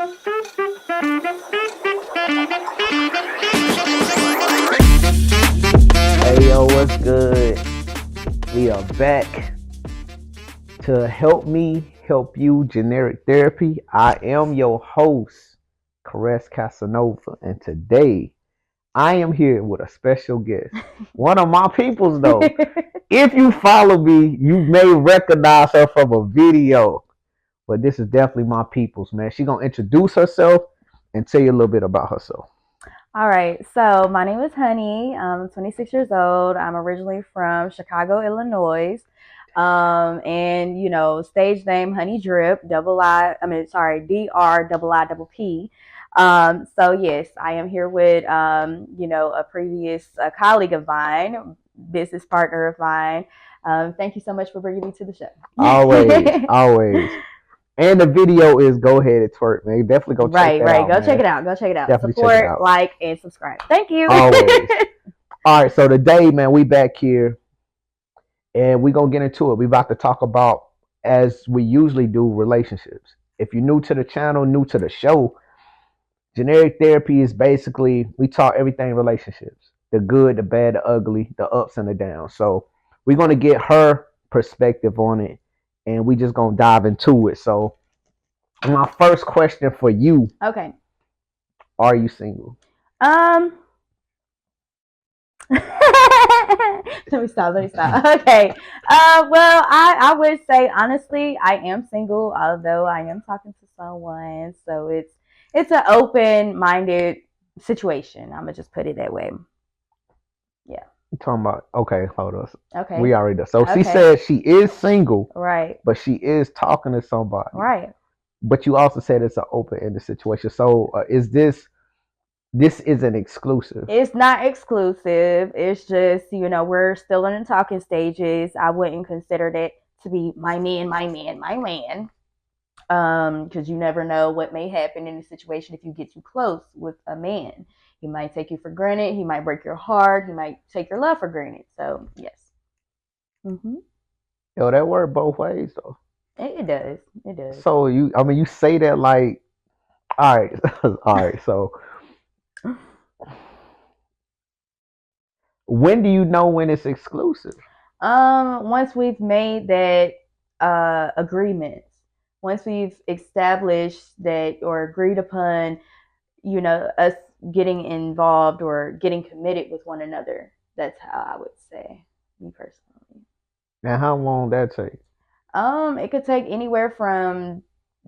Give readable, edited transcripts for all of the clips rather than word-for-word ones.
Hey yo, what's good? We are back to Help Me Help You Generic Therapy. I am your host, Caress Casanova, and today I am here with a special guest. One of my peoples, though. If you follow me, you may recognize her from a video, but this is definitely my peoples, man. She's gonna introduce herself and tell you a little bit about herself. All right, so my name is Honey. I'm 26 years old. I'm originally from Chicago, Illinois. And stage name Honey Drip, DRIIPP. So yes, I am here with a previous colleague of mine, business partner of mine. Thank you so much for bringing me to the show. Always. And the video is Go Ahead and Twerk, man. Definitely go check that out. Go check it out. Definitely support, check it out. like, and subscribe. Thank you. Always. All right, so today, man, we back here and we're gonna get into it. We about to talk about, as we usually do, relationships. If you're new to the channel, new to the show, generic therapy is basically we talk everything relationships. The good, the bad, the ugly, the ups and the downs. So we're gonna get her perspective on it and we just gonna dive into it. So my first question for you. Okay. Are you single? Let me stop. Okay. Well, I would say honestly, I am single, although I am talking to someone. So it's an open-minded situation. I'm gonna just put it that way. Yeah. You talking about? Okay, hold on. Okay. We already know. So she said she is single, right? But she is talking to somebody, right? But you also said it's an open-ended situation. So is this isn't exclusive? It's not exclusive. It's just we're still in the talking stages. I wouldn't consider that to be my man. Because you never know what may happen in a situation if you get too close with a man. He might take you for granted. He might break your heart. He might take your love for granted. So yes. Yo, that worked both ways though. It does. It does. So you say that like, all right. So when do you know when it's exclusive? Once we've made that agreement. Once we've established that or agreed upon, us getting involved or getting committed with one another. That's how I would say, me personally. Now, how long that take? It could take anywhere from,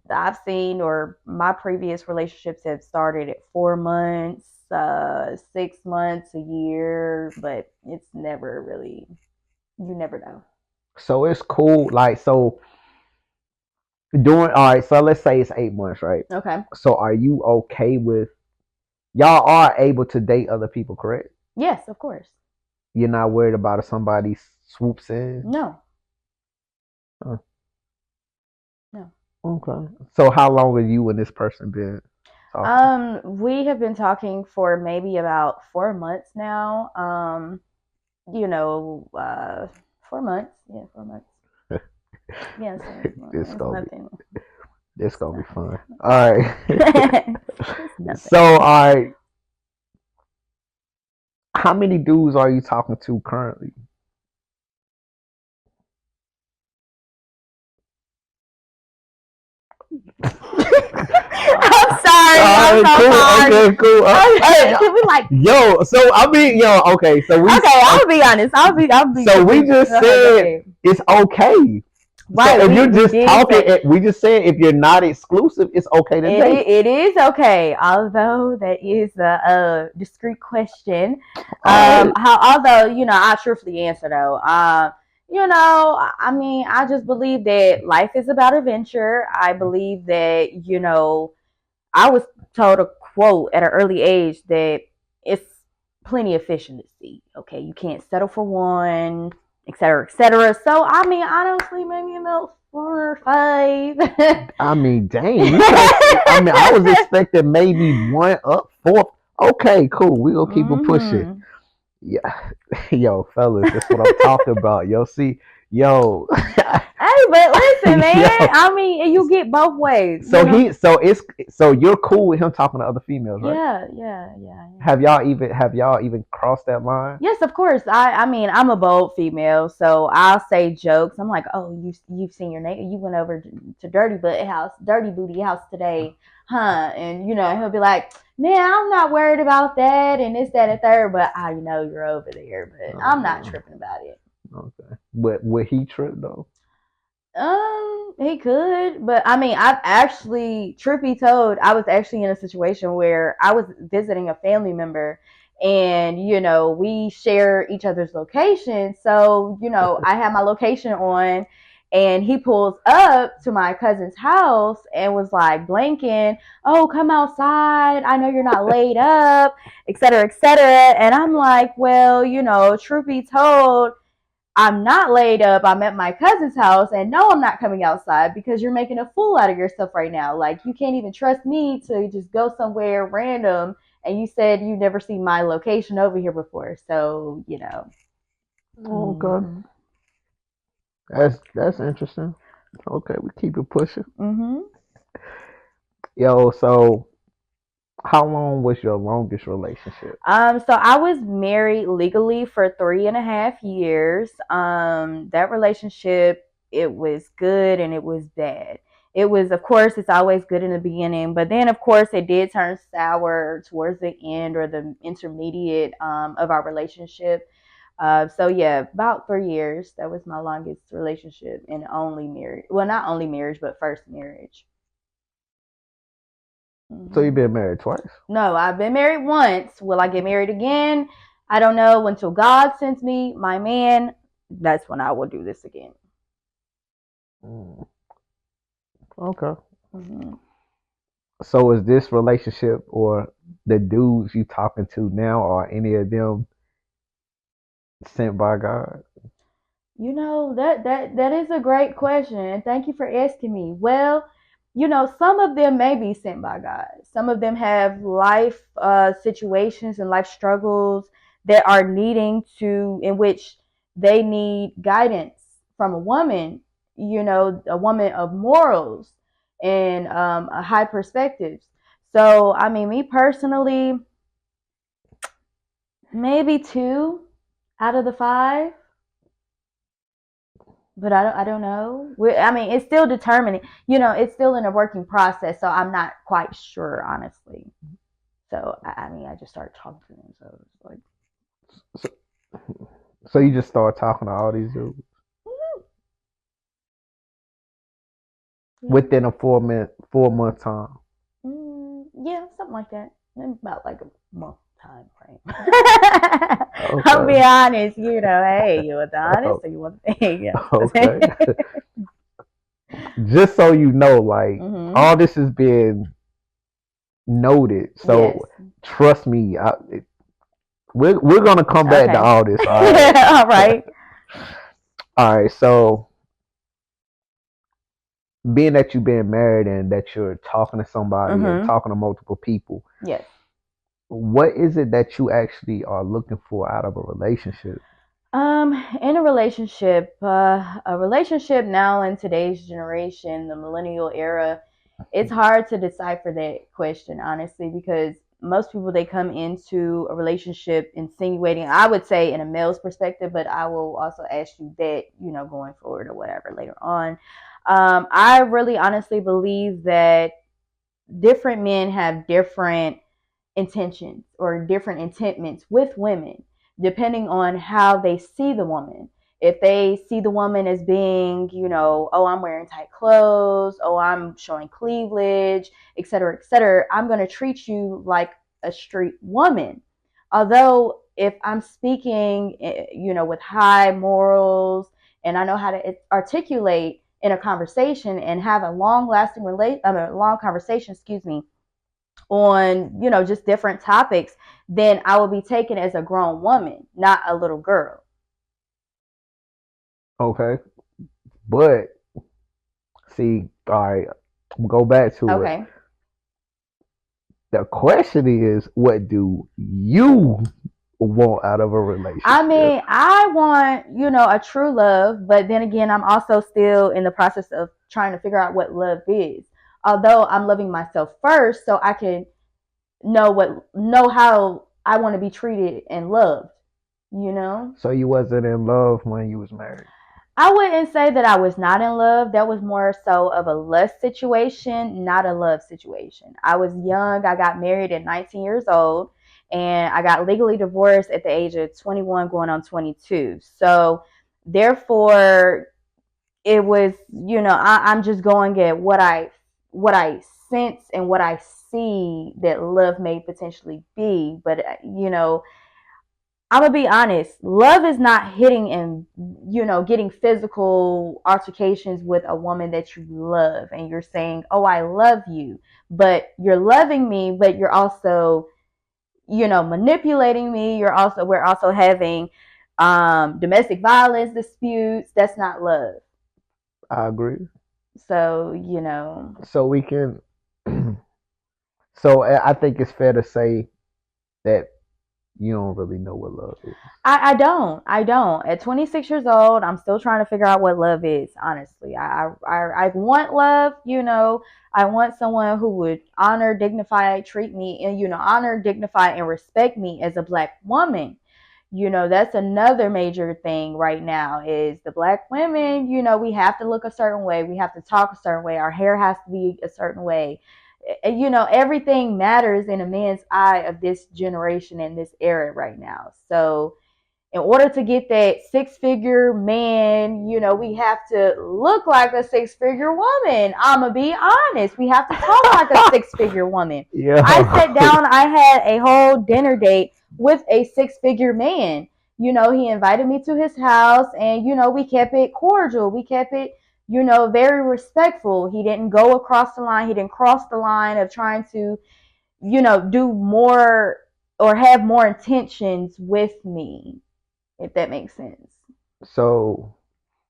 I've seen, or my previous relationships have started at 4 months, 6 months, a year, but it's never really, you never know. So it's cool, like, so all right, so let's say it's 8 months, right? Okay. So are you okay with, y'all are able to date other people, correct? Yes, of course. You're not worried about if somebody swoops in? No. Huh. No. Okay. So how long have you and this person been talking? We have been talking for maybe about 4 months now. 4 months. Yeah, 4 months. Yeah, so it's gonna be fun. All right. So, all right. How many dudes are you talking to currently? I'm sorry. I'm so sorry. Okay, cool. Hey, we like okay. So we. Okay, I'll be honest. I'll be. So we just said it's okay. Right. So if you're just talking, we just said if you're not exclusive, it's okay to date. It is okay, although that is a discreet question. Although I truthfully answer though. I just believe that life is about adventure. I believe that I was told a quote at an early age that it's plenty of fish in the sea. Okay, you can't settle for one, etc., etc. So honestly, maybe about 4 or 5. Dang. I was expecting maybe 1 up 4. Okay, cool. We gonna keep it pushing. Yeah, yo, fellas, that's what I'm talking about. Yo, see, Yo. Hey, but listen, man. Yo. I mean, you get both ways. So so you're cool with him talking to other females, right? Yeah, yeah, yeah. Have y'all even crossed that line? Yes, of course. I mean, I'm a bold female, so I'll say jokes. I'm like, oh, you've seen your neighbor. You went over to Dirty Booty House today, huh? And he'll be like, man, I'm not worried about that, and this, that, and third. But I know you're over there, but I'm not Oh, tripping about it. okay. But would he trip though? He could, but I mean, I've actually, truth be told, I was actually in a situation where I was visiting a family member, and we share each other's location. So, I have my location on, and he pulls up to my cousin's house and was like blanking, "Oh, come outside. I know you're not laid up, et cetera, et cetera." And I'm like, well, truth be told, I'm not laid up. I'm at my cousin's house, and no, I'm not coming outside because you're making a fool out of yourself right now. Like, you can't even trust me to just go somewhere random. And you said you never seen my. Over here before. So, Okay. Mm-hmm. That's interesting. Okay, we keep it pushing. Mm-hmm. Yo, so how long was your longest relationship? So I was married legally for 3.5 years. That relationship, it was good and it was bad. It was, of course, it's always good in the beginning, but then, of course, it did turn sour towards the end or the intermediate of our relationship. So yeah, about 3 years. That was my longest relationship and only marriage. Well, not only marriage, but first marriage. So you've Hmm. been married twice? No, I've been married once. Will I get married again? I don't know. Until God sends me my man, that's when I will do this again. Mm, okay. Hmm. So is this relationship or the dudes you talking to now, are any of them sent by God? That is a great question, and thank you for asking me. Well, some of them may be sent by God. Some of them have life situations and life struggles that are needing to in which they need guidance from a woman. A woman of morals and a high perspectives. So, I mean, me personally, maybe two out of the five, but I don't know. I mean, it's still determining. It's still in a working process, so I'm not quite sure, honestly. So I mean, I just started talking to them, so it's like, So, so you just start talking to all these dudes yeah, within a 4-month time. yeah, something like that. Maybe about like a month time frame. I'll be Okay. honest. Hey, you want the honest, or you want the Okay. Just so you know, like Mm-hmm. all this has been noted. Yes. So trust me, we're gonna come back to Okay. all this. All right. All right. All right. So being that you've been married and that you're talking to somebody and Mm-hmm. talking to multiple people, Yes. what is it that you actually are looking for out of a relationship? In a relationship now in today's generation, the millennial era, it's hard to decipher that question, honestly, because most people they come into a relationship insinuating, I would say in a male's perspective, but I will also ask you that, going forward or whatever later on. I really honestly believe that different men have different intentions or different intentments with women, depending on how they see the woman. If they see the woman as being, oh, I'm wearing tight clothes, oh, I'm showing cleavage, et cetera, I'm going to treat you like a street woman. Although, if I'm speaking, with high morals and I know how to articulate in a conversation and have a long conversation, excuse me, on just different topics, then I will be taken as a grown woman, not a little girl. Okay. But see, all right, go back to it. Okay. The question is, what do you want out of a I relationship? mean, I want, a true love, but then again, I'm also still in the process of trying to figure out what love is. Although I'm loving myself first so I can know how I want to be treated and loved, you know? So you wasn't in love when you was married. I wouldn't say that I was not in love. That was more so of a lust situation, not a love situation. I was young. I got married at 19 years old, and I got legally divorced at the age of 21, going on 22. So, therefore, it was, I'm just going at what I sense and what I see that love may potentially be. But I'm gonna be honest. Love is not hitting and getting physical altercations with a woman that you love, and you're saying, "Oh, I love you," but you're loving me, but you're also manipulating me. We're also having domestic violence disputes. That's not love. I agree. So So we can. So I think it's fair to say that you don't really know what love is. I don't. I don't. At 26 years old, I'm still trying to figure out what love is, honestly. I want love, I want someone who would honor, dignify, treat me, and, honor, dignify, and respect me as a black woman. That's another major thing right now is the black women, we have to look a certain way. We have to talk a certain way. Our hair has to be a certain way. Everything matters in a man's eye of this generation and this era right now. So, in order to get that 6-figure man, we have to look like a 6-figure woman. I'm going to be honest. We have to talk like a 6-figure woman. Yeah. I sat down, I had a whole dinner date with a 6-figure man. He invited me to his house and, we kept it cordial. We kept it, very respectful. He didn't go across the line. He didn't cross the line of trying to, do more or have more intentions with me, if that makes sense. So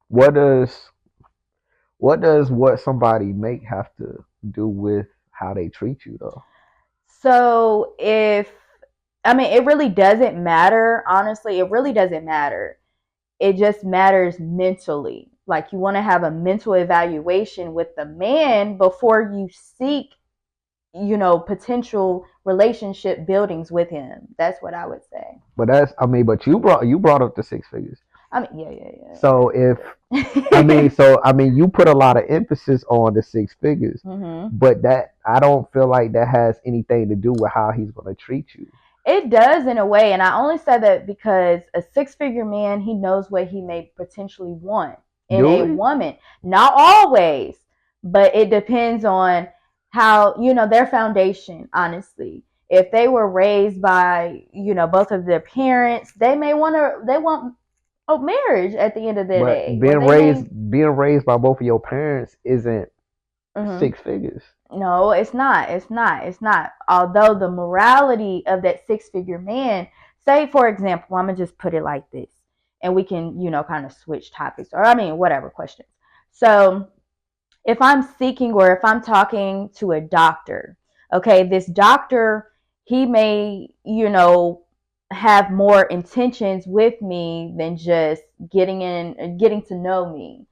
what does what somebody make have to do with how they treat you though? So it really doesn't matter. Honestly, it really doesn't matter. It just matters mentally. Like you want to have a mental evaluation with the man before you seek, potential relationship buildings with him. That's what I would say. But that's but you brought up the six figures. I mean, yeah, So if yeah. you put a lot of emphasis on the six figures, hmm but that I don't feel like that has anything to do with how he's going to treat you. It does in a way, and I only said that because a 6-figure man, he knows what he may potentially want in Do a we? woman. Not always, but it depends on how, their foundation, honestly. If they were raised by, both of their parents, they want marriage at the end of the But day. Or they being raised by both of your parents isn't mhm. six figures. No, it's not. It's not. It's not. Although the morality of that 6-figure man, say for example, I'm gonna just put it like this, and we can, kind of switch topics, or I mean, whatever questions. So, if I'm seeking or if I'm talking to a doctor, okay, this doctor, he may, have more intentions with me than just getting to know me,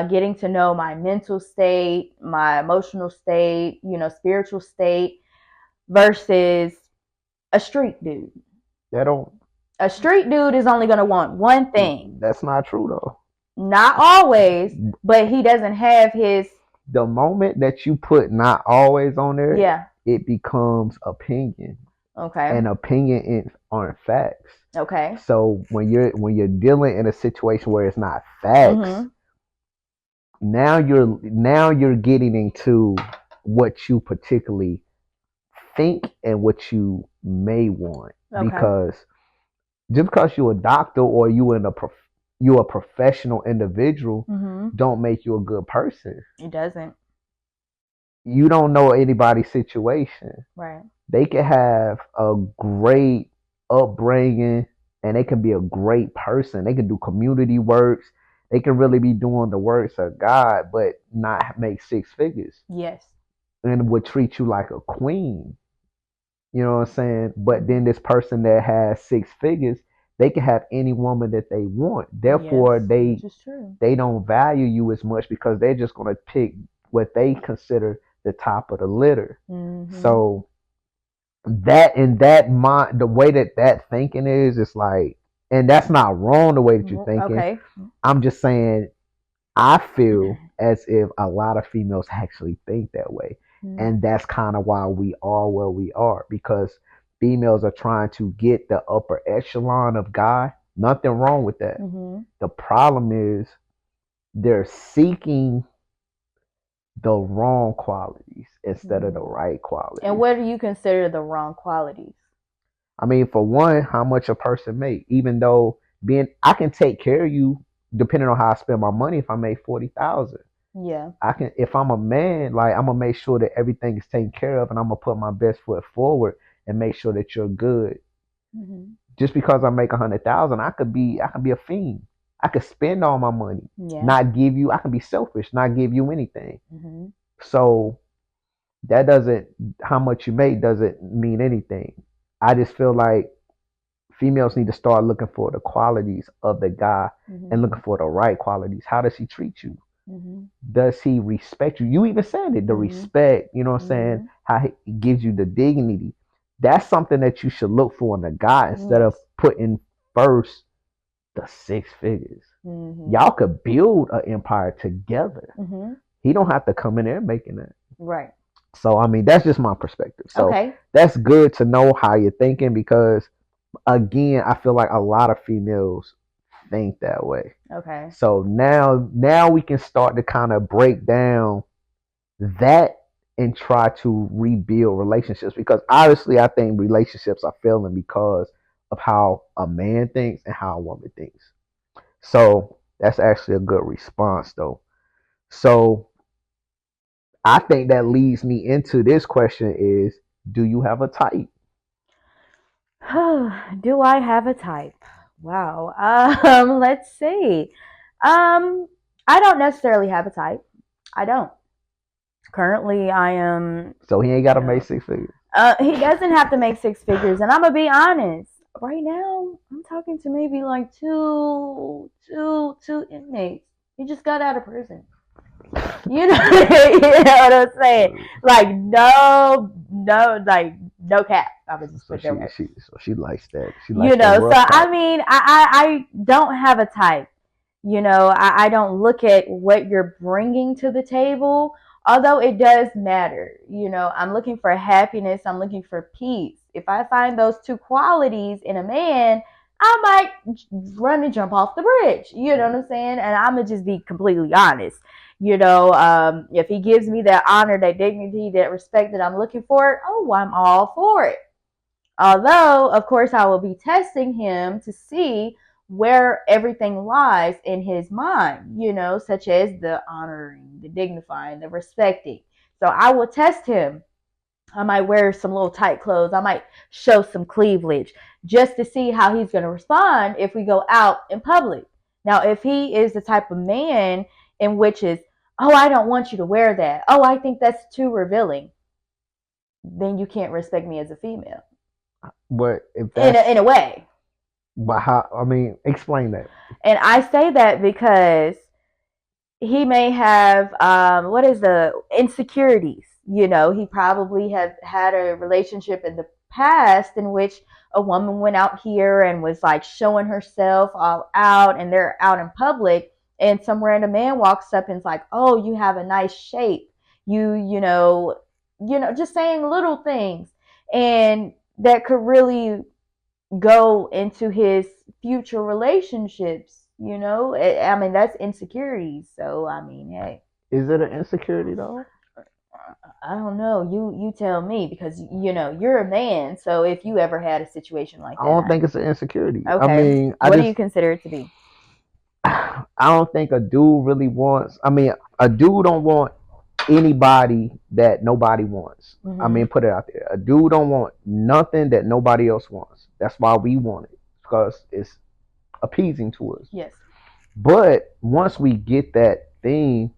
getting to know my mental state, my emotional state, spiritual state, versus a street dude. That don't. A street dude is only going to want one thing. That's not true though. Not always, but he doesn't have his. The moment that you put not always on there, Yeah. it becomes opinion, Okay. and opinion aren't facts. Okay. So when you're dealing in a situation where it's not facts, Mm-hmm. now you're getting into what you particularly think and what you may want, Okay. because just because you're a doctor or you're a professional individual Mm-hmm. don't make you a good person. It doesn't. You don't know anybody's situation. Right. They can have a great upbringing and they can be a great person. They can do community works. They can really be doing the works of God, but not make six figures Yes. and would treat you like a queen. You know what I'm saying? But then Mhm. this person that has six figures, they can have any woman that they want. Yes, Therefore, which is true. they don't value you as much because they're just gonna pick what they consider the top of the litter. Mhm. So that in that mind, the way that thinking is, it's like, and that's not wrong the way that you're thinking. Okay. I'm just saying I feel as if a lot of females actually think that way. Mhm. And that's kind of why we are where we are because females are trying to get the upper echelon of guy. Nothing wrong with that. Mhm. The problem is they're seeking the wrong qualities instead of the Mhm. right And qualities. what do you consider the wrong qualities? I mean, for one, how much a person make, even though I can take care of you depending on how I spend my money if I make 40,000. Yeah. I can if I'm a man, like I'm gonna make sure that everything is taken care of and I'm gonna put my best foot forward and make sure that you're good. Mhm. Just because I make 100,000, I can be a fiend. I could spend all my money, Yeah. not give you. I can be selfish, not give you anything. Mhm. So that doesn't how much you make doesn't mean anything. I just feel like females need to start looking for the qualities of the guy and Mhm. looking for the right qualities. How does he treat you? Mhm. Does he respect you? You even said it, the Mhm. respect, you know what I'm saying? Mhm. How he gives you the dignity. That's something that you should look for in a guy instead of Yes. putting first the six figures. Mhm. Y'all could build an empire together. Mhm. He don't have to come in there making it. Right. So I mean that's just my perspective. So Okay. that's good to know how you're thinking because again, I feel like a lot of females think that way. Okay. So now we can start to kind of break down that and try to rebuild relationships because obviously I think relationships are failing because of how a man thinks and how a woman thinks. So that's actually a good response though. So I think that leads me into this question is do you have a type? Do I have a type? Wow. Let's see. I don't necessarily have a type. I don't. Currently, I am, So he ain't you gotta make know, six figures. he doesn't have to make six figures, and I'm gonna be honest. Right now, I'm talking to maybe like two inmates. He just got out of prison. You know, you know what I'm saying? Like no cap. I would just So put it that way. she likes that. She You likes that know, so rough I type. mean, I don't have a type. You know, I don't look at what you're bringing to the table, although it does matter. You know, I'm looking for happiness, I'm looking for peace. If I find those two qualities in a man, I might run and jump off the bridge. You know what I'm saying? And I'm going to just be completely honest. You know, if he gives me that honor, that dignity, that respect that I'm looking for, oh, I'm all for it. Although, of course, I will be testing him to see where everything lies in his mind, you know, such as the honoring, the dignifying, the respecting. So I will test him. I might wear some little tight clothes. I might show some cleavage just to see how he's going to respond if we go out in public. Now, if he is the type of man in which is, oh, I don't want you to wear that. Oh, I think that's too revealing. Then you can't respect me as a female But if in that's a way. but how I mean, explain that. And I say that because he may have what is the insecurities. You know, he probably have had a relationship in the past in which a woman went out here and was like showing herself all out, and they're out in public, and some random man walks up and is like, "Oh, you have a nice shape." You know, just saying little things, and that could really go into his future relationships. You know, I mean, that's insecurities. So, I mean, hey, Is it an insecurity though? I don't know. You tell me because you know you're a man. So, if you ever had a situation like I don't that, think it's an insecurity. I okay, mean, what do you consider it to be? I don't think a dude really wants. I mean, a dude don't want anybody that nobody wants. I Mm-hmm. mean, put it out there. A dude don't want nothing that nobody else wants. That's why we want it because it's appeasing to us. Yes. But once we get that thing,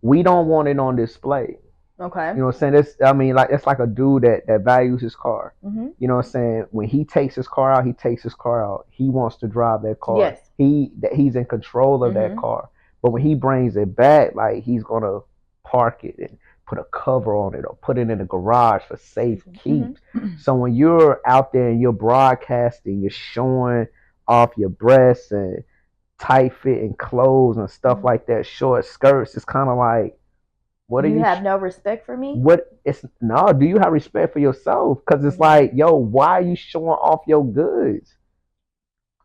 we don't want it on display. Okay. You know what I'm saying? It's, I mean, like it's like a dude that values his car. Mm-hmm. You know what I'm saying? When he takes his car out, he takes his car out. He wants to drive that car. Yes. He's in control of that Mm-hmm. car. But when he brings it back, like he's gonna park it and put a cover on it or put it in the garage for safe keeps. Mm-hmm. So when you're out there and you're broadcasting, you're showing off your breasts and tight fitting clothes and stuff Mm-hmm. like that, short skirts, it's kind of like, what are You you? have no respect for me. What it's no? Do you have respect for yourself? Because it's Mm-hmm. like, yo, why are you showing off your goods?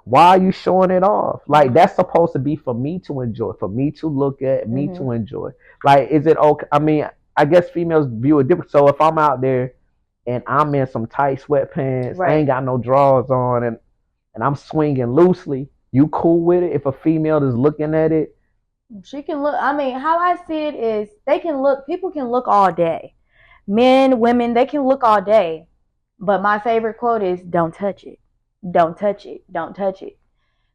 Why are you showing it off? Like Mm-hmm. that's supposed to be for me to enjoy, for me to look at, me Mm-hmm. to enjoy. Like, is it okay? I mean, I guess females view it different. So if I'm out there and I'm in some tight sweatpants, I ain't Right. got no drawers on, and I'm swinging loosely, you cool with it? If a female is looking at it, She can look. I mean, how I see it is, they can look. People can look all day. Men, women, they can look all day. But my favorite quote is, "Don't touch it. Don't touch it. Don't touch it."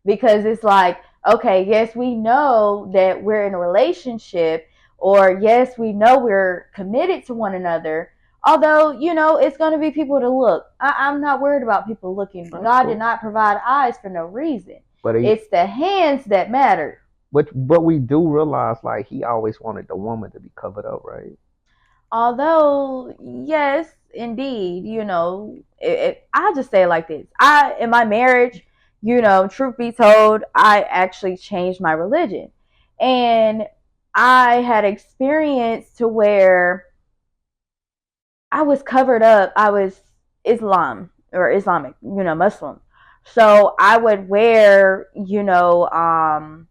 Because it's like, okay, yes, we know that we're in a relationship, or yes, we know we're committed to one another. Although, it's going to be people to look. I'm not worried about people looking. that's God did cool. not provide eyes for no reason. But It's the hands that matter. but we do realize like he always wanted the woman to be covered up, right? Although, yes, indeed, I just say it like this. In my marriage, truth be told, I actually changed my religion. And I had experience to where I was covered up. I was Islam or Islamic, Muslim. So I would wear, my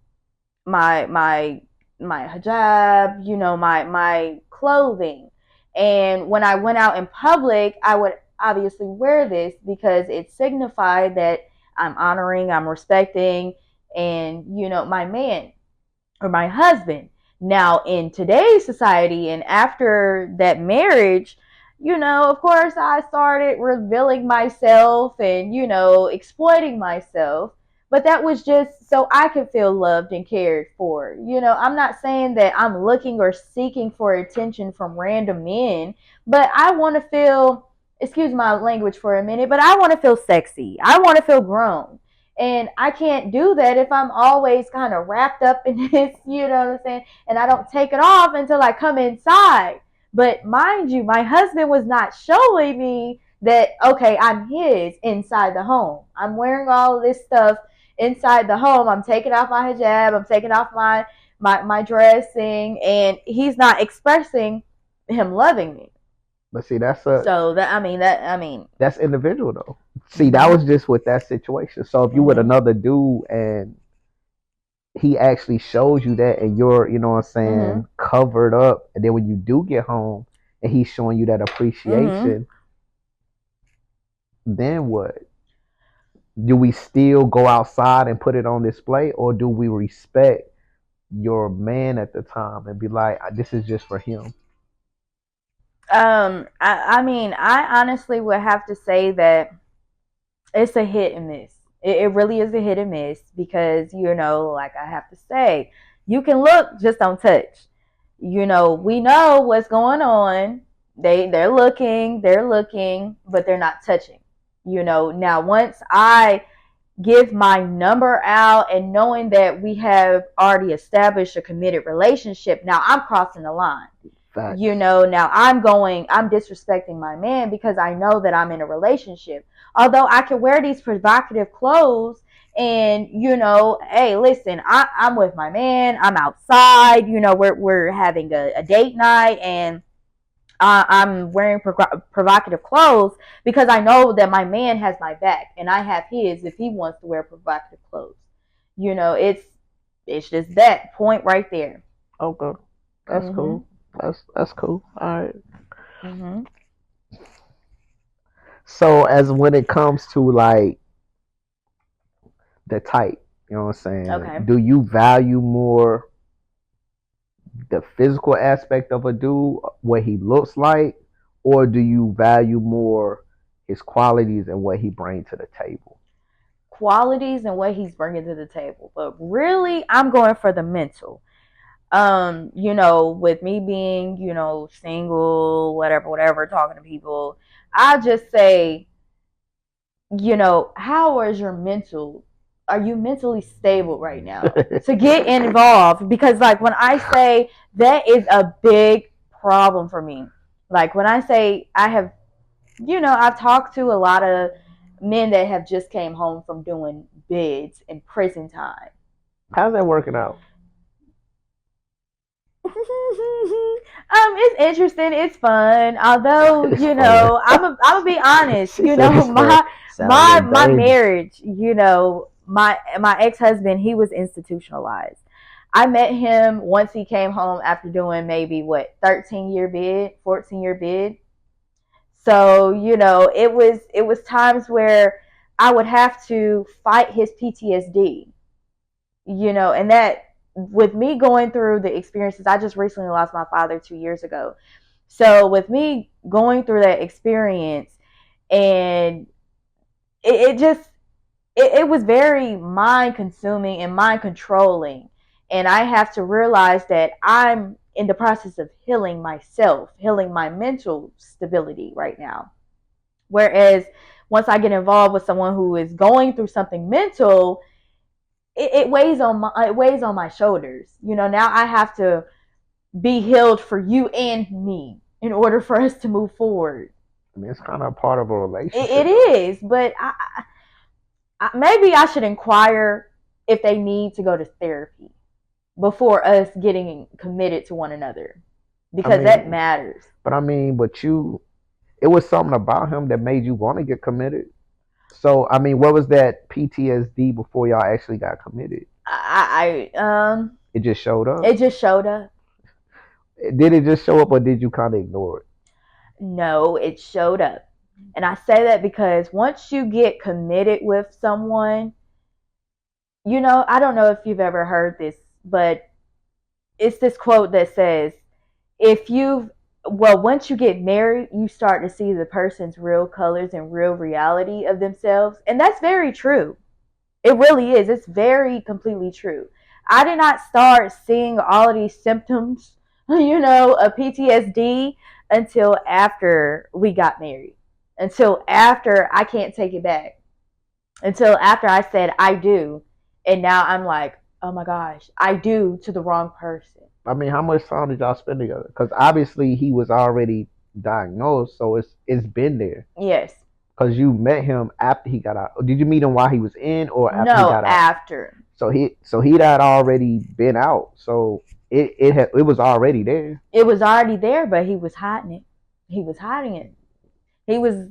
my hijab, my clothing. And when I went out in public, I would obviously wear this because it signified that I'm honoring, I'm respecting, and my man or my husband. Now, in today's society and after that marriage, of course, I started revealing myself and, exploiting myself. But that was just so I could feel loved and cared for. I'm not saying that I'm looking or seeking for attention from random men, but I want to feel, excuse my language for a minute, but I want to feel sexy. I want to feel grown. And I can't do that if I'm always kind of wrapped up in this, you know what I'm saying? And I don't take it off until I come inside. But mind you, my husband was not showing me that, okay, I'm his inside the home. I'm wearing all of this stuff inside the home. I'm taking off my hijab. I'm taking off my dressing. And he's not expressing him loving me. But see, that's a So that, I mean, that's individual though. See, that mm-hmm, was just with that situation. So if you with mm-hmm, another dude and he actually shows you that and you're, you know what I'm mm-hmm, saying, covered up, and then when you do get home and he's showing you that mm-hmm. appreciation, then what? Do we still go outside and put it on display, or do we respect your man at the time and be like, this is just for him? I mean, I honestly would have to say that it's a hit and miss. It really is a hit and miss because, like I have to say, you can look, just don't touch. We know what's going on. They're looking, but they're not touching. Now once I give my number out and knowing that we have already established a committed relationship, now I'm crossing the line. Facts. Now I'm disrespecting my man because I know that I'm in a relationship. Although I can wear these provocative clothes and, hey, listen, I'm with my man, I'm outside, we're having a date night, and I'm wearing provocative clothes because I know that my man has my back and I have his if he wants to wear provocative clothes. It's just that point right there. Okay, that's Mhm. cool. That's cool. All right. Mhm. So as when it comes to like the type, you know what I'm saying? Okay. Do you value more the physical aspect of a dude, what he looks like, or do you value more his qualities and what he brings to the table? Qualities and what he's bringing to the table. But really, I'm going for the mental. With me being, single, whatever, talking to people, I just say, how is your mental? Are you mentally stable right now to get involved? Because, like, when I say that is a big problem for me, like, when I say I have, I've talked to a lot of men that have just came home from doing bids in prison time. How's that working out? It's interesting. It's fun. Although, It's fun. I'm gonna be honest. She said it's fun. Sound a My little my dangerous. marriage. My ex husband. He was institutionalized. I met him once he came home after doing maybe what 13-year bid, 14-year bid. So it was times where I would have to fight his PTSD. And that with me going through the experiences, I just recently lost my father 2 years ago. So with me going through that experience, and it just it was very mind consuming and mind controlling. And I have to realize that I'm in the process of healing myself, healing my mental stability right now. Whereas once I get involved with someone who is going through something mental, it weighs on my shoulders. Now I have to be healed for you and me in order for us to move forward. I mean, it's kind of part of a It relationship, though. is, but maybe I should inquire if they need to go to therapy before us getting committed to one another, I because that mean, matters. but it was something about him that made you want to get committed. So, I mean, what was that PTSD before y'all actually got committed? It just showed up. It just showed up. Did it just show up, or did you kind of ignore it? No, it showed up. And I say that because once you get committed with someone, I don't know if you've ever heard this, but it's this quote that says, if you've, well, once you get married, you start to see the person's real colors and real reality of themselves. And that's very true. It really is. It's very completely true. I did not start seeing all of these symptoms, of PTSD until after we got married, until after I can't take it back, until after I said I do. And now I'm like, oh my gosh, I do to the wrong person. I mean, how much time did y'all spend together? Because obviously he was already diagnosed, so it's been there. Yes. Because you met him after he got out. Did you meet him while he was in, or after he No, got out? after. So he had already been out. So it was already there. It was already there, but he was hiding it. He was hiding it. He was,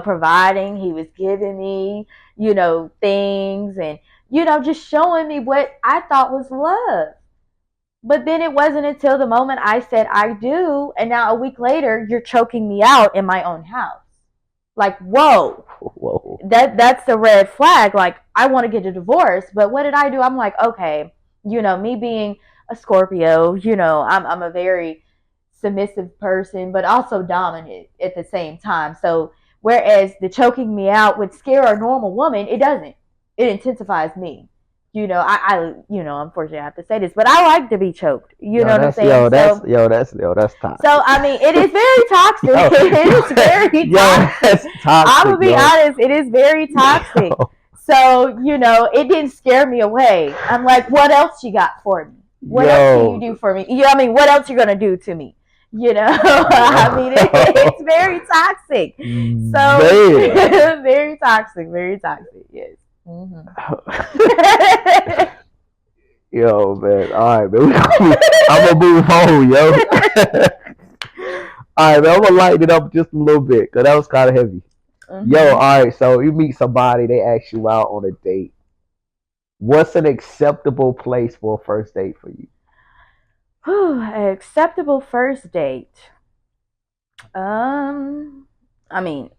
providing, he was giving me, things, and, just showing me what I thought was love. But then it wasn't until the moment I said I do, and now a week later, you're choking me out in my own house. Like, whoa, Whoa. that's the red flag. Like, I want to get a divorce, but what did I do? I'm like, okay, me being a Scorpio, I'm a very submissive person, but also dominant at the same time. So whereas the choking me out would scare a normal woman, it doesn't. It intensifies me. Unfortunately I have to say this, but I like to be choked. You know Yo, what I'm that's saying? that's So toxic. I mean, it is very Yo, toxic. It is very yo, toxic. that's I'm toxic, gonna be yo. honest, it is very toxic. Yo, So, it didn't scare me away. I'm like, what else you got for me? What else can you yo, do for me? I mean, what else you gonna do to me? yo. I mean, it's very toxic. Man. So, very toxic, yes. Mm-hmm. Yo, man. All right, man. I'm gonna move on, yo. All right, man. I'm gonna lighten it up just a little bit because that was kind of heavy. Yo, Mm-hmm. all right. So you meet somebody, they ask you out on a date. What's an acceptable place for a first date for you? Acceptable first date. Um, I mean,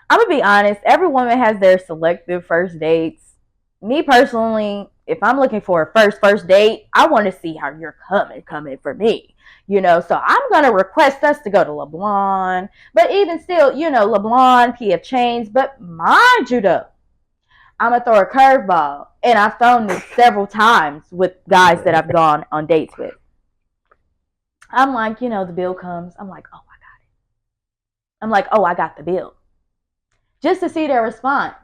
I'm gonna be honest. Every woman has their selective first dates. Me personally, if I'm looking for a first date, I want to see how you're coming for me. So I'm gonna request us to go to LeBlanc. But even still, LeBlanc, PF Chains. But mind you, though, I'm gonna throw a curveball, and I've thrown this several times with guys that I've gone on dates with. I'm like, the bill comes. I'm like, oh, I got it. I'm like, oh, I got the bill, just to see their response.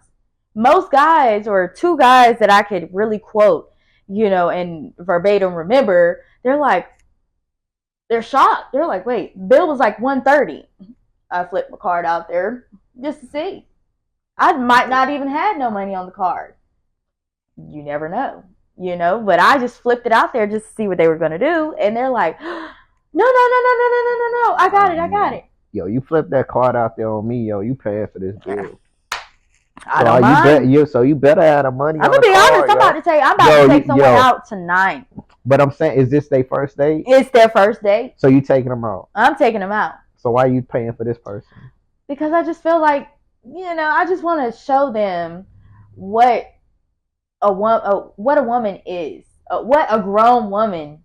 Most guys, or two guys that I could really quote, and verbatim remember, they're shocked. They're like, wait, bill was like 130. I flipped my card out there just to see. I might not even had no money on the card. You never know, but I just flipped it out there just to see what they were going to do. And they're like, no, no, no, no, no, no, no, no, no. I got it. Yo, you flip that card out there on me, yo. You paying for this bill. I don't mind. So you better have the money. I'm gonna be honest. I'm about to take someone out tonight. But I'm saying, is this their first date? It's their first date. So you taking them out? I'm taking them out. So why are you paying for this person? Because I just feel like, I just want to show them what a woman is, what a grown woman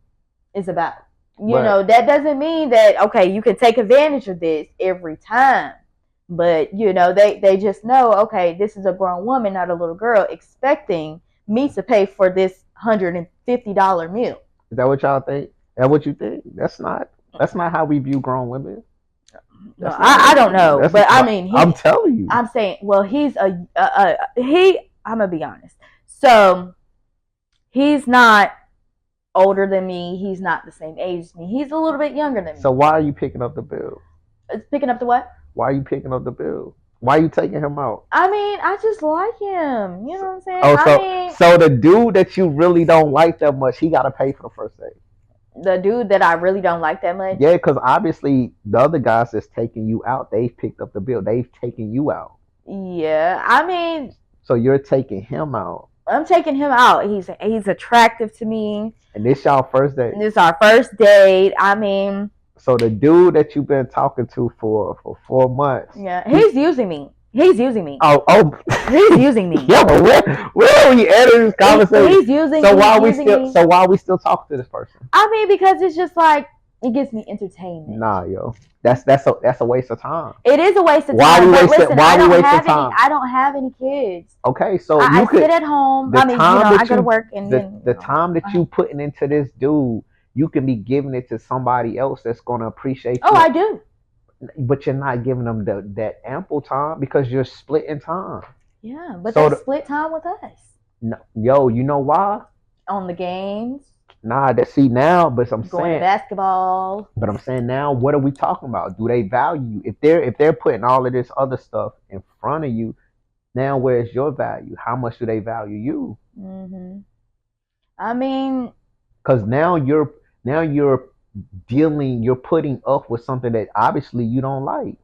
is about. That doesn't mean that, okay, you can take advantage of this every time. But, they just know, okay, this is a grown woman, not a little girl, expecting me to pay for this $150 meal. Is that what y'all think? Is that what you think? That's not how we view grown women. No, I don't know. But I mean, I'm telling you. I'm saying, well, he's I'm going to be honest. So he's not older than me. He's not the same age as me. He's a little bit younger than me. So why are you picking up the bill? Picking up the what? Why are you picking up the bill? Why are you taking him out? I mean, I just like him. You know what I'm saying? So the dude that you really don't like that much, he got to pay for the first date. The dude that I really don't like that much? Yeah, because obviously the other guys that's taking you out, they've picked up the bill. They've taken you out. Yeah, I mean. So you're taking him out. I'm taking him out. He's attractive to me. And this y'all first date? This is our first date. I mean. So the dude that you've been talking to for 4 months. Yeah, he's using me. He's using me. Oh. He's using me. Yo, where are we ending this conversation? He's using me. So why we still talk to this person? I mean, because it's just like, it gives me entertainment. Nah, yo. That's a waste of time. It is a waste of time. I don't have any kids. Okay, so I sit at home. I go to work, and the time that you putting into this dude, you can be giving it to somebody else that's going to appreciate you. Oh, I do. But you're not giving them that ample time because you're splitting time. Yeah, but they split time with us. No, yo, you know why? On the games. Nah, but I'm going saying to basketball. But I'm saying now, what are we talking about? Do they value you? If they're putting all of this other stuff in front of you, now where's your value? How much do they value you? Mm-hmm. I mean, because now you're putting up with something that obviously you don't like.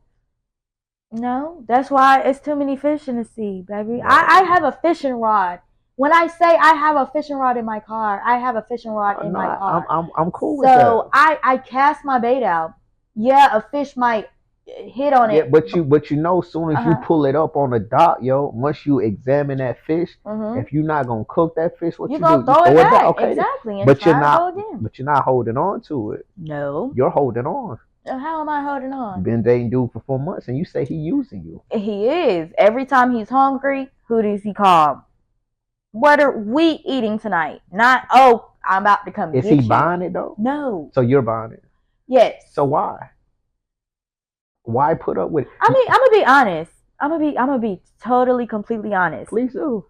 No, that's why it's too many fish in the sea, baby. I have a fishing rod. When I say I have a fishing rod in my car, I have a fishing rod in my car. I'm cool with that. So I cast my bait out. Yeah, a fish might hit on it. Yeah, but as soon as you pull it up on the dock, yo, once you examine that fish, if you're not gonna cook that fish, what you do? You throw it back. Okay. Exactly. But you're not holding on to it. No. You're holding on. How am I holding on? Been dating dude for 4 months, and you say he using you. He is. Every time he's hungry, who does he call? What are we eating tonight? Not, I'm about to come get you. Is he buying it though? No. So you're buying it? Yes. So why? Why put up with it? I mean, I'm gonna be honest. I'm gonna be totally, completely honest. Please do.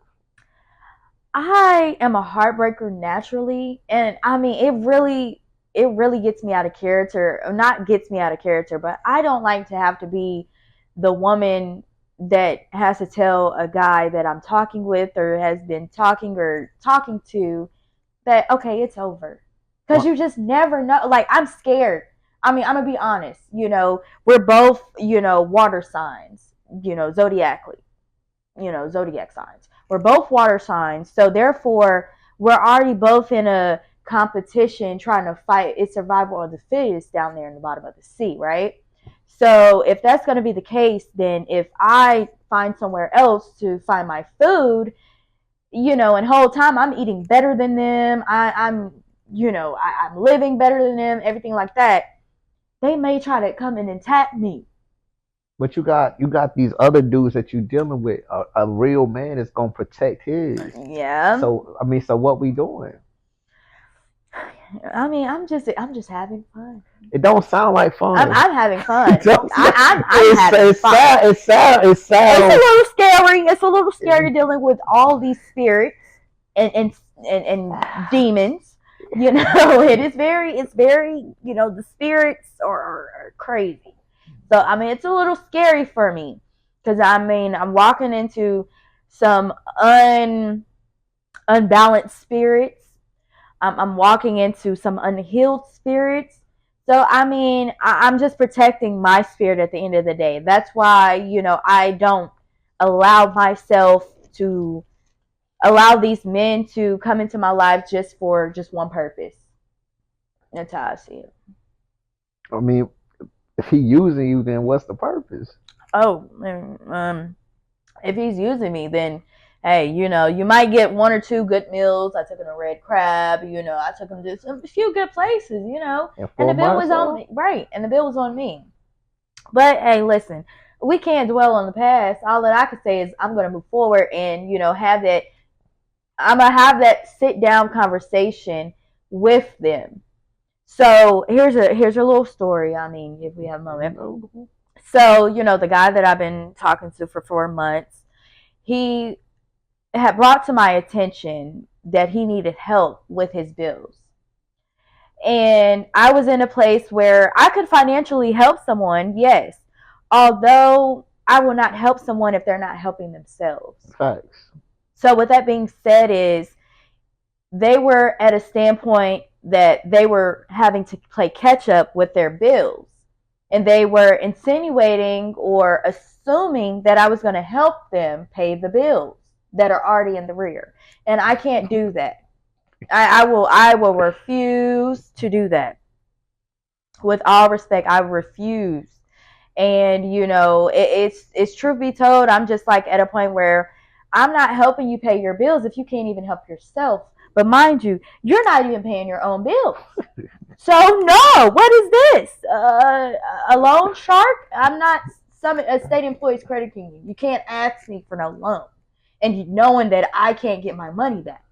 I am a heartbreaker naturally, and I mean, it really gets me out of character. Or not gets me out of character, but I don't like to have to be the woman that has to tell a guy that I'm talking with or has been talking to that, okay, it's over. Because you just never know. Like, I'm scared. I mean, I'm going to be honest. We're both, water signs, zodiacally, zodiac signs. We're both water signs. So therefore, we're already both in a competition trying to fight. It's survival of the fittest down there in the bottom of the sea, right? So if that's going to be the case, then if I find somewhere else to find my food, and the whole time I'm eating better than them, I'm living better than them, everything like that, they may try to come and attack me. But you got these other dudes that you dealing with. A real man is gonna protect his. Yeah. So I mean, so what we doing? I mean, I'm just having fun. It don't sound like I'm fun. I'm having It fun. don't sound, I'm having fun. it It's a sounds. little scary. It's a little scary dealing with all these spirits and demons. You know, it's very, the spirits are crazy. So I mean, it's a little scary for me because I mean, I'm walking into some unbalanced spirits. I'm walking into some unhealed spirits. So I mean, I'm just protecting my spirit at the end of the day. That's why I don't allow myself to allow these men to come into my life just for just one purpose. That's how I see it. I mean, if he using you, then what's the purpose? Oh, if he's using me, then hey, you might get one or two good meals. I took him to Red Crab. I took him to a few good places. And And for the bill was on myself, me, right? And the bill was on me. But hey, listen, we can't dwell on the past. All that I can say is I'm gonna move forward and have that. I'm gonna have that sit down conversation with them. So here's a little story. I mean, if we have a moment. So the guy that I've been talking to for 4 months, he had brought to my attention that he needed help with his bills. And I was in a place where I could financially help someone, yes. Although I will not help someone if they're not helping themselves. facts. So with that being said is they were at a standpoint that they were having to play catch up with their bills. And they were insinuating or assuming that I was going to help them pay the bills that are already in the rear. And I can't do that. I will refuse to do that. With all respect, I refuse. And it's truth be told, I'm just like at a point where I'm not helping you pay your bills if you can't even help yourself. But mind you, you're not even paying your own bills. So no, what is this? A loan shark? I'm not a state employee's credit union. You can't ask me for no loan, and knowing that I can't get my money back.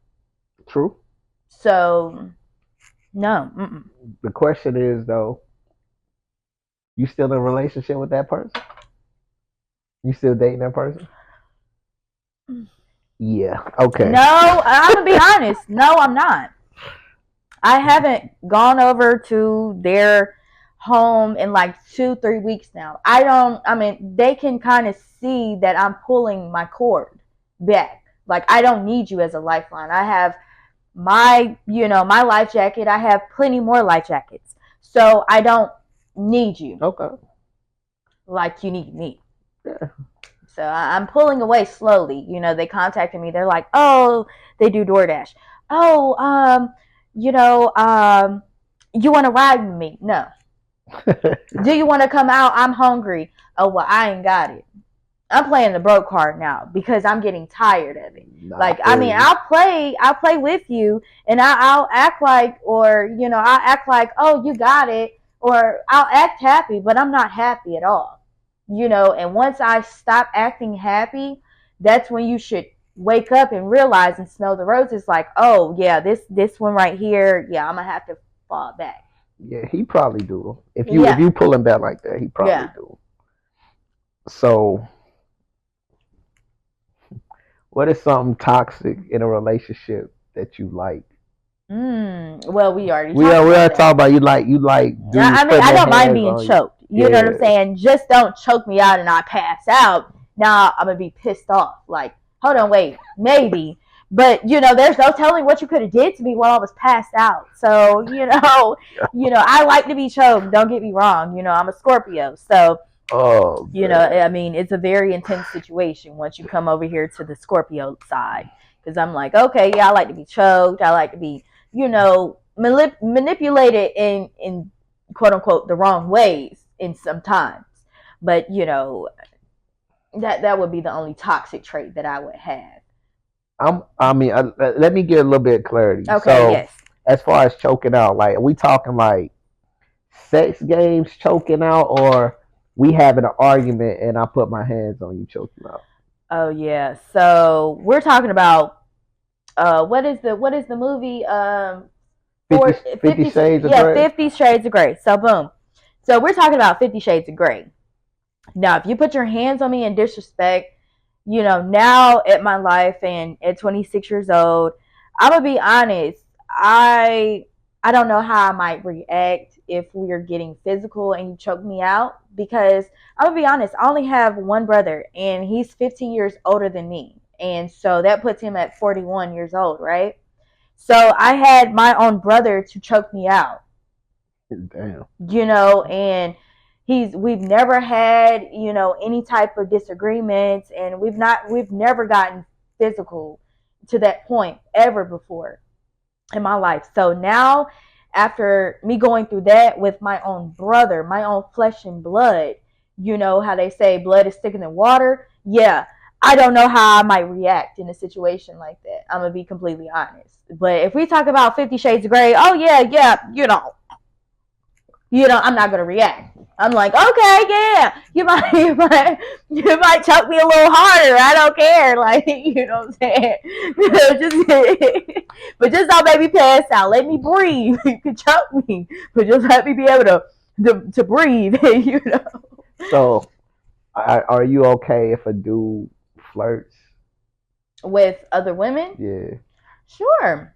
True. So no. Mm-mm. The question is though, you still in a relationship with that person? You still dating that person? Yeah. Okay. No, I'm gonna be honest. No, I'm not. I haven't gone over to their home in like 2-3 weeks now. I mean, they can kind of see that I'm pulling my cord back. Like, I don't need you as a lifeline. I have my life jacket. I have plenty more life jackets. So I don't need you Okay. like you need me. Yeah. So I'm pulling away slowly. They contacted me. They're like, oh, they do DoorDash. Oh, you know, um, you want to ride with me? No. Do you want to come out? I'm hungry. Oh, well, I ain't got it. I'm playing the broke card now because I'm getting tired of it. Nah, Like, I mean, I'll play with you, and I'll act like, or I'll act like, oh, you got it, or I'll act happy, but I'm not happy at all. And once I stop acting happy, that's when you should wake up and realize and smell the roses. Like, oh yeah, this one right here, yeah, I'm gonna have to fall back. yeah, he probably do. If Yeah, you pull him back like that, he probably yeah. do. So, what is something toxic in a relationship that you like? Well, we already We talked are we about are that. talking about you like dudes I mean, putting I their don't mind hands being on you. choked. You know what I'm Yeah. saying? Just don't choke me out and I pass out. Now I'm gonna be pissed off. Like, hold on, wait, maybe. But there's no telling what you could have did to me while I was passed out. So I like to be choked. Don't get me wrong. I'm a Scorpio, so Oh man. I mean, it's a very intense situation once you come over here to the Scorpio side. Because I'm like, okay, yeah, I like to be choked. I like to be, manipulated in quote unquote the wrong ways in some times. But that would be the only toxic trait that I would have. Let me get a little bit of clarity. Okay, So, yes. as far as choking out, like, are we talking like sex games choking out, or we having an argument and I put my hands on you, choke you out. Oh yeah. So we're talking about what is the movie 50, 50 50 Shades of yeah, Grey. 50 Shades of Grey. So boom. So we're talking about 50 Shades of Grey. Now, if you put your hands on me in disrespect, now at my life and at 26 years old, I'm gonna be honest. I don't know how I might react if we are getting physical and you choke me out, because I'm gonna be honest. I only have one brother and he's 15 years older than me, and so that puts him at 41 years old, right? So I had my own brother to choke me out, Damn. and we've never had, any type of disagreements, and we've never gotten physical to that point ever before in my life. So now, after me going through that with my own brother, my own flesh and blood, you know how they say blood is thicker than water? Yeah. I don't know how I might react in a situation like that. I'm gonna be completely honest. But if we talk about 50 Shades of Grey, oh yeah, yeah, I'm not gonna react. I'm like, okay, yeah, you might choke me a little harder. I don't care, like, you know what I'm saying? But just don't make me pass out. Let me breathe. You can choke me, but just let me be able to breathe. So, are you okay if a dude flirts? With other women, Yeah. sure,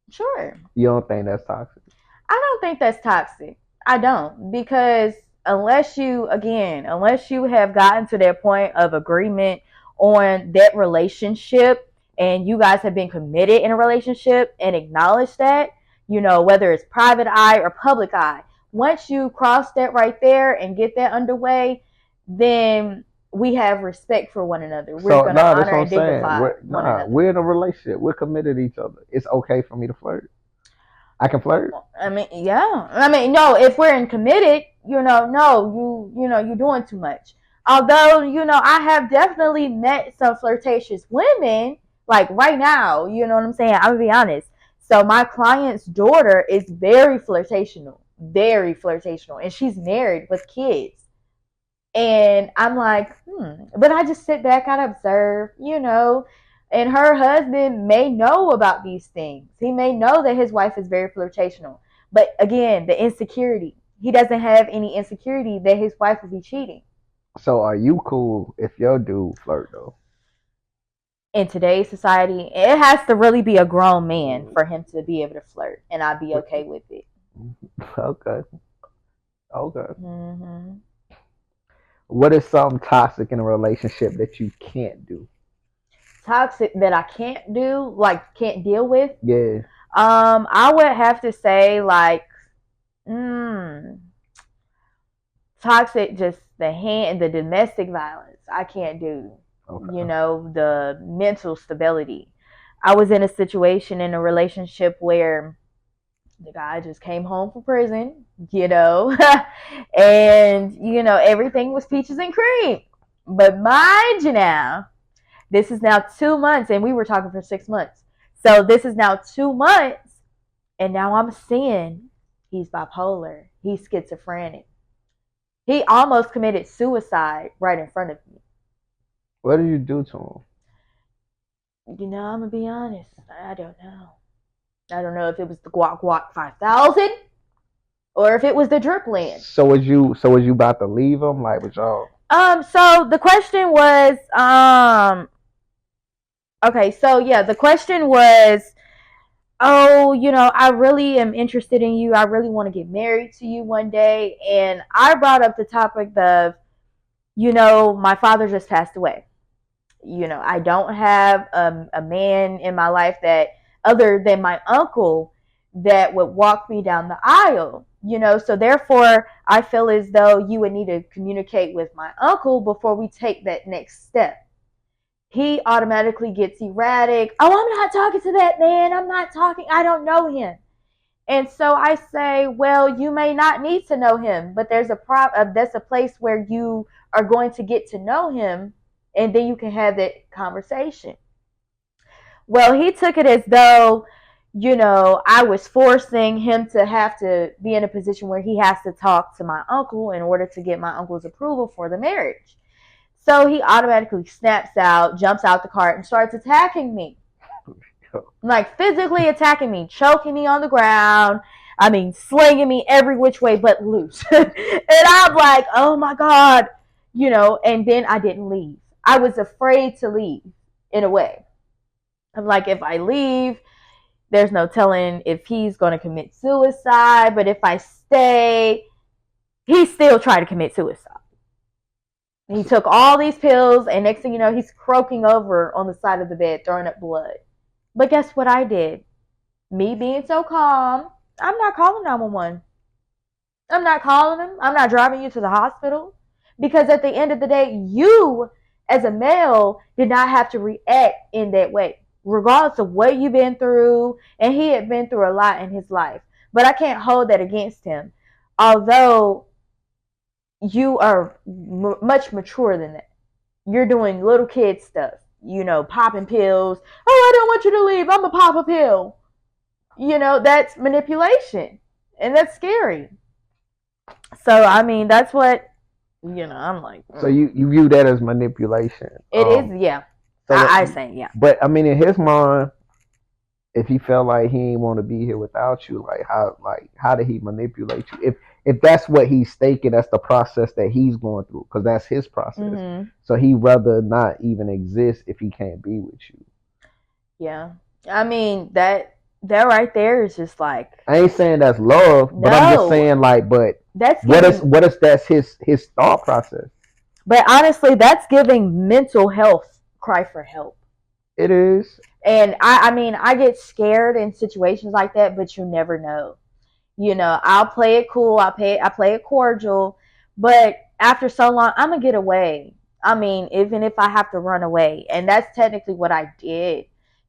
sure. You don't think that's toxic? I don't think that's toxic. I don't, because unless you have gotten to that point of agreement on that relationship, and you guys have been committed in a relationship and acknowledge that, whether it's private eye or public eye, once you cross that right there and get that underway, then we have respect for one another. We're So, going to nah, that's honor what I'm and saying. dignify one another. We're in a relationship. We're committed to each other. It's okay for me to flirt. I can flirt. I mean, yeah. I mean, no, if we're in committed, no, you're doing too much. Although, I have definitely met some flirtatious women, like right now, you know what I'm saying? I'm gonna be honest. So my client's daughter is very flirtational, and she's married with kids. And I'm like, but I just sit back and observe, and her husband may know about these things. He may know that his wife is very flirtational. But again, the insecurity. He doesn't have any insecurity that his wife will be cheating. So, are you cool if your dude flirt though? In today's society, it has to really be a grown man for him to be able to flirt, and I'd be okay with it. Okay. Okay. hmm What is something toxic in a relationship that you can't do? Toxic that I can't do, like can't deal with. Yeah. I would have to say like, mm, toxic, just the domestic violence. I can't do. Okay. The mental stability. I was in a situation in a relationship where the guy just came home from prison, and everything was peaches and cream. But mind you now, this is now 2 months, and we were talking for 6 months. So this is now 2 months, and now I'm seeing he's bipolar, he's schizophrenic. He almost committed suicide right in front of me. What did you do to him? I'm gonna be honest. I don't know. I don't know if it was the Guac Guac 5000 or if it was the drip land. So was you about to leave him? Like, was y'all? So the question was, okay, so yeah, the question was, oh, I really am interested in you. I really want to get married to you one day. And I brought up the topic of, my father just passed away. I don't have a man in my life that, other than my uncle, that would walk me down the aisle. So therefore, I feel as though you would need to communicate with my uncle before we take that next step. He automatically gets erratic. Oh, I'm not talking to that man. I'm not talking. I don't know him. And so I say, well, you may not need to know him, but that's a place where you are going to get to know him, and then you can have that conversation. Well, he took it as though, I was forcing him to have to be in a position where he has to talk to my uncle in order to get my uncle's approval for the marriage. So he automatically snaps out, jumps out the cart, and starts attacking me. Like physically attacking me, choking me on the ground. I mean, slinging me every which way but loose. And I'm like, oh my God, and then I didn't leave. I was afraid to leave in a way. I'm like, if I leave, there's no telling if he's going to commit suicide. But if I stay, he still tried to commit suicide. He took all these pills, and next thing you know, he's croaking over on the side of the bed, throwing up blood. But guess what I did? Me being so calm, I'm not calling 911. I'm not calling him. I'm not driving you to the hospital. Because at the end of the day, you, as a male, did not have to react in that way, regardless of what you've been through. And he had been through a lot in his life. But I can't hold that against him. Although you are much mature than that. You're doing little kid stuff, popping pills. Oh, I don't want you to leave. I'm going to pop a pill. That's manipulation. And that's scary. So, I mean, that's what, I'm like. So you view that as manipulation. It is, yeah. So I say, yeah. But, I mean, in his mind, if he felt like he didn't want to be here without you, how did he manipulate you? If that's what he's thinking, that's the process that he's going through, because that's his process. Mm-hmm. So he'd rather not even exist if he can't be with you. Yeah. I mean, that right there is just like, I ain't saying that's love, but I'm just saying but that's what is that's his thought process. But honestly, that's giving mental health cry for help. It is. And I mean, I get scared in situations like that, but you never know. I'll play it cool, I play it cordial, but after so long, I'm gonna get away. I mean, even if I have to run away, and that's technically what I did.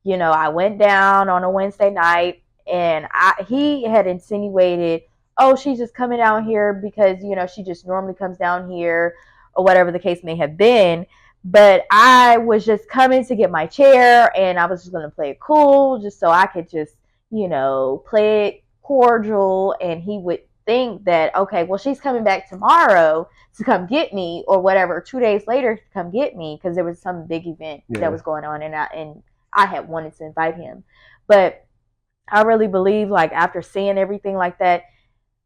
I went down on a Wednesday night, and he had insinuated, oh, she's just coming down here because, she just normally comes down here, or whatever the case may have been. But I was just coming to get my chair, and I was just going to play it cool just so I could just, play it cordial, and he would think that, okay, well, she's coming back tomorrow to come get me or whatever, 2 days later to come get me, because there was some big event that was going on, and I had wanted to invite him. But I really believe, like, after seeing everything like that,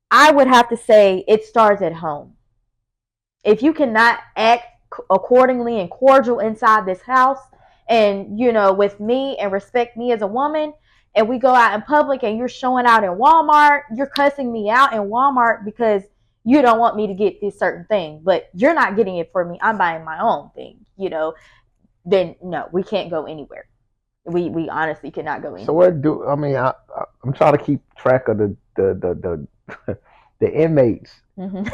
I would have to say it starts at home. If you cannot act accordingly and cordial inside this house, and with me, and respect me as a woman, and we go out in public and you're showing out in Walmart, you're cussing me out in Walmart because you don't want me to get this certain thing, but you're not getting it for me, I'm buying my own thing, then no, we can't go anywhere. We honestly cannot go anywhere. So I'm trying to keep track of the inmates. Mm-hmm.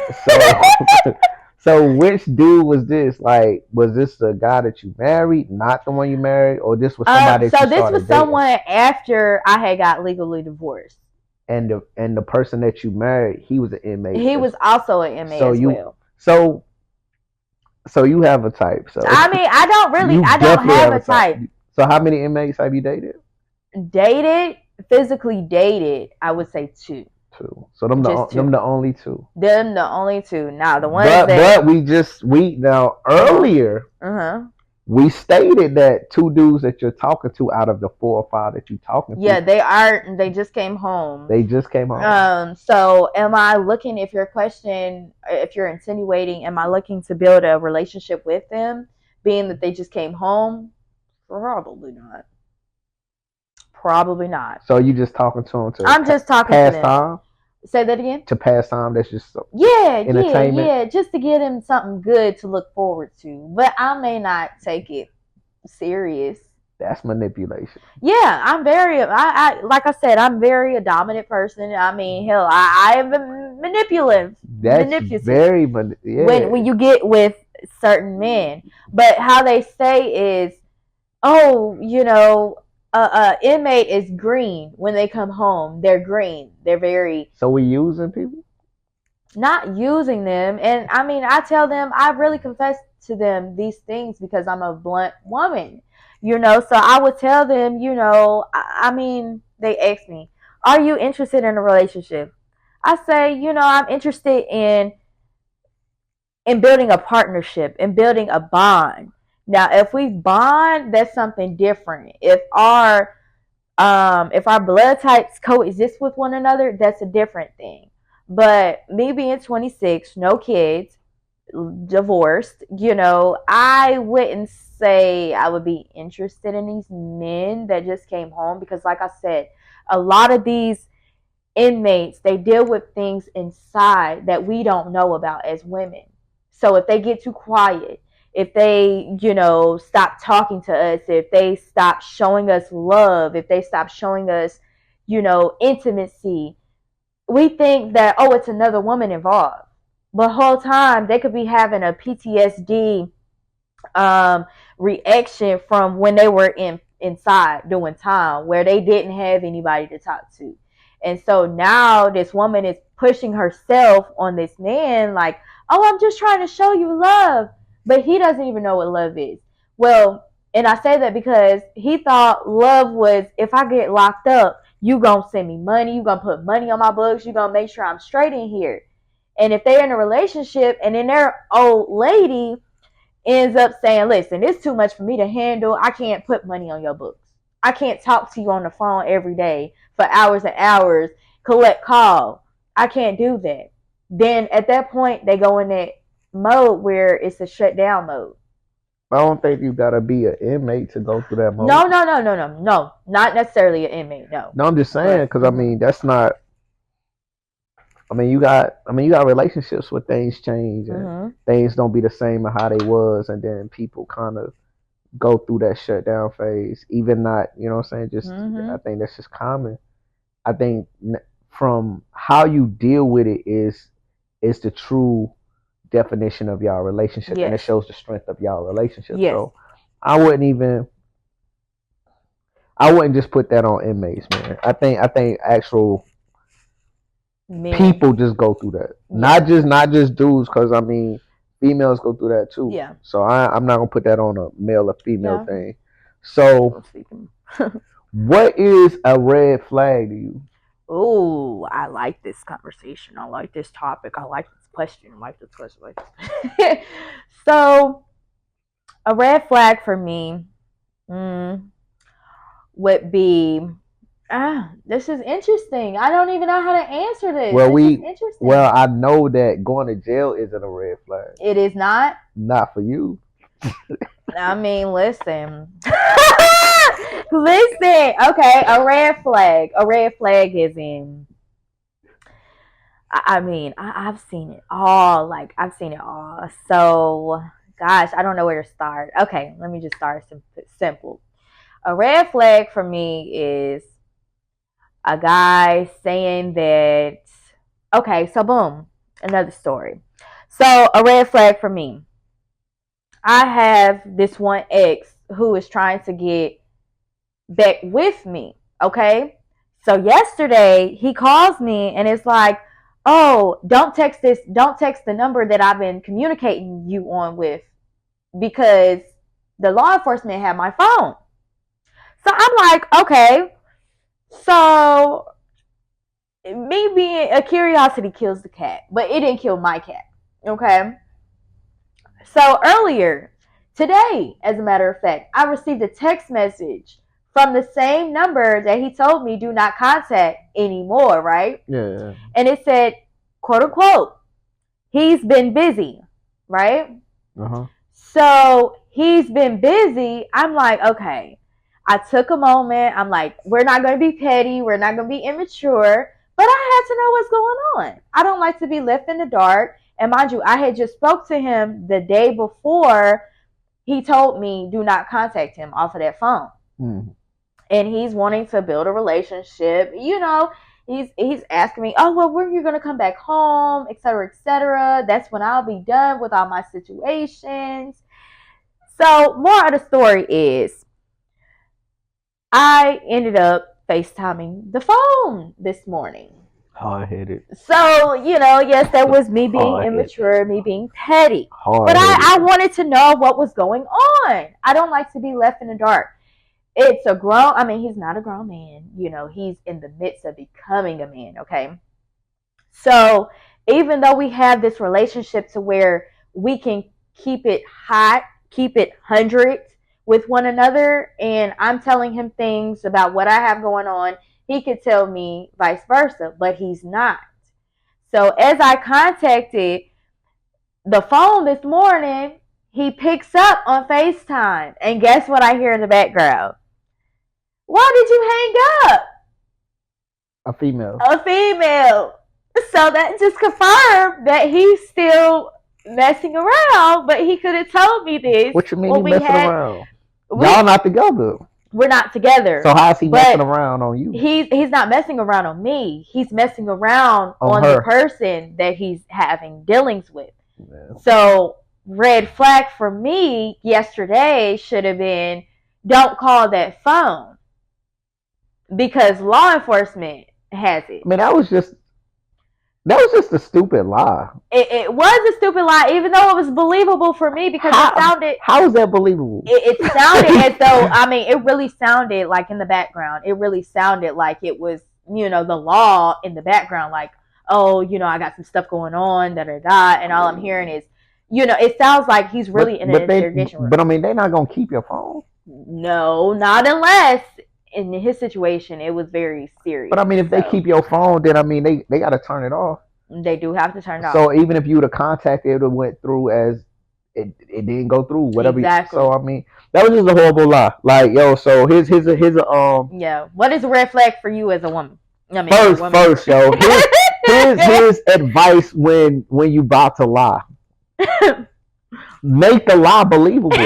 So which dude was this? Like, was this the guy that you married, not the one you married, or this was somebody? So this was someone after I had got legally divorced. And the person that you married, he was an inmate. He was also an inmate as well. So you have a type. So I mean, I don't have a type. So how many inmates have you dated? Physically dated, I would say 2. So them the only 2. Them the only 2. Now the ones but earlier we stated that 2 dudes that you're talking to out of the 4 or 5 that you're talking to. Yeah, they just came home. So am I looking, if your question, if you're insinuating, am I looking to build a relationship with them, being that they just came home? Probably not. Probably not. So you just talking to them I'm just talking pass to them. Time? Say that again? To pass time, that's just entertainment? Yeah, just to get him something good to look forward to. But I may not take it serious. That's manipulation. Yeah, I'm like I said, I'm very a dominant person. I mean, hell, I am manipulative. Very when you get with certain men. But how they say is, oh, inmate is green when they come home. They're green. They're very. So we using people? Not using them. And I mean, I tell them, I really confess to them these things because I'm a blunt woman, so I would tell them, I mean, they ask me, "Are you interested in a relationship?" I say, I'm interested in building a partnership and building a bond. Now, if we bond, that's something different. If our blood types coexist with one another, that's a different thing. But me being 26, no kids, divorced, I wouldn't say I would be interested in these men that just came home because, like I said, a lot of these inmates, they deal with things inside that we don't know about as women. So if they get too quiet, if they, stop talking to us, if they stop showing us love, if they stop showing us, intimacy, we think that, oh, it's another woman involved. But the whole time they could be having a PTSD um, reaction from when they were inside doing time where they didn't have anybody to talk to. And so now this woman is pushing herself on this man like, oh, I'm just trying to show you love. But he doesn't even know what love is. Well, and I say that because he thought love was, if I get locked up, you gonna send me money, you gonna put money on my books, you gonna make sure I'm straight in here. And if they're in a relationship and then their old lady ends up saying, listen, it's too much for me to handle. I can't put money on your books. I can't talk to you on the phone every day for hours and hours, collect call. I can't do that. Then at that point, they go in that mode where it's a shutdown mode. I don't think you gotta be an inmate to go through that mode. No, not necessarily an inmate. No. No, I'm just saying because I mean that's not. I mean you got relationships where things change and things don't be the same as how they was, and then people kind of go through that shutdown phase. Even not, you know what I'm saying? Just I think that's just common. I think from how you deal with it is the true definition of y'all relationship, and it shows the strength of y'all relationship. So I wouldn't just put that on inmates, man. I think actual people just go through that. Not just dudes, because I mean females go through that too. Yeah. So I'm not gonna put that on a male or female thing. So what is a red flag to you? Oh, I like this conversation. I like this topic. I like this question. So, a red flag for me would be, this is interesting. I don't even know how to answer this. Well, I know that going to jail isn't a red flag. It is not? Not for you. I mean, listen. Listen. Okay, a red flag. A red flag is in. I mean, I've seen it all. Like, I've seen it all. So, gosh, I don't know where to start. Okay, let me just start simple. A red flag for me is a guy saying that, okay, so boom, another story. So, a red flag for me. I have this one ex who is trying to get back with me. Okay. So yesterday he calls me and it's like, oh, don't text the number that I've been communicating you on with, because the law enforcement had my phone. So I'm like, okay. So me being a curiosity kills the cat, but it didn't kill my cat. Okay. So earlier today, as a matter of fact, I received a text message from the same number that he told me do not contact anymore, right? Yeah. And it said, quote unquote, he's been busy, right? So he's been busy. I'm like, okay. I took a moment. I'm like, we're not going to be petty. We're not going to be immature. But I had to know what's going on. I don't like to be left in the dark. And mind you, I had just spoke to him the day before he told me do not contact him off of that phone. And he's wanting to build a relationship. You know, he's asking me, oh, well, when are you going to come back home, et cetera, et cetera. That's when I'll be done with all my situations. So more of the story is I ended up FaceTiming the phone this morning. Hard-headed. So, yes, that was me being immature, me being petty. But I wanted to know what was going on. I don't like to be left in the dark. it's a grown, I mean, he's not a grown man. He's in the midst of becoming a man, okay? So even though we have this relationship to where we can keep it hot, keep it hundreds with one another, and I'm telling him things about what I have going on, he could tell me vice versa, but he's not. So as I contacted the phone this morning, he picks up on FaceTime, and guess what I hear in the background? Why did you hang up? A female. A female. So that just confirmed that he's still messing around, but he could have told me this. What you mean he messing around? Y'all not together. We're not together. So how's he messing around on you? He's not messing around on me. He's messing around on the person that he's having dealings with. Yeah. So red flag for me yesterday should have been, don't call that phone, because law enforcement has it. I mean, that was just a stupid lie. It was a stupid lie, even though it was believable for me, because it sounded... How is that believable? It sounded as though, I mean, it really sounded like in the background, it really sounded like it was, the law in the background, like, oh, I got some stuff going on, da-da-da, and all I'm hearing is, it sounds like he's really in an interrogation room. But, I mean, they're not going to keep your phone. No, not unless... in his situation, it was very serious. But I mean, if they keep your phone, then I mean, they got to turn it off. They do have to turn it off. So even if you would have contacted, it would have went through as it didn't go through. Whatever. Exactly. So I mean, that was just a horrible lie. Like, yo, so here's yeah. What is a red flag for you as a woman? I mean, first, yo, here's advice when you about to lie. Make the lie believable.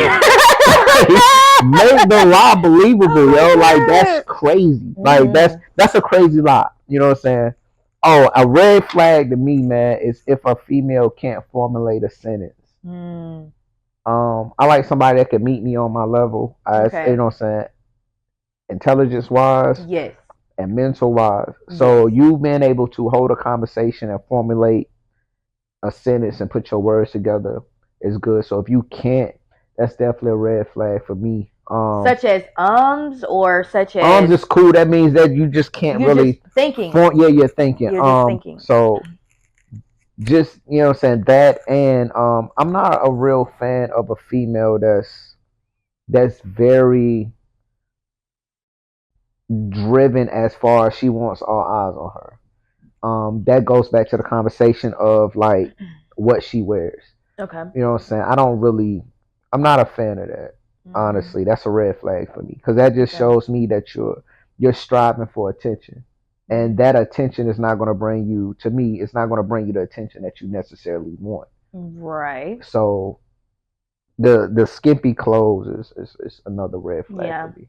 Make the lie believable, yo. Like, that's crazy. Like, that's a crazy lie. You know what I'm saying? Oh, a red flag to me, man, is if a female can't formulate a sentence. I like somebody that can meet me on my level. You know what I'm saying? Intelligence wise, yes, and mental wise. So you being able to hold a conversation and formulate a sentence and put your words together is good. So if you can't, that's definitely a red flag for me. Such as or such as is cool. That means that you just can't really just thinking. You're thinking. You're just thinking. So just, you know what I'm saying, that, and I'm not a real fan of a female that's very driven as far as she wants all eyes on her. That goes back to the conversation of like what she wears. Okay. You know what I'm saying? I'm not a fan of that. Honestly, that's a red flag for me, because that just shows me that you're striving for attention, and that attention is not going to bring you, to me, it's not going to bring you the attention that you necessarily want. Right. So the skimpy clothes is another red flag for me.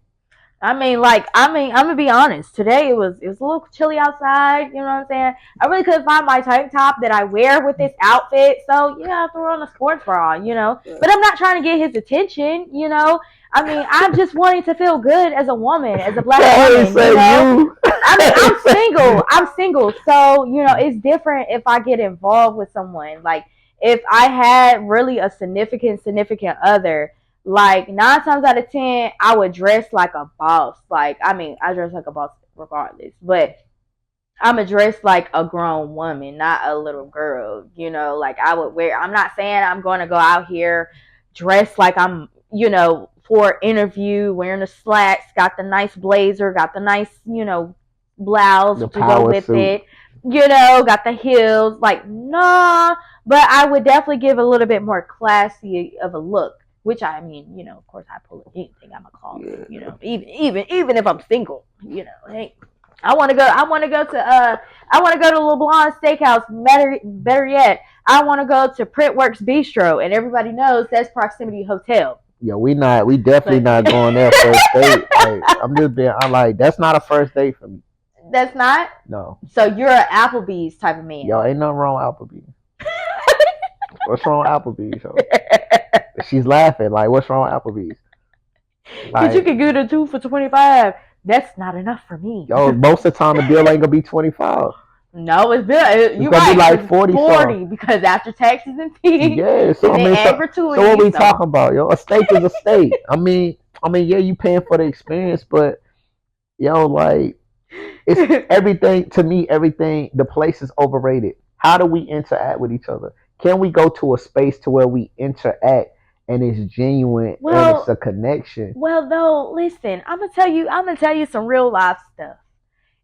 I'm gonna be honest. Today it was a little chilly outside. You know what I'm saying? I really couldn't find my tank top that I wear with this outfit. So I threw on a sports bra. But I'm not trying to get his attention. I mean, I'm just wanting to feel good as a woman, as a black woman. I mean, I'm single. So it's different if I get involved with someone. Like, if I had really a significant other. Like, 9 times out of 10, I would dress like a boss. Like, I mean, I dress like a boss regardless. But I'm going to dress like a grown woman, not a little girl. Like, I would wear... I'm not saying I'm going to go out here dressed like I'm, for an interview, wearing the slacks, got the nice blazer, got the nice, blouse to go with it. Got the heels. Like, nah. But I would definitely give a little bit more classy of a look. Which, I mean, of course, I pull anything I'm a call. Even if I'm single, hey, I want to go to LeBlanc Steakhouse. Better yet, I want to go to Printworks Bistro, and everybody knows that's Proximity Hotel. Yeah, we definitely not going there first date. Like, that's not a first date for me. That's not? No. So you're an Applebee's type of man. Yo, ain't nothing wrong with Applebee's. What's wrong with Applebee's? She's laughing. Like, what's wrong with Applebee's? Like, you can get a 2 for $25. That's not enough for me. Yo, most of the time the bill ain't gonna be $25. No, it's bill. You're right. Be like 40 because after taxes and fees. Yeah. So I mean, so what we talking about, yo? A steak is a steak. I mean, I mean, yeah, you paying for the experience, but yo, like it's everything to me. Everything the place is overrated. How do we interact with each other? Can we go to a space to where we interact and it's genuine and it's Well, a connection? well, though, listen, I'm gonna tell you some real life stuff.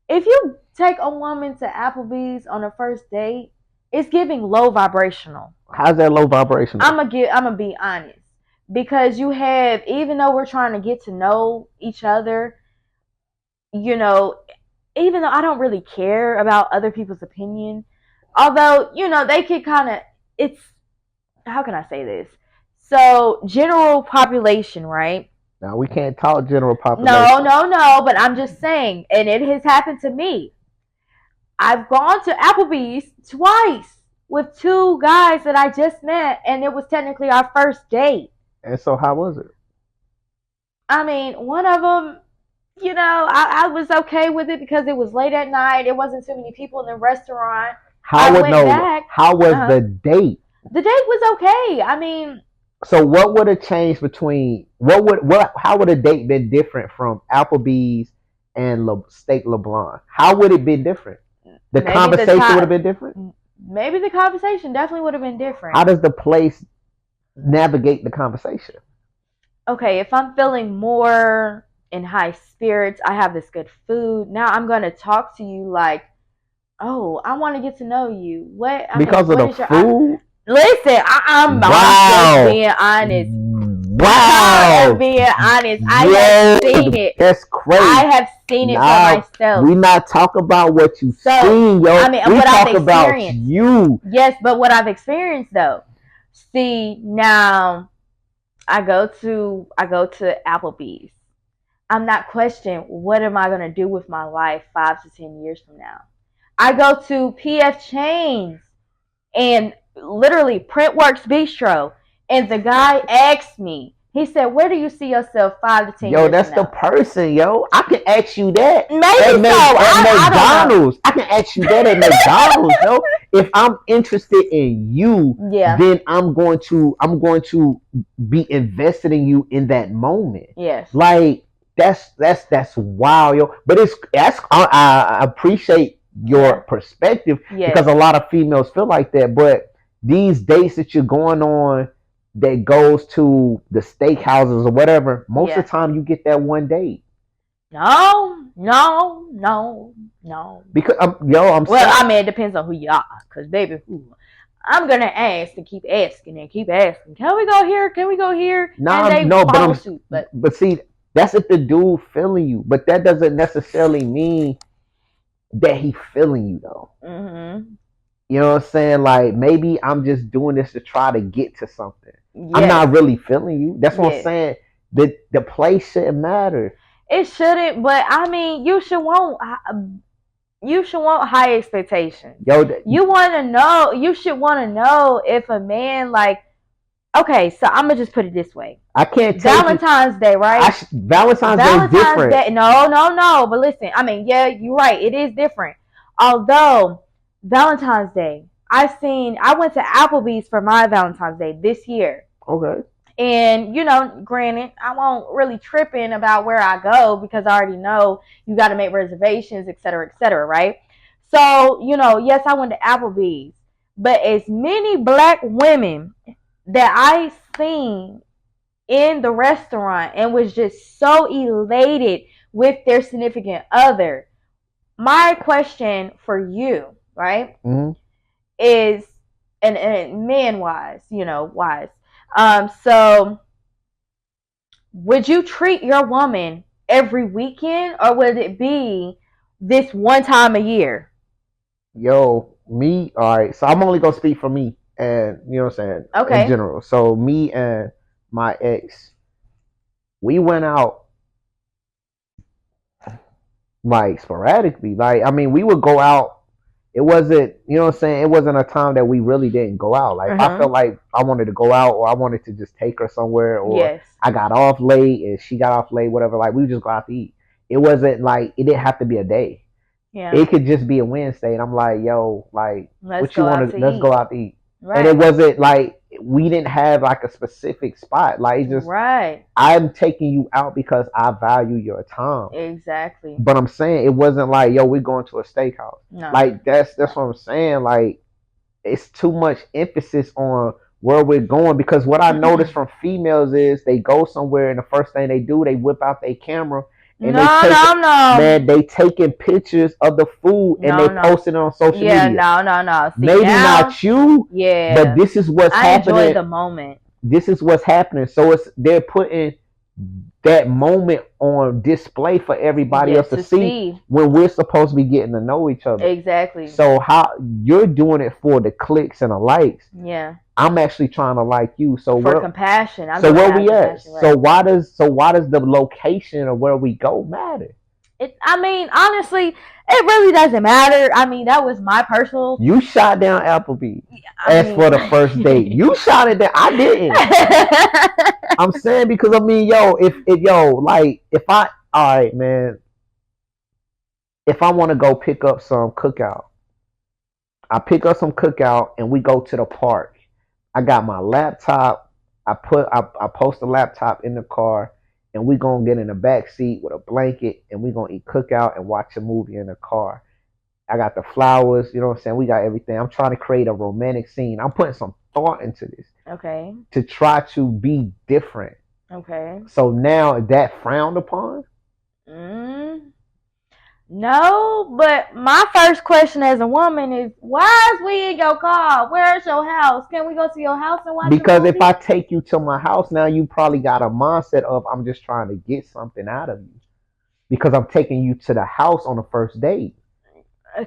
If you take a woman to Applebee's on a first date, it's giving low vibrational. How's that low vibrational? I'm gonna be honest, because you have, even though we're trying to get to know each other, you know, even though I don't really care about other people's opinion, although they could kind of, it's, how can I say this? So general population, right? Now we can't talk general No, population. no, no. But I'm just saying, and it has happened to me. I've gone to Applebee's twice with two guys that I just met, and it was technically our first date. And so, how was it? I mean, one of them, I was okay with it because it was late at night. It wasn't too many people in the restaurant. How I would went no? back. How was Uh-huh. the date? The date was okay. I mean, So, what would have changed between what? How would a date been different from Applebee's and Steak LeBlanc? How would it be different? The maybe the conversation would have time, been different. maybe the conversation definitely would have been different. How does the place navigate the conversation? Okay, if I'm feeling more in high spirits, I have this good food. Now I'm gonna talk to you like, oh, I want to get to know you. What I mean, Because of what the is your? food? Listen, I'm just Wow. being honest. I am Wow. being honest. I have Yo, seen it. that's crazy. I have seen it for Now myself. we not talk about what you So, seen, yo. I mean, We what I've talk about experienced. you. Yes, but what I've experienced though. See, now I go to Applebee's. I'm not questioning what am I gonna do with my life 5 to 10 years from now. I go to PF Chains and literally Printworks Bistro, and the guy asked me. He said, "Where do you see yourself 5 to 10 years Yo, from that's the now?" person, yo. I can ask you that Maybe so. At I don't know. McDonald's. I can ask you that at McDonald's, yo. If I'm interested in you, Yeah. then I'm going to be invested in you in that moment. Yes. Like that's wow, yo. But I appreciate your perspective because Yes. a lot of females feel like that. But these dates that you're going on that goes to the steakhouses or whatever, most of Yeah. the time you get that one date. No, no, no, no. Because I'm Well, saying, I mean, it depends on who you are. Cause baby, I'm gonna ask and keep asking and keep asking. Can we go here? Can we go here? nah, And they no, follow suit. but see, that's if the dude feeling you, but that doesn't necessarily mean that he feeling you though. Mm-hmm. You know what I'm saying? Like maybe I'm just doing this to try to get to something. Yes. I'm not really feeling you. That's what I'm Yes. saying. The place shouldn't matter. It shouldn't, but I mean, you should want high expectations. Yo, You should want to know if a man like. Okay, so I'm gonna just put it this way. I can't take Valentine's Day, right? Valentine's Day is different. Day. No, no, no. But listen, I mean, yeah, you're right. It is different. Although Valentine's Day, I went to Applebee's for my Valentine's Day this year. Okay. And granted, I won't really tripping about where I go because I already know you got to make reservations, et cetera, right? So yes, I went to Applebee's, but as many black women that I seen in the restaurant and was just so elated with their significant other. My question for you, right, Mm-hmm. is, and man wise, wise. So would you treat your woman every weekend, or would it be this one time a year? Yo, me, all right. So I'm only gonna speak for me, and you know what I'm saying, Okay. in general. So me and my ex, we went out like sporadically. Like I mean, we would go out. It wasn't, you know what I'm saying. It wasn't a time that we really didn't go out. Like I felt like I wanted to go out, or I wanted to just take her somewhere, or Yes. I got off late and she got off late, whatever. Like we would just go out to eat. It wasn't like it didn't have to be a day. Yeah. It could just be a Wednesday, and I'm like, yo, like, Let's what you go out want to to? Let's eat. go out to eat. Right. And it wasn't like we didn't have like a specific spot. Like it's just Right. I'm taking you out because I value your time. Exactly. But I'm saying it wasn't like, yo, we're going to a steakhouse. No. Like that's what I'm saying. Like it's too much emphasis on where we're going because what I noticed from females is they go somewhere and the first thing they do, they whip out their camera and they No, take no, no. man, they taking pictures of the food and No, they no. posting it on social Yeah, media. no, no, no. See, Maybe now, not you, yeah. but this is what's I enjoy happening. the moment. This is what's happening. So it's they're putting that moment on display for everybody Yeah, else to to see see. when we're supposed to be getting to know each other. Exactly. So how you're doing it for the clicks and the likes. Yeah. I'm actually trying to like you. So For compassion. I'm so doing where it out of we at? compassion, right. So why does the location of where we go matter? I mean, honestly, it really doesn't matter. I mean, that was my personal. You shot down Applebee. I As mean, for the first date, you shot it down. I didn't. I'm saying because I mean, yo, if yo, like, if I, all right, man, if I want to go pick up some cookout, I pick up some cookout and we go to the park. I got my laptop. I post the laptop in the car and we gonna get in the back seat with a blanket and we gonna eat cookout and watch a movie in the car. I got the flowers, you know what I'm saying? We got everything. I'm trying to create a romantic scene. I'm putting some thought into this. Okay. To try to be different. Okay. So now is that frowned upon? No, but my first question as a woman is, why is we in your car? Where's your house? Can we go to your house and watch because a movie? If I take you to my house, now you probably got a mindset of I'm just trying to get something out of you. Because I'm taking you to the house on the first date.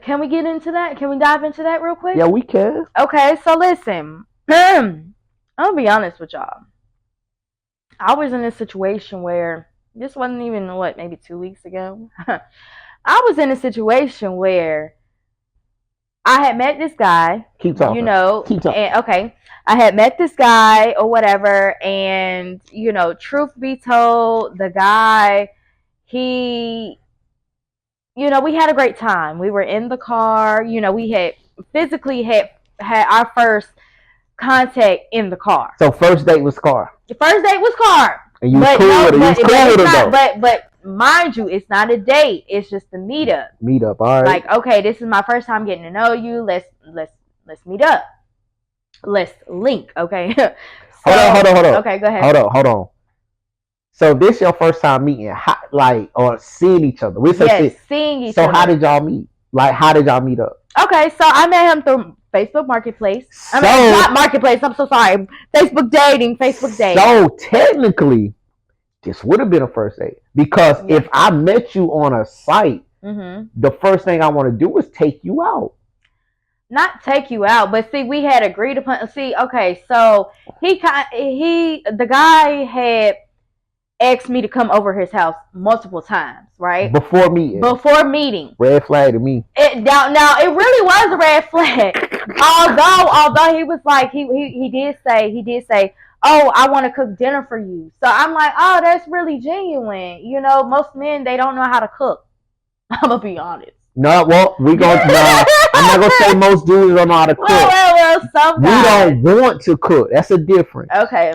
Can we get into that? Can we dive into that real quick? Yeah, we can. Okay, so listen. I'm gonna be honest with y'all. I was in a situation where this wasn't even maybe 2 weeks ago. I was in a situation where I had met this guy. Keep talking. You know, keep talking. And, okay, I had met this guy or whatever, and you know, truth be told, the guy, he, you know, we had a great time. We were in the car. You know, we had physically had our first contact in the car. So first date was car. The first date was car. And you was cool with it. You was cool with it though. But mind you, it's not a date. It's just a meetup. Meetup, all right. Like, okay, this is my first time getting to know you. Let's meet up. Let's link. Okay. So, hold on. Okay, go ahead. Hold on. So this your first time meeting, or seeing each other? Seeing each other. So how did y'all meet? Like, how did y'all meet up? Okay, so I met him through Facebook Marketplace. I mean, not Marketplace. I'm so sorry. Facebook dating. So technically, this would have been a first date because if I met you on a site, the first thing I want to do is take you out. Not take you out, but see, we had agreed upon. See, okay, so the guy had asked me to come over his house multiple times, right? Before meeting. Red flag to me. Now it really was a red flag. although he was like he did say, oh, I want to cook dinner for you. So I'm like, oh, that's really genuine. You know, most men, they don't know how to cook. I'm gonna be honest. No, well, I'm not gonna say most dudes don't know how to cook. Well, some guys. We don't want to cook. That's a difference. Okay.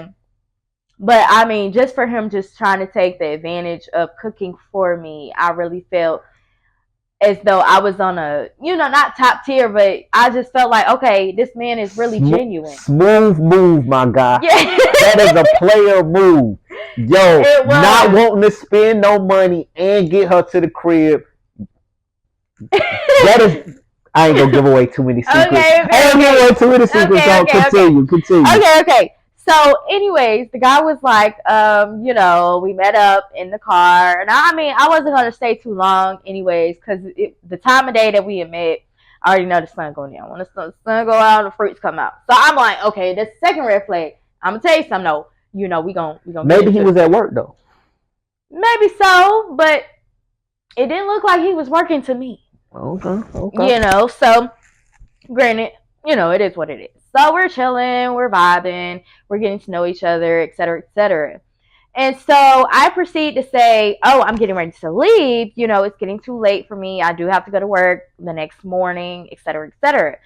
But I mean, just for him just trying to take the advantage of cooking for me, I really felt as though I was on a, not top tier, but I just felt like, okay, this man is really genuine. Smooth move, my guy. Yeah. That is a player move. Yo, not wanting to spend no money and get her to the crib. That is, I ain't gonna give away too many secrets. I ain't gonna give away too many secrets. Continue. Okay. So, anyways, the guy was like, we met up in the car. And I mean, I wasn't going to stay too long anyways, because the time of day that we had met, I already know the sun going down. When the sun go out, the fruits come out. So, I'm like, okay, that's the second red flag. I'm going to tell you something, though. We gonna maybe he was at work, though. Maybe so, but it didn't look like he was working to me. Okay. So, granted, it is what it is. So we're chilling, we're vibing, we're getting to know each other, et cetera, et cetera. And so I proceed to say, oh, I'm getting ready to leave. It's getting too late for me. I do have to go to work the next morning, et cetera, et cetera.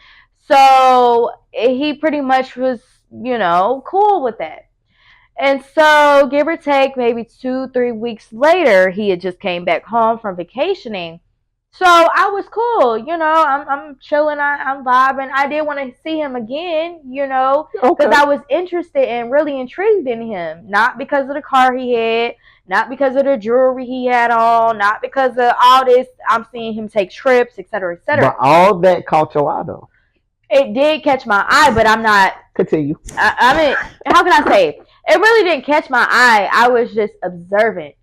So he pretty much was, cool with that. And so, give or take, maybe 2, 3 weeks later, he had just came back home from vacationing. So I was cool, I'm chilling, I'm vibing. I did want to see him again, because Okay. I was interested and really intrigued in him. Not because of the car he had, not because of the jewelry he had on, not because of all this. I'm seeing him take trips, etc., etc. But all that caught your eye though. It did catch my eye, but I'm not. Continue. I mean, how can I say it? It really didn't catch my eye. I was just observant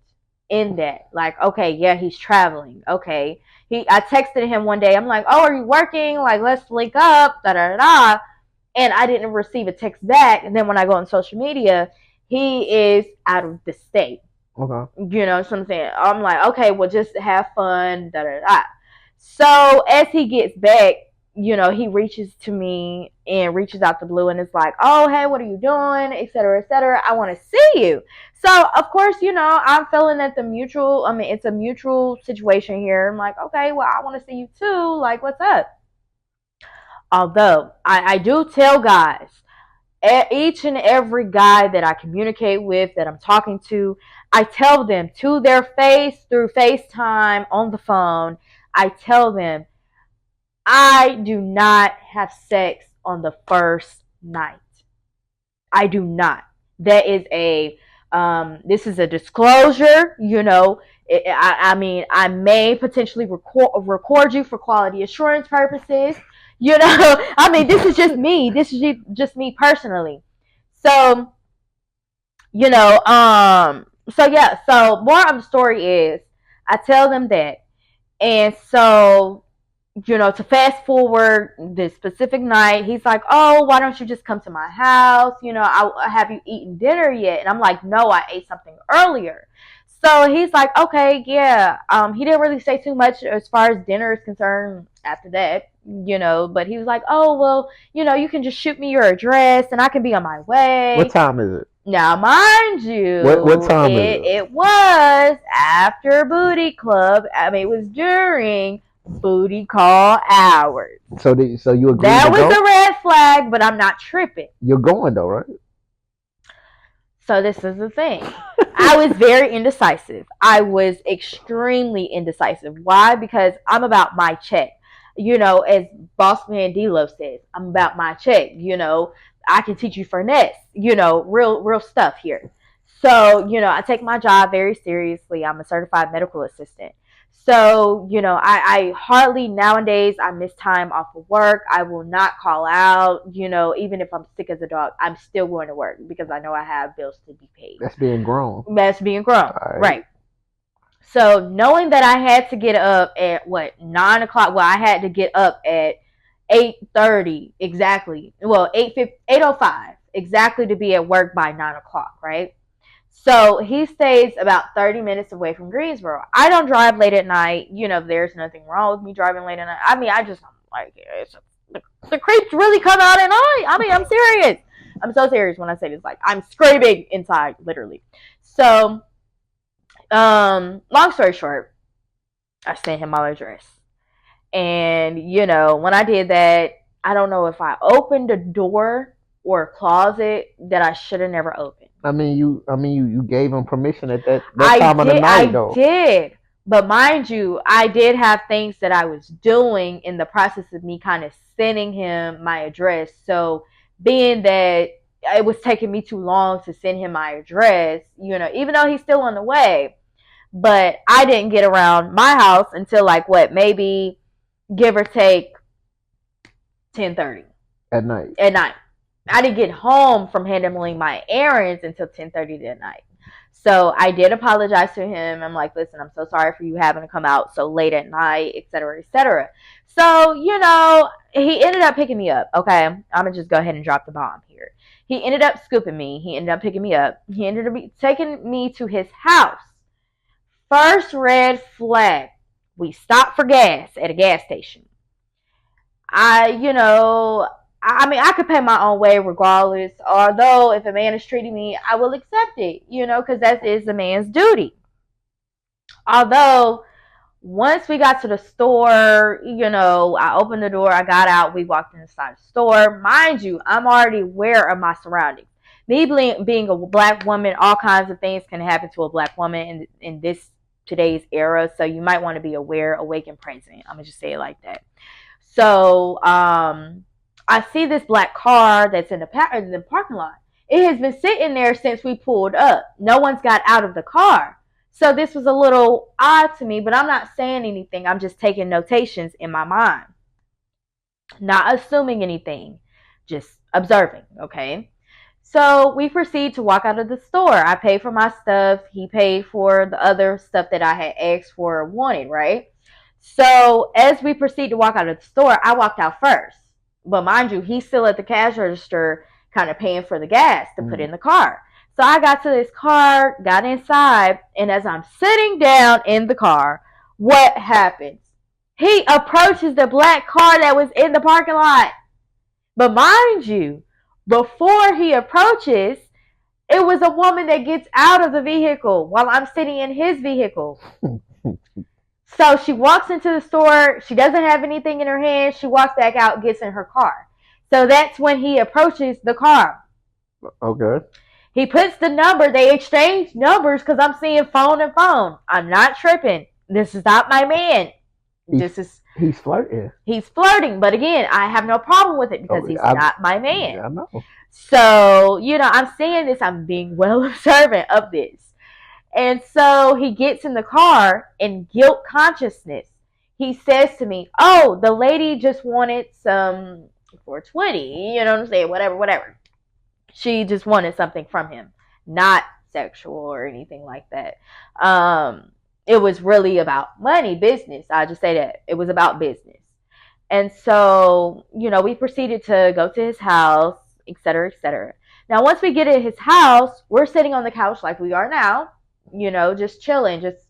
in that. Like, okay, yeah, he's traveling. Okay. I texted him one day. I'm like, oh, are you working? Like, let's link up. Da da da. And I didn't receive a text back. And then when I go on social media, he is out of the state. Okay. So I'm saying, I'm like, okay, well, just have fun. Da da da. So as he gets back, he reaches to me and reaches out the blue and is like, oh, hey, what are you doing? Et cetera, et cetera. I want to see you. So, of course, I'm feeling that it's a mutual situation here. I'm like, okay, well, I want to see you too. Like, what's up? Although, I do tell guys, each and every guy that I communicate with, that I'm talking to, I tell them to their face through FaceTime on the phone, I tell them, I do not have sex on the first night. I do not. That is this is a disclosure, I mean, I may potentially record you for quality assurance purposes. I mean, this is just me. This is just me personally. So, so yeah, so more of the story is I tell them that. And so, to fast forward this specific night, he's like, oh, why don't you just come to my house? Have you eaten dinner yet? And I'm like, no, I ate something earlier. So he's like, okay, yeah. He didn't really say too much as far as dinner is concerned after that, but he was like, oh, well, you can just shoot me your address and I can be on my way. What time is it? Now, mind you, what time is it? It was after booty club. I mean, it was during booty call hours. So you agree? That was a red flag, but I'm not tripping. You're going though, right? So this is the thing. I was very indecisive. I was extremely indecisive. Why? Because I'm about my check. As Boss Man D-Lo says, I'm about my check. I can teach you finesse. Real stuff here. So, I take my job very seriously. I'm a certified medical assistant. So, I hardly nowadays, I miss time off of work. I will not call out, even if I'm sick as a dog, I'm still going to work because I know I have bills to be paid. That's being grown. That's being grown. Right. So knowing that I had to get up at 9 o'clock, well, I had to get up at 8:30 exactly. Well, 8:05 exactly to be at work by 9 o'clock, right? So he stays about 30 minutes away from Greensboro. I don't drive late at night. There's nothing wrong with me driving late at night. I mean, I'm like, the creeps really come out at night. I mean, I'm serious. I'm so serious when I say this. Like, I'm screaming inside, literally. So, long story short, I sent him my address. And, when I did that, I don't know if I opened a door or a closet that I should have never opened. I mean, you gave him permission at that time of the night, though. I did. But mind you, I did have things that I was doing in the process of me kind of sending him my address. So being that it was taking me too long to send him my address, even though he's still on the way, but I didn't get around my house until maybe give or take 10:30 at night. I didn't get home from handling my errands until 10:30 that night. So I did apologize to him. I'm like, listen, I'm so sorry for you having to come out so late at night, et cetera, et cetera. So, he ended up picking me up. Okay, I'm going to just go ahead and drop the bomb here. He ended up scooping me. He ended up picking me up. He ended up taking me to his house. First red flag. We stopped for gas at a gas station. I mean, I could pay my own way regardless. Although, if a man is treating me, I will accept it, because that is the man's duty. Although, Once we got to the store, I opened the door, I got out, we walked inside the store. Mind you, I'm already aware of my surroundings. Me being a black woman, all kinds of things can happen to a black woman in this today's era. So you might want to be aware, awake, and present. I'm gonna just say it like that. So I see this black car that's in the parking lot. It has been sitting there since we pulled up. No one's got out of the car. So this was a little odd to me, but I'm not saying anything. I'm just taking notations in my mind. Not assuming anything, just observing, okay? So we proceed to walk out of the store. I pay for my stuff. He paid for the other stuff that I had asked for or wanted, right? So as we proceed to walk out of the store, I walked out first. But mind you, he's still at the cash register kind of paying for the gas to put in the car. So I got to this car, got inside, and as I'm sitting down in the car, what happens? He approaches the black car that was in the parking lot. But mind you, before he approaches, it was a woman that gets out of the vehicle while I'm sitting in his vehicle. So she walks into the store. She doesn't have anything in her hand. She walks back out, gets in her car. So that's when he approaches the car. Okay. He puts the number. They exchange numbers because I'm seeing phone and phone. I'm not tripping. This is not my man. He's flirting. He's flirting. But again, I have no problem with it because he's not my man. I know. So, I'm seeing this. I'm being well observant of this. And so he gets in the car in guilt consciousness. He says to me, "Oh, the lady just wanted some 420, you know what I'm saying? Whatever. She just wanted something from him, not sexual or anything like that. It was really about money, business. I just say that it was about business. And so, we proceeded to go to his house, et cetera, et cetera. Now, once we get at his house, we're sitting on the couch like we are now, just chilling, just,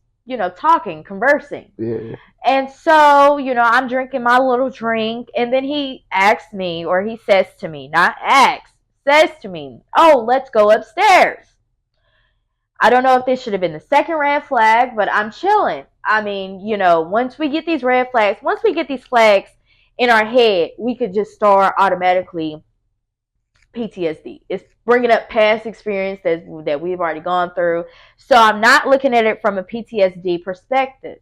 talking, conversing. Yeah. And so, I'm drinking my little drink. And then he asks me, or he says to me, not asks, says to me, "Oh, let's go upstairs." I don't know if this should have been the second red flag, but I'm chilling. I mean, once we get these red flags, once we get these flags in our head, we could just start automatically PTSD. It's bringing up past experience that we've already gone through. So I'm not looking at it from a PTSD perspective.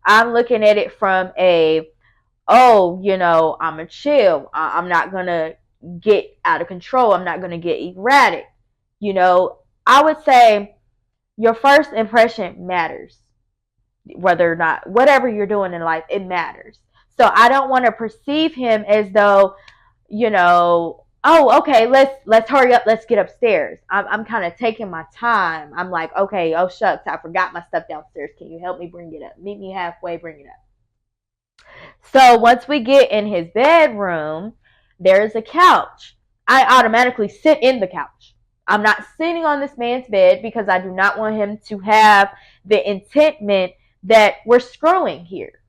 I'm looking at it from I'm a chill. I'm not going to get out of control. I'm not going to get erratic. I would say your first impression matters. Whether or not, whatever you're doing in life, it matters. So I don't want to perceive him as though, oh, okay, let's hurry up, let's get upstairs. I'm kind of taking my time. I'm like, okay, oh shucks, I forgot my stuff downstairs. Can you help me bring it up? Meet me halfway, bring it up. So once we get in his bedroom, there's a couch. I automatically sit in the couch. I'm not sitting on this man's bed because I do not want him to have the intentment that we're screwing here.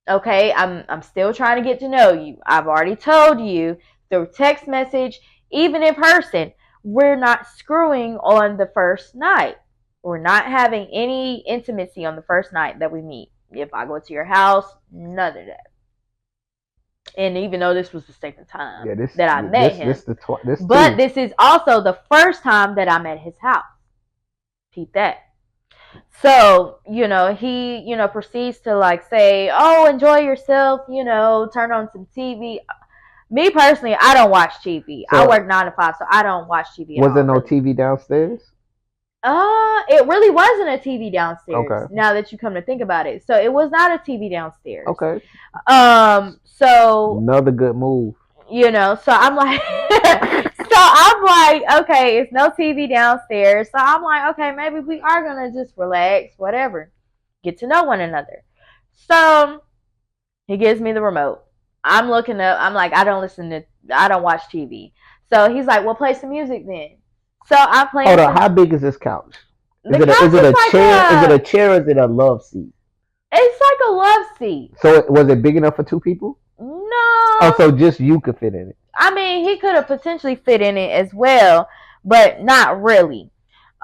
Okay, I'm still trying to get to know you. I've already told you through text message, even in person, we're not screwing on the first night. We're not having any intimacy on the first night that we meet. If I go to your house, none of that. And even though this was the second time that I met him, this is also the first time that I'm at his house. Keep that. So, he, proceeds to say, "Oh, enjoy yourself, turn on some TV." Me personally, I don't watch TV. So, I work 9 to 5, so I don't watch TV. Was there no TV downstairs? It really wasn't a TV downstairs. Okay. Now that you come to think about it, so it was not a TV downstairs. Okay. So another good move. So I'm like, okay, it's no TV downstairs. So I'm like, okay, maybe we are gonna just relax, whatever, get to know one another. So he gives me the remote. I'm looking up. I'm like, I don't watch TV. So he's like, "Well, play some music then." So I'm playing. Hold on, how big is this couch? Is it a chair? Is it a chair or is it a love seat? It's like a love seat. So was it big enough for 2 people? No. Oh, so just you could fit in it. I mean, he could have potentially fit in it as well, but not really.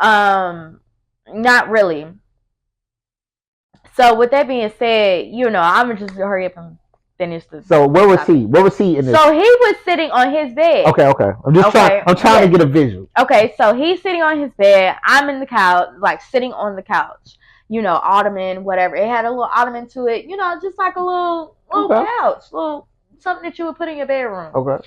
Not really. So with that being said, I'm gonna just hurry up and finish the. So where was he? Where was he in this? So he was sitting on his bed. Okay. I'm trying to get a visual. Okay, so he's sitting on his bed. I'm in the couch, like sitting on the couch. Ottoman, whatever. It had a little ottoman to it. Just like a little couch, little something that you would put in your bedroom. Okay.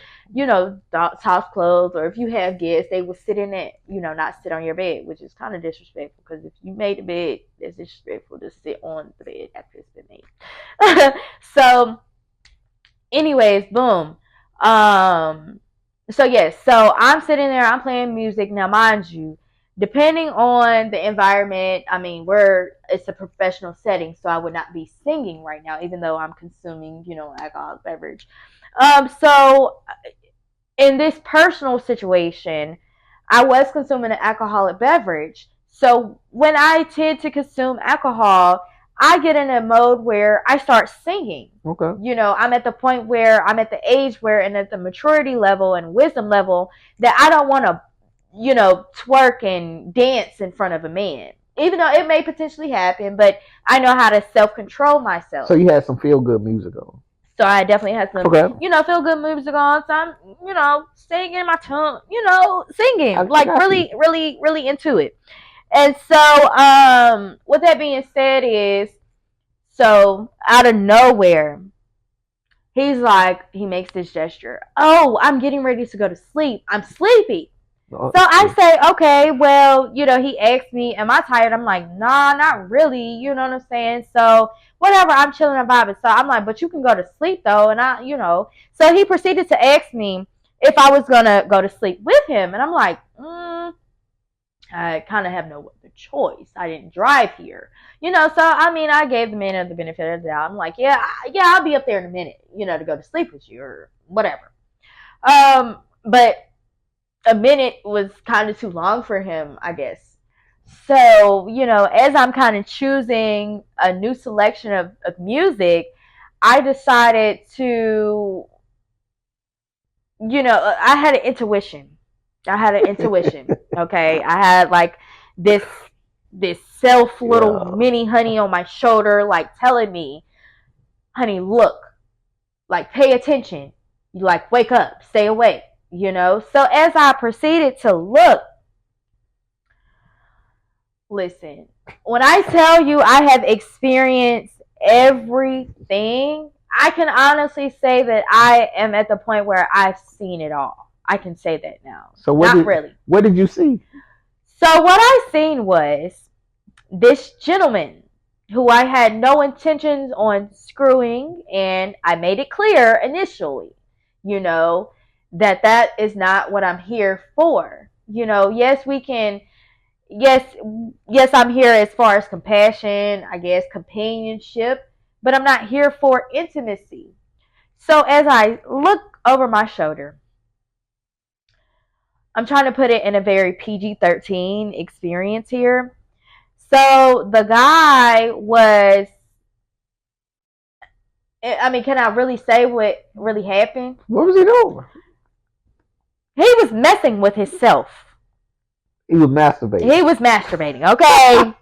House clothes, or if you have guests, they would sit in it. Not sit on your bed, which is kind of disrespectful. Because if you made the bed, it's disrespectful to sit on the bed after it's been made. So, anyways, boom. So yes, so I'm sitting there, I'm playing music. Now, mind you, depending on the environment, I mean, it's a professional setting, so I would not be singing right now, even though I'm consuming, alcoholic beverage. So in this personal situation, I was consuming an alcoholic beverage. So when I tend to consume alcohol, I get in a mode where I start singing. Okay. I'm at the point where I'm at the age where, and at the maturity level and wisdom level, that I don't want to, twerk and dance in front of a man. Even though it may potentially happen, but I know how to self-control myself. So you had some feel-good music on. So I definitely had some, feel-good music on. So I'm, singing my tongue, singing. Really, really, really into it. And so, with that being said is, so out of nowhere, he makes this gesture. Oh, I'm getting ready to go to sleep. I'm sleepy. So I say, okay, well, he asked me, am I tired? I'm like, nah, not really. You know what I'm saying? So whatever, I'm chilling and vibing. So I'm like, but you can go to sleep though. And so he proceeded to ask me if I was going to go to sleep with him. And I'm like, I kind of have no other choice. I didn't drive here, so I gave the man the benefit of the doubt. I'm like, yeah, I'll be up there in a minute, to go to sleep with you or whatever. But a minute was kind of too long for him, I guess. So, as I'm kind of choosing a new selection of music, I decided to, I had an intuition. Okay. I had like this self little mini honey on my shoulder, like telling me, honey, look, like pay attention, like wake up, stay awake, So as I proceeded to look, listen, when I tell you I have experienced everything, I can honestly say that I am at the point where I've seen it all. I can say that now. So really. What did you see? So what I seen was this gentleman who I had no intentions on screwing, and I made it clear initially, that is not what I'm here for. Yes, we can, yes, I'm here as far as compassion, I guess, companionship, but I'm not here for intimacy. So as I look over my shoulder, I'm trying to put it in a very PG-13 experience here. So the guy was, can I really say what really happened? What was he doing? He was messing with himself. He was masturbating. Okay.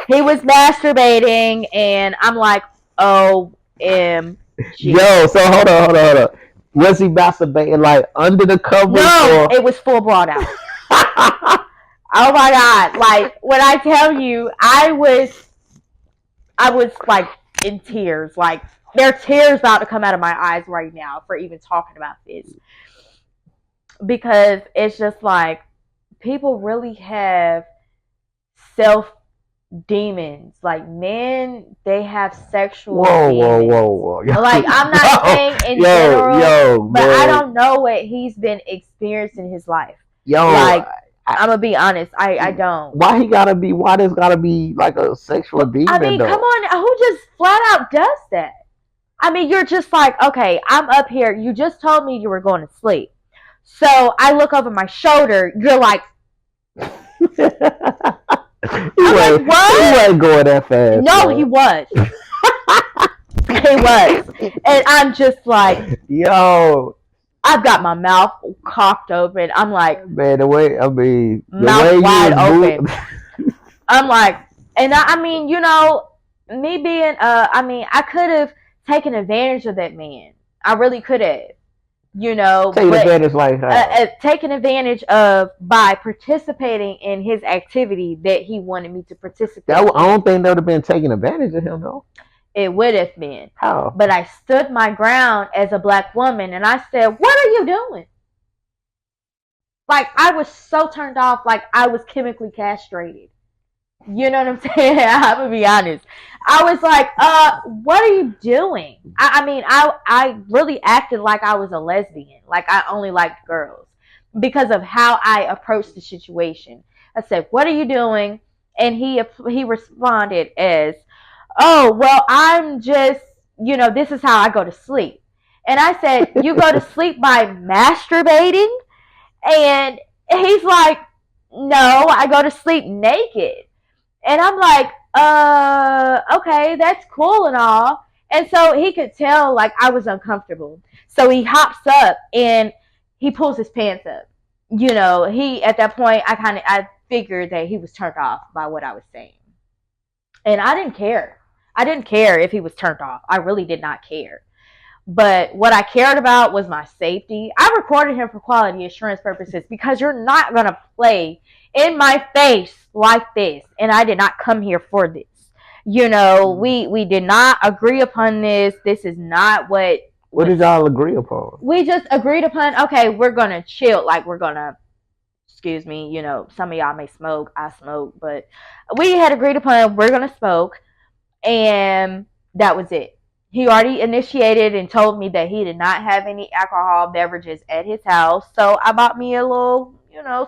He was masturbating, and I'm like, OMG. Yo, so hold on. Was he masturbating like under the covers? No, it was full broad out. Oh my God. Like, when I tell you, I was like in tears. Like, there are tears about to come out of my eyes right now for even talking about this. Because it's just like, people really have self demons. Like, men, they have sexual demons. Whoa. Like, I'm not saying in general, but man. I don't know what he's been experiencing in his life. Like, I'm gonna be honest, I don't. Why there's gotta be like a sexual demon? I mean, come on, who just flat out does that? I mean, you're just like, okay, I'm up here, you just told me you were going to sleep. So I look over my shoulder, you're like, he wasn't going that fast. No, he was. He was. And I'm just like, yo, I've got my mouth cocked open. I'm like, man, mouth wide open. I'm like, and I mean, me being I mean, I could have taken advantage of that man. I really could have, Taking but advantage like how? taken advantage of by participating in his activity that he wanted me to participate I in. don't think they would have been taking advantage of him though. It would have been. How? But I stood my ground as a black woman and I said, "What are you doing?" Like, I was so turned off, like I was chemically castrated. You know what I'm saying? I'm gonna be honest. I was like, what are you doing? I mean, I really acted like I was a lesbian, like I only liked girls because of how I approached the situation. I said, "What are you doing?" And he responded as, "Oh, well, I'm just, this is how I go to sleep." And I said, "You go to sleep by masturbating?" And he's like, "No, I go to sleep naked." And I'm like, okay, that's cool and all. And so he could tell like I was uncomfortable. So he hops up and he pulls his pants up. He at that point I figured that he was turned off by what I was saying. And I didn't care. I didn't care if he was turned off. I really did not care. But what I cared about was my safety. I recorded him for quality assurance purposes because you're not going to play in my face like this. And I did not come here for this. We did not agree upon this. This is not what. What did y'all agree upon? We just agreed upon, okay, we're going to chill. Like, we're going to, excuse me, some of y'all may smoke. I smoke. But we had agreed upon we're going to smoke. And that was it. He already initiated and told me that he did not have any alcohol beverages at his house. So I bought me a little,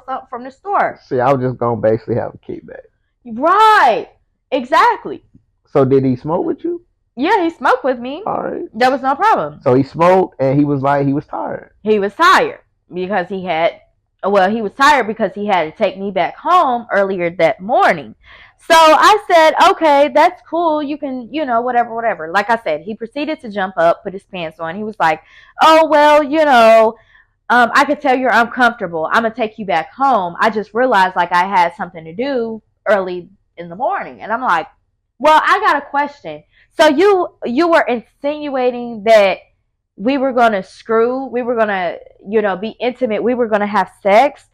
something from the store. See, I was just going to basically have a kickback. Right. Exactly. So did he smoke with you? Yeah, he smoked with me. All right. There was no problem. So he smoked and he was like, he was tired. He was tired because he was tired because he had to take me back home earlier that morning. So I said, okay, that's cool. You can, whatever. Like I said, he proceeded to jump up, put his pants on. He was like, oh, well, I could tell you're uncomfortable. I'm going to take you back home. I just realized like I had something to do early in the morning. And I'm like, well, I got a question. So you were insinuating that we were going to screw, we were going to, be intimate, we were going to have sex.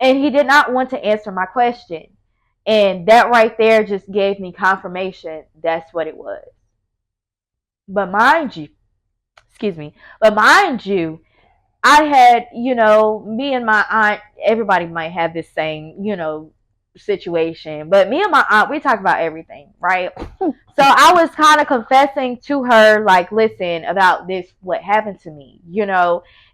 And he did not want to answer my question. And that right there just gave me confirmation that's what it was. But mind you, I had, me and my aunt, everybody might have this same, situation. But me and my aunt, we talk about everything, right? So I was kind of confessing to her, like, listen, about this, what happened to me,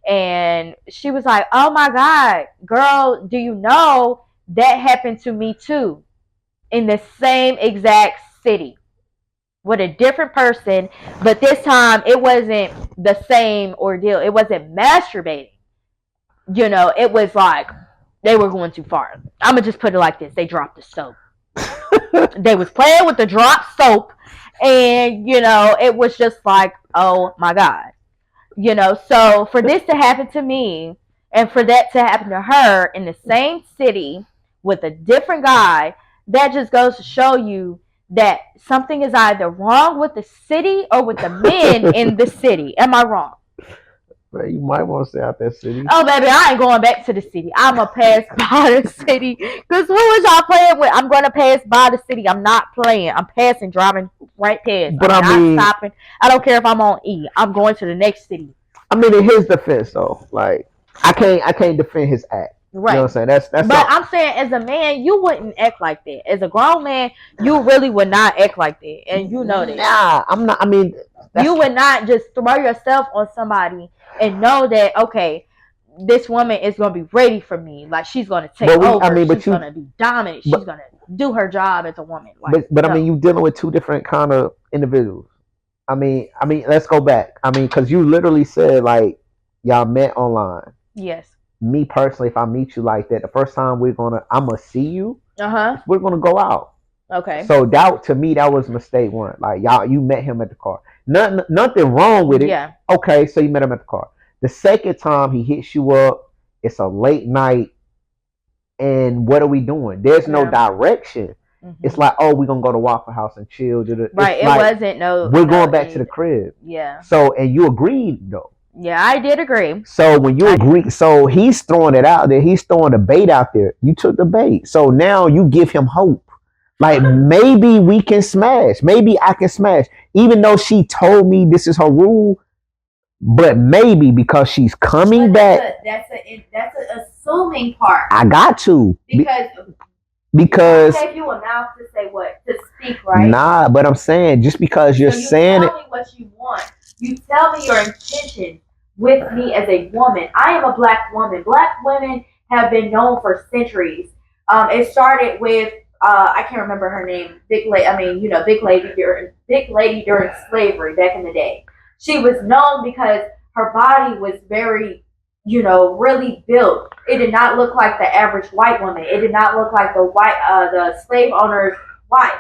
and she was like, oh my God, girl, do you know that happened to me too in the same exact city with a different person, but this time it wasn't the same ordeal. It wasn't masturbating. It was like they were going too far. I'm gonna just put it like this: they dropped the soap. They was playing with the dropped soap, and it was just like, oh my God. So for this to happen to me and for that to happen to her in the same city with a different guy, that just goes to show you that something is either wrong with the city or with the men in the city. Am I wrong? Well, you might want to stay out that city. Oh, baby, I ain't going back to the city. I'm going to pass by the city. Because who is y'all playing with? I'm going to pass by the city. I'm not playing. I'm passing, driving right past. But I'm not stopping. I don't care if I'm on E. I'm going to the next city. I mean, in his defense, though, like, I can't defend his act. Right. You know what I'm saying? That's but all. I'm saying, as a man, you wouldn't act like that. As a grown man, you really would not act like that. And you know that. Nah, I'm not. I mean, you would not just throw yourself on somebody and know that, okay, this woman is going to be ready for me. Like, she's going to take over. She's going to be dominant. She's going to do her job as a woman. Like, but I mean, you're dealing with two different kind of individuals. I mean, let's go back. I mean, because you literally said, like, y'all met online. Yes. Me personally, if I meet you like that, the first time I'm gonna see you. We're gonna go out. Okay. So that, to me, that was mistake one. Like, you met him at the car. Nothing wrong with it. Yeah. Okay, so you met him at the car. The second time he hits you up, it's a late night, and what are we doing? There's no direction. It's Mm-hmm. like, oh, we're gonna go to Waffle House and chill. Right. It's It like wasn't no we're no going back to the anything. crib. Yeah. So and you agreed though. Yeah, I did agree. So when you I did. agree, so he's throwing it out there. He's throwing the bait out there. You took the bait. So now you give him hope. Like maybe we can smash. Maybe I can smash. Even though she told me this is her rule, but maybe because she's coming back. That's a assuming part. I got to. Because I gave you a mouth to say what to speak, right? Nah, but I'm saying just because you're So you saying tell me what you want. You tell me your intention with me as a woman. I am a black woman. Black women have been known for centuries. It started with I can't remember her name. Big lady. I mean, big lady during slavery back in the day. She was known because her body was very, really built. It did not look like the average white woman. It did not look like the slave owner's wife.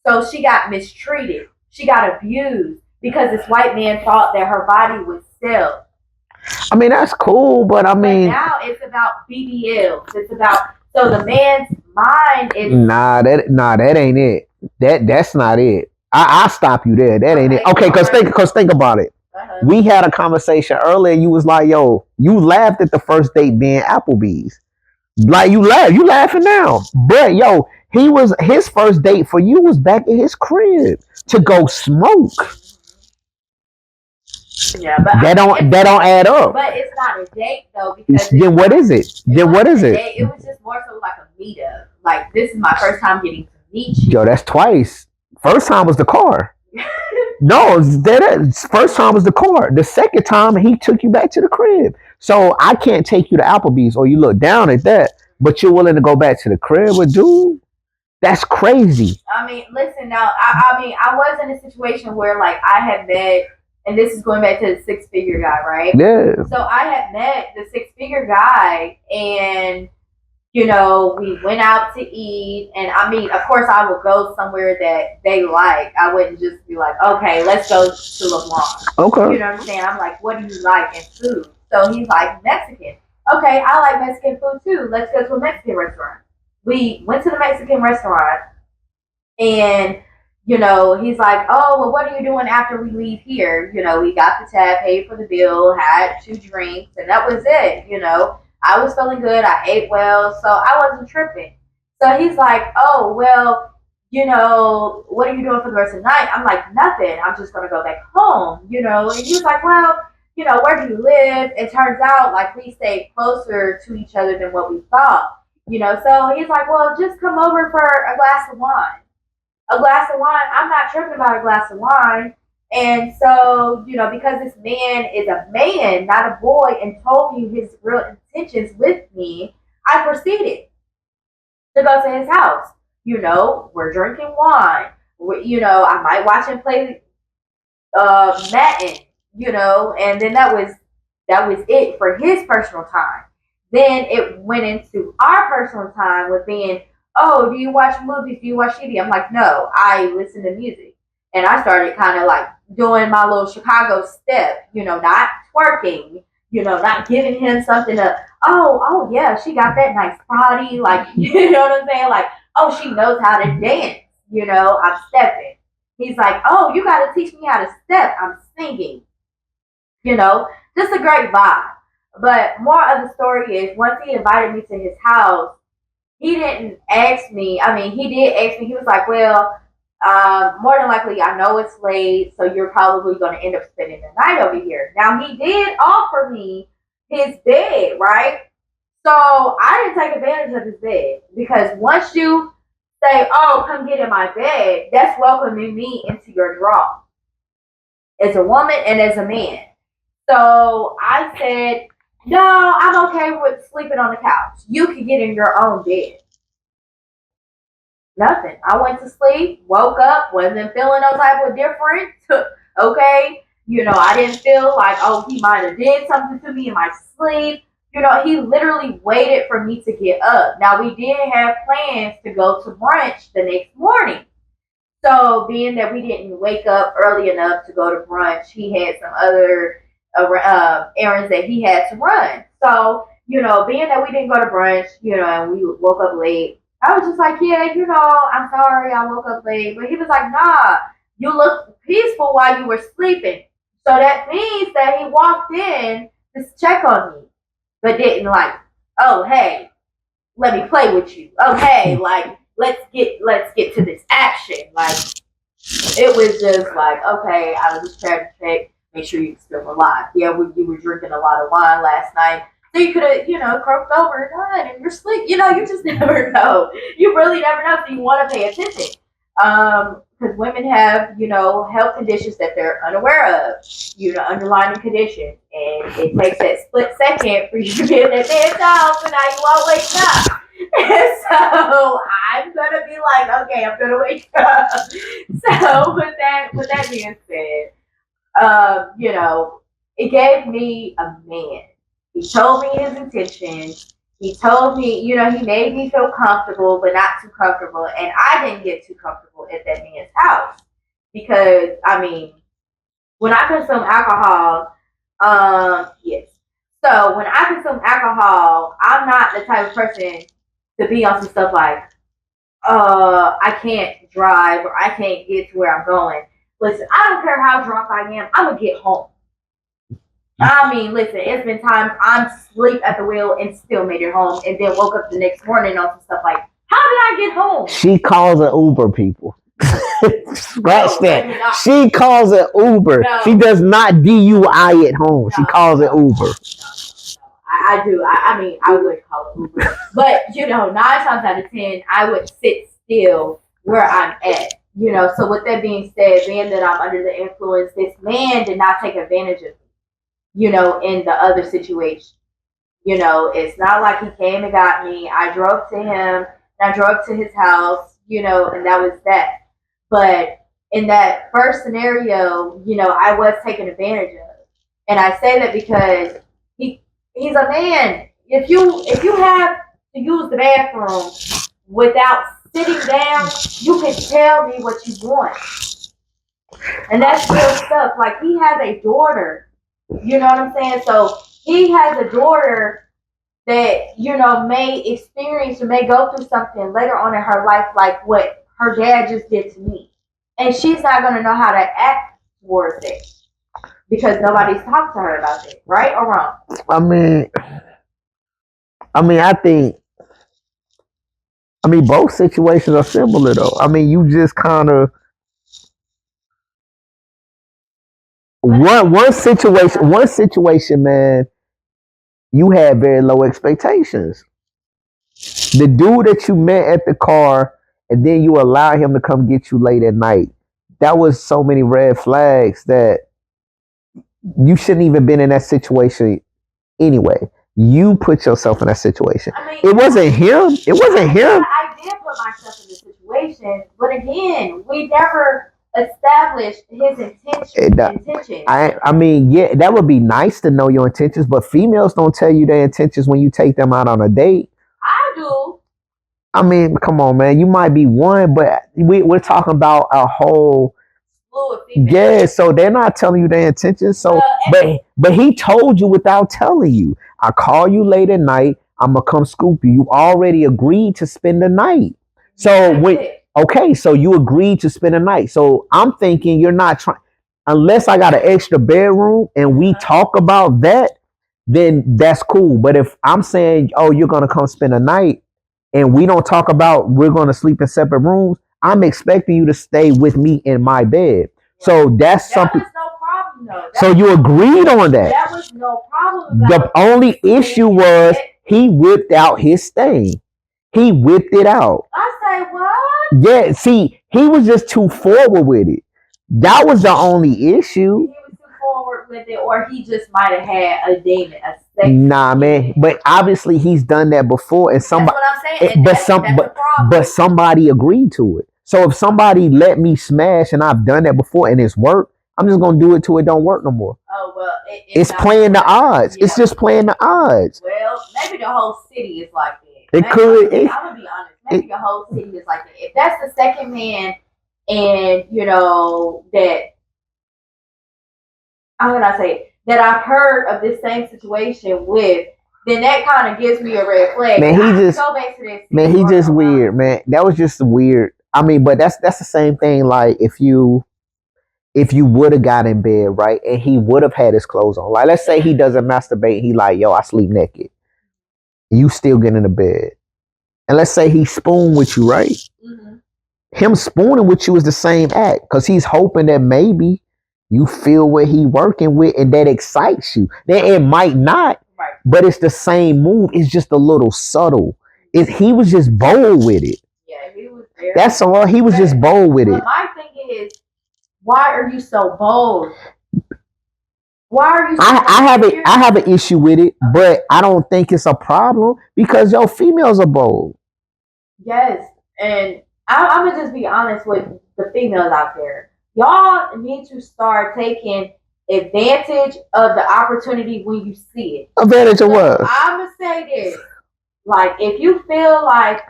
So she got mistreated. She got abused because this white man thought that her body would sell. I mean that's cool, but I mean But now it's about BBLs. It's about so the man's mind is that ain't it. That's not it. I stop you there. That ain't it. Okay, cause think about it. We had a conversation earlier. You was like, yo, you laughed at the first date being Applebee's. Like you laughing now. But yo, his first date for you was back in his crib to go smoke. Yeah, but that don't add up. But it's not a date though because then what is it? Then what is it? It was just more so like a meetup. Like this is my first time getting to meet you. Yo, that's twice. First time was the car. No, first time was the car. The second time he took you back to the crib. So I can't take you to Applebee's or you look down at that, but you're willing to go back to the crib with dude? That's crazy. I mean, listen now. I was in a situation where like I had met, and this is going back to the 6-figure guy, right? Yeah. So I had met the 6-figure guy, and we went out to eat, and I mean, of course, I would go somewhere that they like. I wouldn't just be like, okay, let's go to LeBlanc. Okay. You know what I'm saying? I'm like, what do you like in food? So he's like, Mexican. Okay, I like Mexican food too. Let's go to a Mexican restaurant. We went to the Mexican restaurant, and he's like, oh, well, what are you doing after we leave here? We got the tab, paid for the bill, had 2 drinks, and that was it. I was feeling good. I ate well, so I wasn't tripping. So he's like, oh, well, what are you doing for the rest of the night? I'm like, nothing. I'm just going to go back home, And he was like, well, where do you live? It turns out like we stayed closer to each other than what we thought, So he's like, well, just come over for a glass of wine. A glass of wine. I'm not tripping about a glass of wine. And so, because this man is a man, not a boy, and told me his real intentions with me, I proceeded to go to his house. We're drinking wine. I might watch him play Madden, and then that was it for his personal time. Then it went into our personal time with being, oh, do you watch movies? Do you watch TV? I'm like, no, I listen to music. And I started kind of like doing my little Chicago step, not twerking, not giving him something to, oh yeah, she got that nice body. Like, you know what I'm saying? Like, oh, she knows how to dance. I'm stepping. He's like, oh, you got to teach me how to step. I'm singing. Just a great vibe. But more of the story is once he invited me to his house, he didn't ask me. I mean, he did ask me. He was like, well, more than likely, I know it's late, so you're probably going to end up spending the night over here. Now, he did offer me his bed, right? So I didn't take advantage of his bed because once you say, oh, come get in my bed, that's welcoming me into your draw as a woman and as a man. So I said, no, I'm okay with sleeping on the couch. You can get in your own bed. Nothing. I went to sleep, woke up, wasn't feeling no type of different. Okay. I didn't feel like, oh, he might have did something to me in my sleep. He literally waited for me to get up. Now, we did have plans to go to brunch the next morning. So, being that we didn't wake up early enough to go to brunch, he had some other errands that he had to run. So, being that we didn't go to brunch, and we woke up late, I was just like, yeah, I'm sorry I woke up late. But he was like, nah, you look peaceful while you were sleeping. So that means that he walked in to check on me, but didn't like, oh, hey, let me play with you. Oh, hey, like, let's get to this action. Like, it was just like, okay, I was just trying to check, make sure you're still alive. Yeah, you were drinking a lot of wine last night. So you could have, croaked over and died in your sleep. You just never know. You really never know. So you want to pay attention. Because women have, health conditions that they're unaware of, underlying conditions. And it takes that split second for you to be in that man's house and now you all wake up. And so I'm gonna be like, okay, I'm gonna wake up. So with that being said, it gave me a man. He told me his intentions. He told me, he made me feel comfortable, but not too comfortable. And I didn't get too comfortable at that man's house because, I mean, when I consume alcohol, yes. So when I consume alcohol, I'm not the type of person to be on some stuff like, I can't drive or I can't get to where I'm going. Listen, I don't care how drunk I am, I'm gonna get home. I mean, listen, it's been times I'm asleep at the wheel and still made it home and then woke up the next morning on some stuff like, how did I get home? She calls it Uber, people. Scratch No, that. She calls it Uber. No. She does not DUI at home. She calls it Uber. I do. I mean, I would call it Uber. But, 9 times out of 10, I would sit still where I'm at. So with that being said, being that I'm under the influence, this man did not take advantage of me, in the other situation. It's not like he came and got me. I drove to him, and I drove to his house, and that was that. But in that first scenario, I was taken advantage of. And I say that because he's a man. If you have to use the bathroom without sitting down, you can tell me what you want. And that's real stuff. Like, he has a daughter. You know what I'm saying? So he has a daughter that, may experience or may go through something later on in her life like what her dad just did to me. And she's not going to know how to act towards it because nobody's talked to her about it, right or wrong? I think both situations are similar though. You just kind of one situation, man. You had very low expectations. The dude that you met at the car, and then you allow him to come get you late at night. That was so many red flags that you shouldn't even been in that situation anyway. You put yourself in that situation. It wasn't him. It wasn't him. I did put myself in the situation, but again, we never established his intentions. Yeah, that would be nice to know your intentions, but females don't tell you their intentions when you take them out on a date. I do. Come on, man. You might be one, but we're talking about a whole. Yeah, so they're not telling you their intentions. So, but he told you without telling you. I call you late at night. I'm gonna come scoop you. You already agreed to spend the night. So so you agreed to spend the night. So I'm thinking you're not trying, unless I got an extra bedroom and we talk about that, then that's cool. But if I'm saying, oh, you're gonna come spend the night, and we don't talk about we're gonna sleep in separate rooms, I'm expecting you to stay with me in my bed. So that's something. That was no problem, though. So you agreed on that. That was no problem. The only issue was he whipped out his thing. He whipped it out. I say what? Yeah, see, he was just too forward with it. That was the only issue. He was too forward with it, or he just might have had a demon, a sex. Nah, man. But obviously he's done that before, and somebody. That's what I'm saying. But somebody agreed to it. So if somebody let me smash, and I've done that before, and it's worked, I'm just gonna do it till it don't work no more. Oh well, it's playing the odds. Yeah. It's just playing the odds. Well, maybe the whole city is like that. It could. I'm gonna be honest. Maybe the whole city is like that. If that's the second man, and that, how can I say it, that I've heard of this same situation with, then that kind of gives me a red flag. Man, he just go back to this. Man, he just weird, man. That was just weird. I mean, but that's the same thing. Like if you would have got in bed, right, and he would have had his clothes on. Like let's say he doesn't masturbate. He like, yo, I sleep naked. You still get in the bed, and let's say he spoon with you, right? Mm-hmm. Him spooning with you is the same act because he's hoping that maybe you feel what he working with, and that excites you. Then it might not, right, but it's the same move. It's just a little subtle. He was just bold with it. Yeah, he was very. That's all. He was just bold with it. My thing is, why are you so bold? Why are you? So I have an issue with it, but I don't think it's a problem because yo, females are bold. Yes, and I'm gonna just be honest with the females out there. Y'all need to start taking advantage of the opportunity when you see it. Advantage of what? I'm gonna say this: like, if you feel like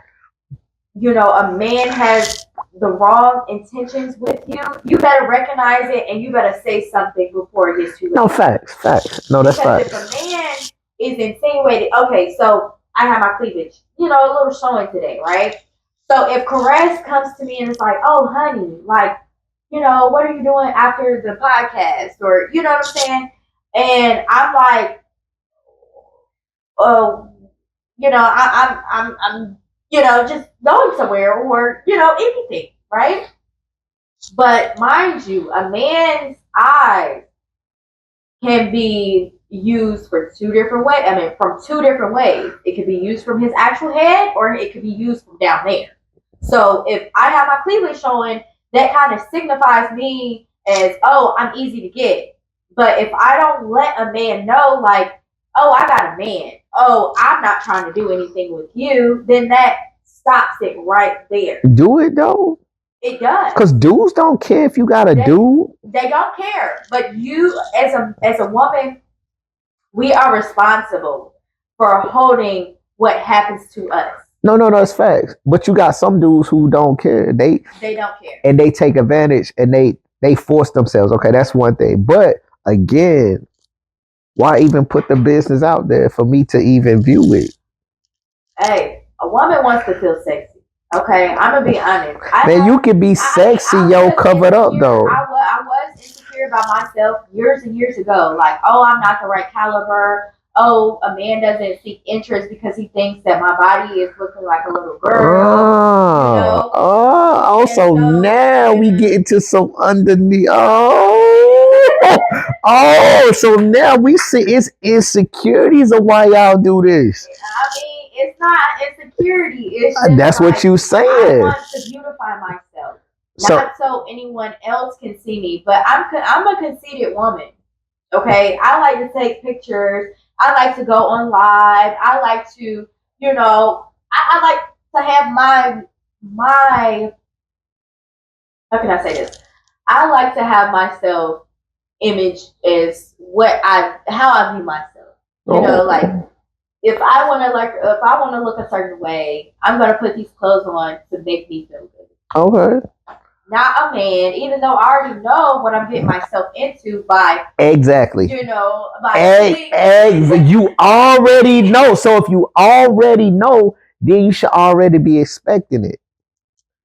a man has the wrong intentions with you, you better recognize it and you better say something before it gets too late. No, facts. No, that's because facts. If a man is insinuating, okay, so I have my cleavage, a little showing today, right? So if Caress comes to me and it's like, oh, honey, like, what are you doing after the podcast? Or, you know what I'm saying? And I'm like, oh, I'm just going somewhere or, anything, right? But mind you, a man's eyes can be used for two different ways. I mean, from two different ways. It could be used from his actual head or it could be used from down there. So if I have my cleavage showing, that kind of signifies me as, oh, I'm easy to get. But if I don't let a man know, like, oh, I got a man, oh, I'm not trying to do anything with you, then that stops it right there. Do it though? It does. Because dudes don't care if you got a dude. They don't care. But you, as a woman, we are responsible for holding what happens to us. No, it's facts. But you got some dudes who don't care. They don't care. And they take advantage and they force themselves. Okay, that's one thing. But again, why even put the business out there for me to even view it? Hey, a woman wants to feel sexy. Okay, I'm gonna be honest. You can be sexy, covered up though. I was insecure about myself years and years ago. Like, oh, I'm not the right caliber. Oh, a man doesn't seek interest because he thinks that my body is looking like a little girl. So now we get into some underneath. So now we see it's insecurities of why y'all do this. I mean, it's not insecurity. It's just that's what you saying. I want to beautify myself, not so anyone else can see me. But I'm a conceited woman. Okay, I like to take pictures. I like to go on live. I like to, I like to have my. How can I say this? I like to have myself image as how I view myself. Like if I want to look a certain way, I'm gonna put these clothes on to make me feel good. Okay. Not a man, even though I already know what I'm getting myself into by exactly. By you already know. So if you already know, then you should already be expecting it.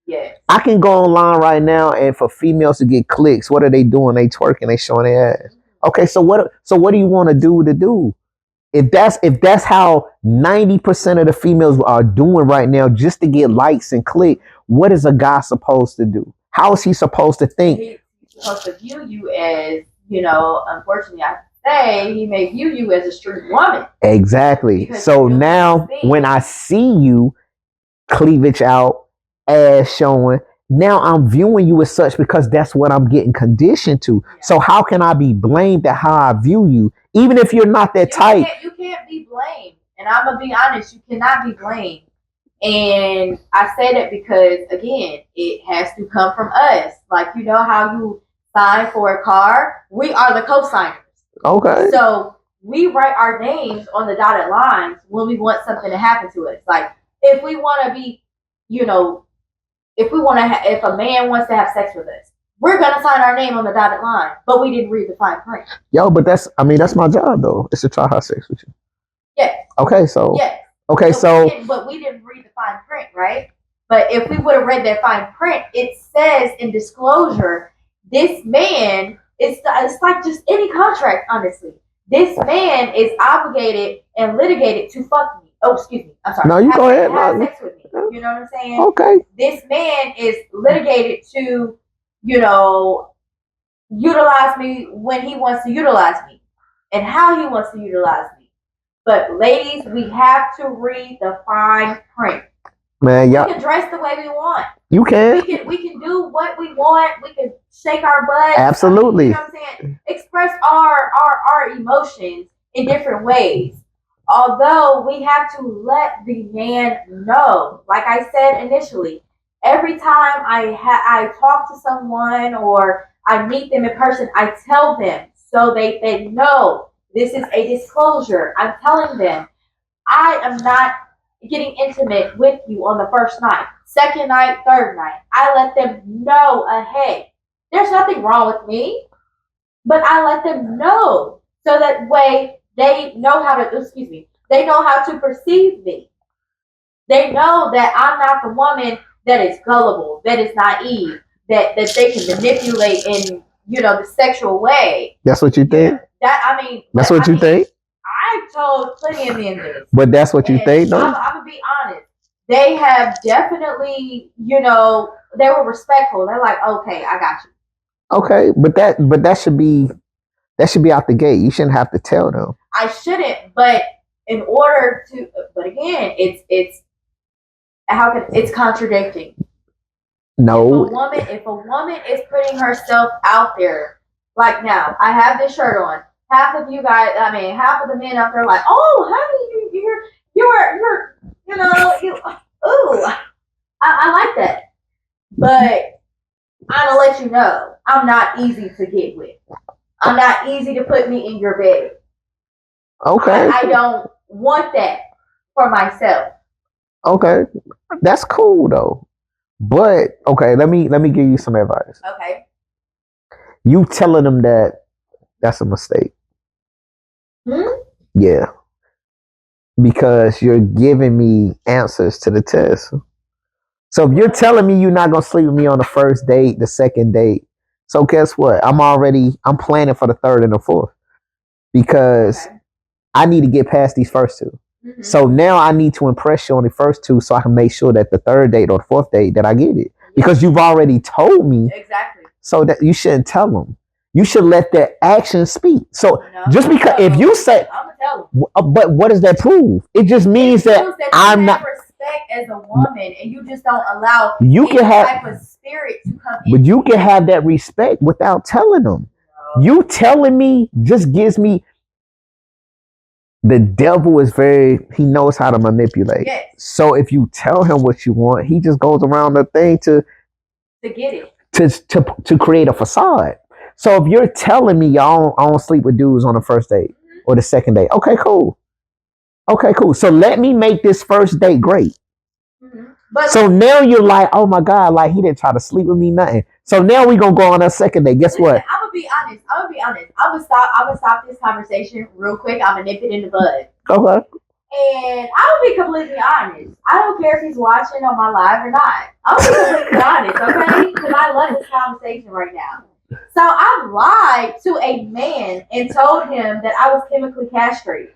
Yes. I can go online right now, and for females to get clicks, what are they doing? They twerking, they showing their ass. Okay, so what do you want to do? If that's how 90% of the females are doing right now, just to get likes and click, what is a guy supposed to do? How is he supposed to think? He's supposed to view you as, unfortunately, I say he may view you as a street woman. Exactly. Because so now when I see you, cleavage out, ass showing, now I'm viewing you as such because that's what I'm getting conditioned to. Yeah. So how can I be blamed at how I view you? Even if you're not that type. You can't be blamed. And I'm going to be honest, you cannot be blamed. And I say that because, again, it has to come from us. Like, how you sign for a car? We are the co-signers. Okay. So we write our names on the dotted lines when we want something to happen to us. Like, if we want to be, if a man wants to have sex with us, we're going to sign our name on the dotted line, but we didn't read the fine print. Yo, but that's my job, though. It's to try to have sex with you. Yes. Okay, so Yes. okay, so but we didn't read the fine print, right? But if we would have read that fine print, it says in disclosure, this man it's like just any contract, honestly. This man is obligated and litigated to fuck me. Oh, excuse me. I'm sorry. no, you go ahead. Have sex with me. You know what I'm saying? Okay. This man is litigated to, you know, utilize me when he wants to utilize me and how he wants to utilize me. But ladies, we have to read the fine print. Man, we can dress the way we want. You can. We can do what we want. We can shake our butts. Absolutely. You know what I'm saying? Express our emotions in different ways. Although we have to let the man know, like I said initially, every time I talk to someone or I meet them in person, I tell them so they know this is a disclosure. I'm telling them I am not getting intimate with you on the first night, second night, third night. I let them know ahead. There's nothing wrong with me, but I let them know so that way they know how to, excuse me, they know how to perceive me. They know that I'm not the woman that is gullible, that is naive, that they can manipulate in, the sexual way. That's what you think? That's what you think? I've told plenty of men this. But that's what you think, though? I'm going to be honest. They have definitely, they were respectful. They're like, okay, I got you. Okay, but that should be out the gate. You shouldn't have to tell them. I shouldn't, but in order to, but again, it's contradicting. No. If a woman is putting herself out there, like now, I have this shirt on. Half of you guys, half of the men out there are like, oh, honey, you're, ooh, I like that. But I'm gonna let you know, I'm not easy to get with. I'm not easy to put me in your bed. Okay. I don't want that for myself. Okay, that's cool though. But okay, let me give you some advice. Okay. You telling them that's a mistake. Yeah. Because you're giving me answers to the test. So if you're telling me you're not gonna sleep with me on the first date, the second date, so guess what? I'm planning for the third and the fourth. Because I need to get past these first two. Mm-hmm. So now I need to impress you on the first two so I can make sure that the third date or the fourth date that I get it. Because you've already told me. Exactly. So that you shouldn't tell them. You should let their actions speak. So just because if you say, I'm gonna tell them. But what does that prove? It just means that I'm not respect as a woman, and you just don't allow you any can have type of spirit to come. But you can have that respect without telling them. No. You telling me just gives me. The devil is he knows how to manipulate. Yes. So if you tell him what you want, he just goes around the thing to get it. To create a facade. So if you're telling me I don't sleep with dudes on the first date or the second date, okay, cool. So let me make this first date great. But so now you're like, oh my God, like he didn't try to sleep with me, nothing. So now we're gonna go on a second date. Guess what? I'm gonna be honest. I'm gonna stop this conversation real quick. I'm gonna nip it in the bud. Okay. And I'm gonna be completely honest. I don't care if he's watching on my live or not. I'm gonna be completely honest, okay? Because I love this conversation right now. So I lied to a man and told him that I was chemically castrated.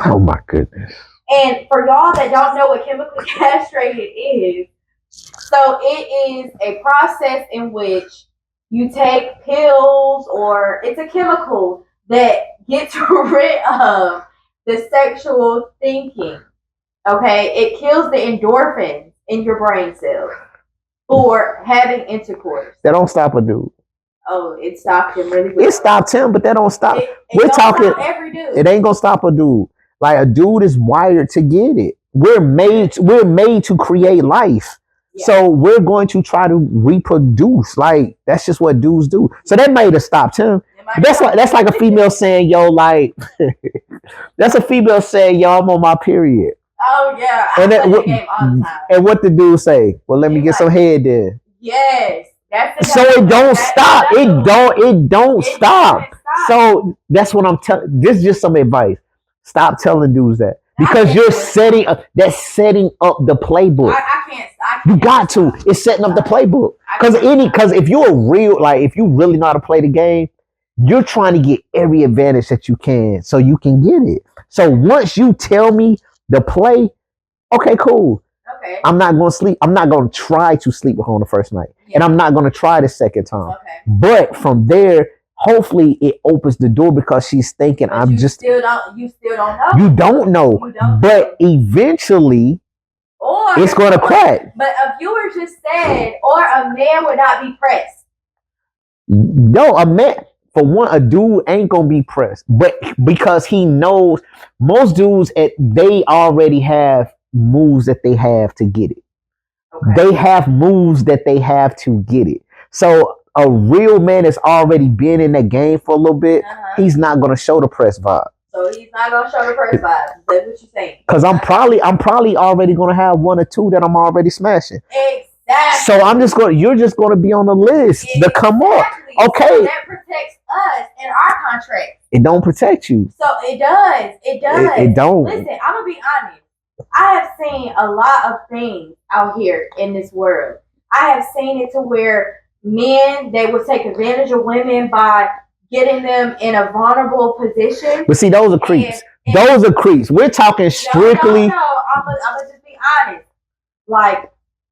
Oh my goodness. And for y'all that don't know what chemically castrated is, so it is a process in which you take pills or it's a chemical that gets rid of the sexual thinking. Okay? It kills the endorphins in your brain cells for having intercourse. That don't stop a dude. Oh, it stopped him really well. It stopped him, but that don't stop. We're talking. Stop every dude. It ain't gonna stop a dude. Like a dude is wired to get it. We're made to create life. Yeah. So we're going to try to reproduce. Like that's just what dudes do. So that might have stopped him. That's like a female saying, yo, like that's a female saying, yo, I'm on my period. Oh yeah. I play the game all the time. And what the dude say? Well, let me get some head there. Yes. So it don't stop. It don't stop. So that's what I'm telling. This is just some advice. Stop telling dudes that because you're setting up. That's setting up the playbook. I can't. You got to. It's setting up the playbook. Because if you're real, like if you really know how to play the game, you're trying to get every advantage that you can so you can get it. So once you tell me the play, okay, cool. Okay. I'm not going to sleep. I'm not going to try to sleep with her on the first night. Yeah. And I'm not going to try the second time. Okay. But from there, hopefully it opens the door because she's thinking but you still don't know. You don't know. But eventually it's going to crack. But a viewer just said, or a man would not be pressed. No, a man, for one, a dude ain't going to be pressed. But because he knows most dudes, they already have moves that they have to get it. Okay. They have moves that they have to get it. So a real man that's already been in that game for a little bit, he's not going to show the press vibe. So he's not gonna show the press vibe. That's what you're saying. Because I'm probably already gonna have one or two that I'm already smashing. Exactly. So you're just gonna be on the list to come up. Okay. So that protects us in our contract. It don't protect you. So it does. It don't. Listen, I'm gonna be honest. I have seen a lot of things out here in this world. I have seen it to where men, they will take advantage of women by getting them in a vulnerable position. But see, those are creeps. Those are creeps. We're talking strictly. No. I'm gonna just be honest. Like,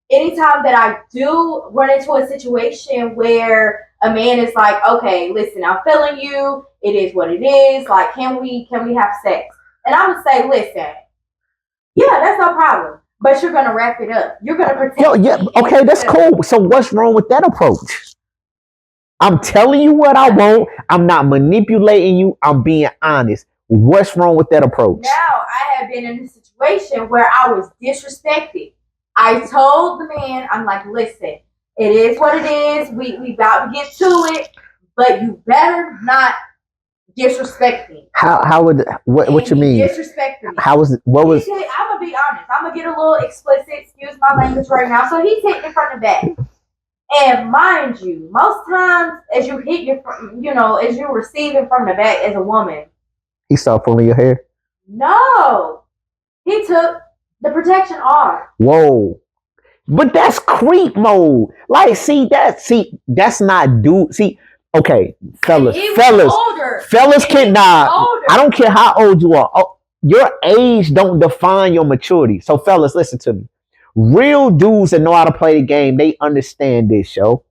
anytime that I do run into a situation where a man is like, okay, listen, I'm feeling you. It is what it is. Like, can we have sex? And I would say, listen, yeah, that's no problem. But you're gonna wrap it up. You're gonna protect me. Okay, that's cool. So what's wrong with that approach? I'm telling you what I want. I'm not manipulating you. I'm being honest. What's wrong with that approach? Now, I have been in a situation where I was disrespected. I told the man, I'm like, listen, it is what it is. We about to get to it, but you better not disrespect me. What you mean? Disrespect me. I'm gonna be honest. I'm gonna get a little explicit. Excuse my language right now. So he's hitting it from the back. And mind you, most times as you hit as you're receiving from the back as a woman, he started pulling your hair. No, he took the protection off. Whoa, but that's creep mode. Like, that's not dude. See, okay, fellas cannot. I don't care how old you are. Oh, your age don't define your maturity. So, fellas, listen to me. Real dudes that know how to play the game, they understand this, yo.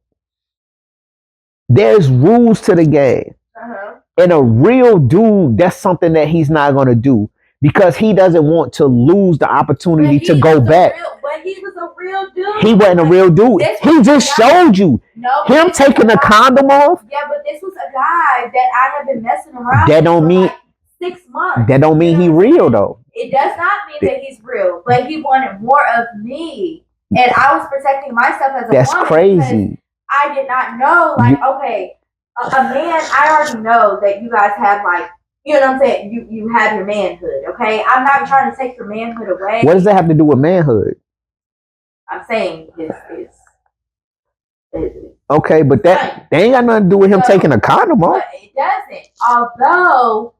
There's rules to the game. And a real dude, that's something that he's not going to do because he doesn't want to lose the opportunity to go back. But he was a real dude. He wasn't a real dude. He just showed you. Him taking the condom off. Yeah, but this was a guy that I have been messing around that don't with mean, like 6 months. That don't mean he real, though. It does not mean that he's real, but he wanted more of me. And I was protecting myself as a woman. That's crazy. I did not know, like, okay, a man, I already know that you guys have, like, you know what I'm saying? You have your manhood, okay? I'm not trying to take your manhood away. What does that have to do with manhood? I'm saying this is okay, but that they ain't got nothing to do with him taking a condom off. But it doesn't. Although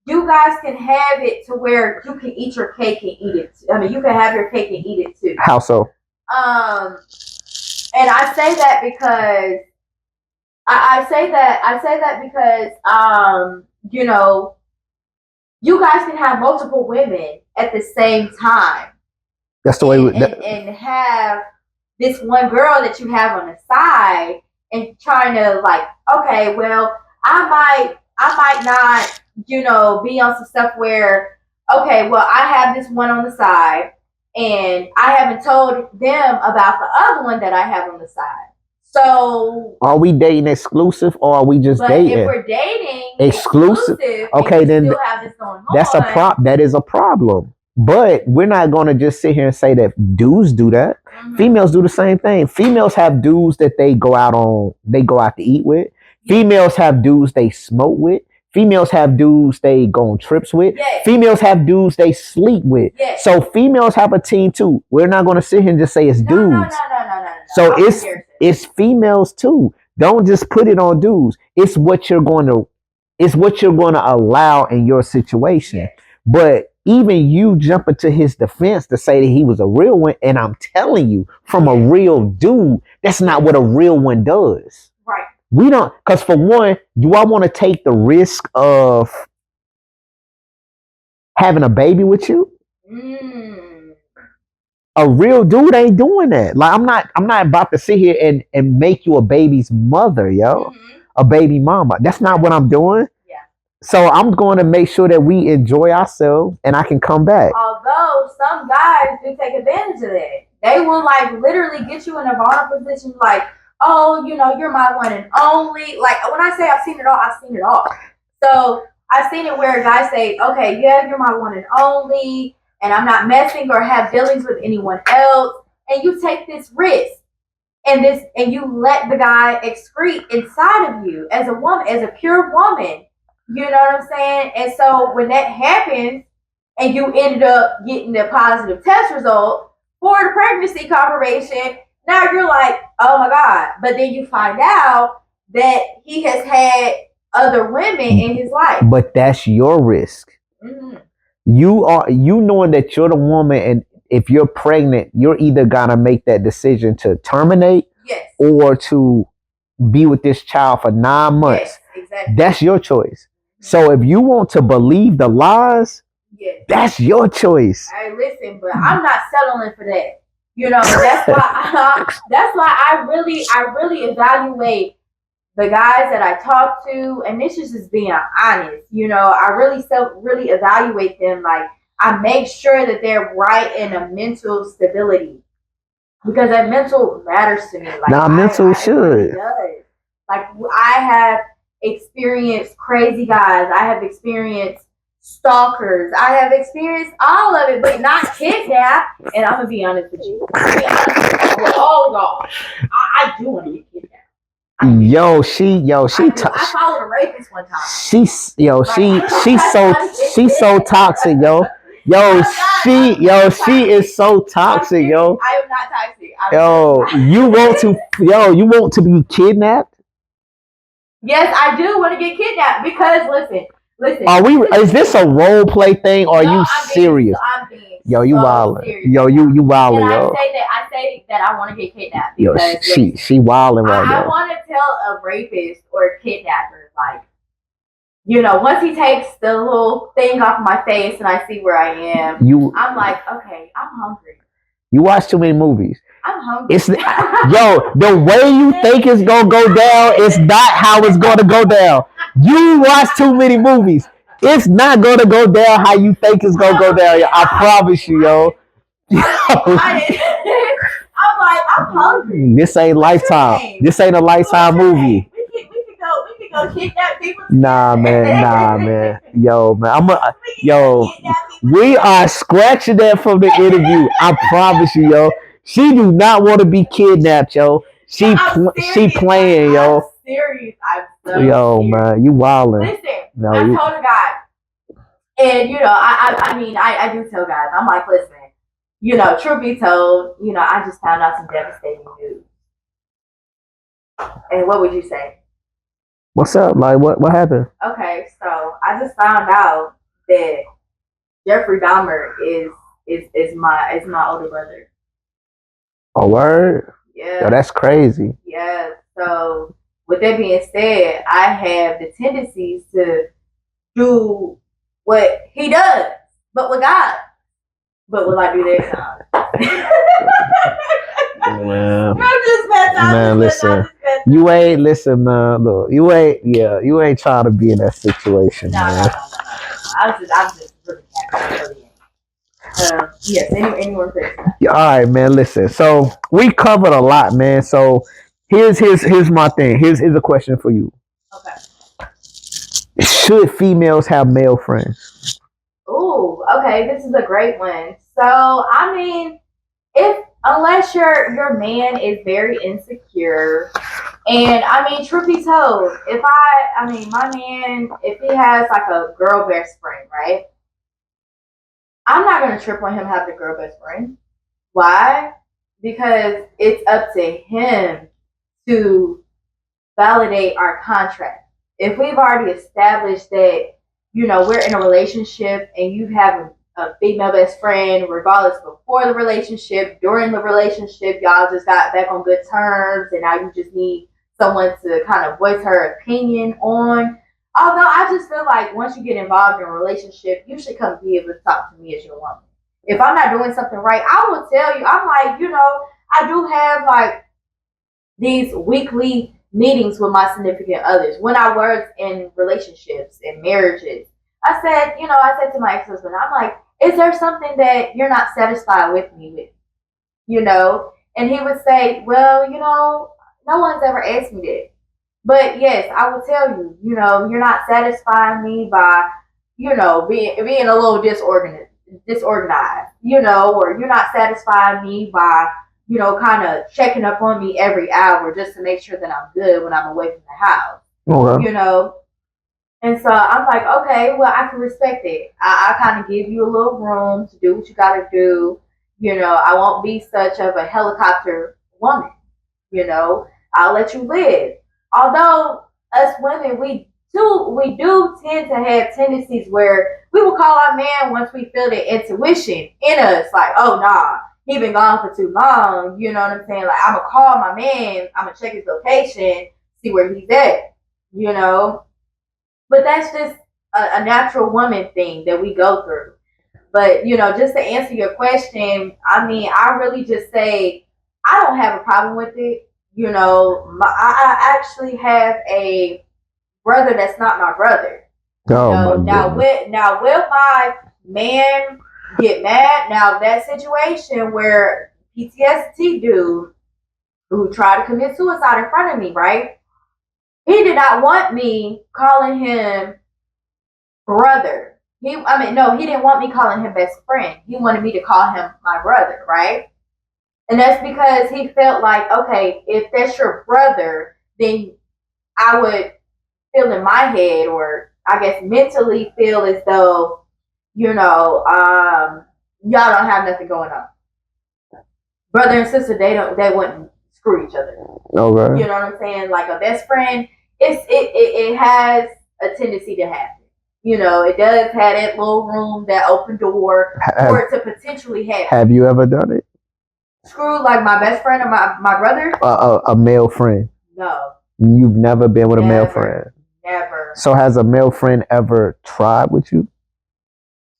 you guys can have it to where you can eat your cake and eat it. I mean, you can have your cake and eat it too. How so? And I say that because I say that because you guys can have multiple women at the same time. That's the way and have this one girl that you have on the side and trying to, like, okay, well, I might not, be on some stuff where, okay, well, I have this one on the side and I haven't told them about the other one that I have on the side. So are we dating exclusive or are we just dating? If we're dating exclusive, okay, then still have this going that's on. That is a problem. But we're not going to just sit here and say that dudes do that. Mm-hmm. Females do the same thing. Females have dudes that they go out to eat with. Females have dudes they smoke with. Females have dudes they go on trips with. Yes. Females have dudes they sleep with. Yes. So females have a team too. We're not going to sit here and just say it's dudes. No. So it's females too. Don't just put it on dudes. It's what you're going to allow in your situation. Yes. But even you jumping to his defense to say that he was a real one, and I'm telling you, from a real dude, that's not what a real one does. Right. We don't, because for one, do I want to take the risk of having a baby with you? A real dude ain't doing that. Like I'm not about to sit here and make you a baby's mother, yo. A baby mama. That's not what I'm doing. Yeah. So I'm going to make sure that we enjoy ourselves and I can come back. Although some guys do take advantage of that. They will like literally get you in a vulnerable position like, oh, you know, you're my one and only. Like when I say I've seen it all, I've seen it all. So I've seen it where guys say, okay, yeah, you're my one and only, and I'm not messing or have dealings with anyone else. And you take this risk and you let the guy excrete inside of you as a woman, as a pure woman. You know what I'm saying? And so when that happens and you ended up getting a positive test result for the pregnancy confirmation, now you're like, oh my God. But then you find out that he has had other women in his life. But that's your risk. You knowing that you're the woman, and if you're pregnant, you're either gonna make that decision to terminate or to be with this child for 9 months. Yes, exactly. That's your choice. So if you want to believe the lies, that's your choice. Hey, listen, but I'm not settling for that. You know, that's why I really evaluate the guys that I talk to, and this is just being honest. You know, I really evaluate them. Like I make sure that they're right in a mental stability, because that mental matters to me. Like mental should. Really does. Like I have experienced crazy guys. I have experienced stalkers. I have experienced all of it, but not kidnap. And I'm gonna be honest with you. With all y'all, I do want to get kidnapped. I followed a rapist one time. She's so toxic, yo. She is so toxic, yo. I am not toxic. You want to be kidnapped? Yes, I do want to get kidnapped because listen. Is this a role play thing or are you serious? I'm being you wildin'. Yo, you wildin', yo. I say that I want to get kidnapped because she wildin' right now. I want to tell a rapist or a kidnapper, like, you know, once he takes the little thing off my face and I see where I am, I'm like, okay, I'm hungry. You watch too many movies. I'm hungry. The way you think it's gonna go down, it's not how it's gonna go down. You watch too many movies. It's not gonna go down how you think it's gonna go down. I promise you, yo. I'm like, I'm hungry. This ain't Lifetime. This ain't a Lifetime movie. We can go kidnap people. Nah, man. Yo, man. We are scratching that from the interview. I promise you, yo. She do not want to be kidnapped, yo. She playing, yo. I'm serious. Yo, man, you wildin'. Listen, I told a guy, and you know, I do tell guys. I'm like, listen, you know, truth be told, you know, I just found out some devastating news. And what would you say? What's up? Like, what happened? Okay, so I just found out that Jeffrey Dahmer is my older brother. Oh, word? Yeah. Yo, that's crazy. Yeah. So with that being said, I have the tendencies to do what he does, but with God. But will I do that time? Man, listen. You ain't listen, man. Look, you ain't trying to be in that situation, man. No. I'm just really happy. Yes, any more questions? All right, man. Listen. So we covered a lot, man. So here's my thing. Here's a question for you. Okay. Should females have male friends? Ooh, okay. This is a great one. So I mean, unless your man is very insecure, and I mean, truth be told, my man, if he has like a girl best friend, right? I'm not gonna trip on him having a girl best friend. Why? Because it's up to him to validate our contract. If we've already established that we're in a relationship and you have a female best friend, regardless before the relationship, during the relationship, y'all just got back on good terms, and now you just need someone to kind of voice her opinion on. Although I just feel like once you get involved in a relationship, you should come be able to talk to me as your woman. If I'm not doing something right, I will tell you. I'm like, I do have like these weekly meetings with my significant others when I was in relationships and marriages. I said to my ex-husband, I'm like, is there something that you're not satisfied with me with? And he would say, well, no one's ever asked me that. But yes, I will tell you, you're not satisfying me by, being a little disorganized, or you're not satisfying me by, kind of checking up on me every hour just to make sure that I'm good when I'm away from the house. Okay. And so I'm like, okay, well, I can respect it. I kind of give you a little room to do what you got to do. I won't be such of a helicopter woman. I'll let you live. Although us women, we do tend to have tendencies where we will call our man once we feel the intuition in us, like, oh nah, he been gone for too long. You know what I'm saying? Like, I'm gonna call my man, I'm gonna check his location, see where he's at. You know, but that's just a natural woman thing that we go through. But just to answer your question, I mean, I really just say I don't have a problem with it. I actually have a brother that's not my brother. Oh my Will my man get mad? Now that situation where PTSD dude who tried to commit suicide in front of me, right? He did not want me calling him brother. No, he didn't want me calling him best friend. He wanted me to call him my brother, right? And that's because he felt like, okay, if that's your brother, then I would feel in my head, or I guess mentally feel as though, y'all don't have nothing going on. Brother and sister, they wouldn't screw each other. Okay. You know what I'm saying? Like a best friend, it has a tendency to happen. It does have that little room, that open door for it to potentially happen. Have you ever done it? Screw like my best friend or my brother? A male friend. No. You've never been with a male friend? Never. So has a male friend ever tried with you?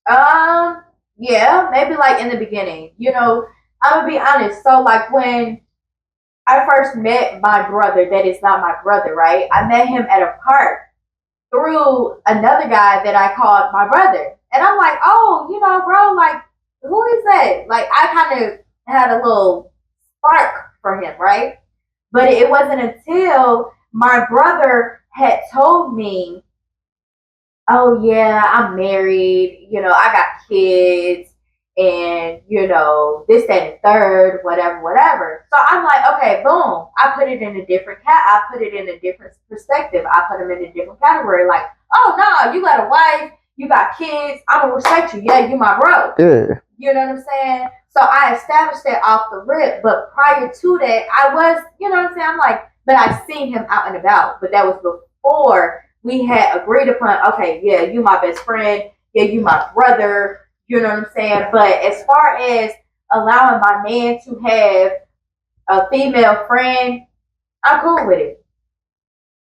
Yeah, maybe like in the beginning. I'm gonna be honest. So like when I first met my brother, that is not my brother, right? I met him at a park through another guy that I called my brother. And I'm like, oh, bro, like, who is that? Like, I kind of had a little spark for him, right? But it wasn't until my brother had told me, oh, yeah, I'm married, I got kids, and, this, that, and third, whatever. So I'm like, okay, boom. I put it in a different I put it in a different perspective. I put him in a different category. Like, oh no, you got a wife, you got kids. I'm gonna respect you. Yeah, you my bro. Yeah. You know what I'm saying? So I established that off the rip. But prior to that, I was, you know what I'm saying? I'm like, but I seen him out and about. But that was before we had agreed upon, okay, yeah, you my best friend. Yeah, you my brother. You know what I'm saying? But as far as allowing my man to have a female friend, I'm cool with it.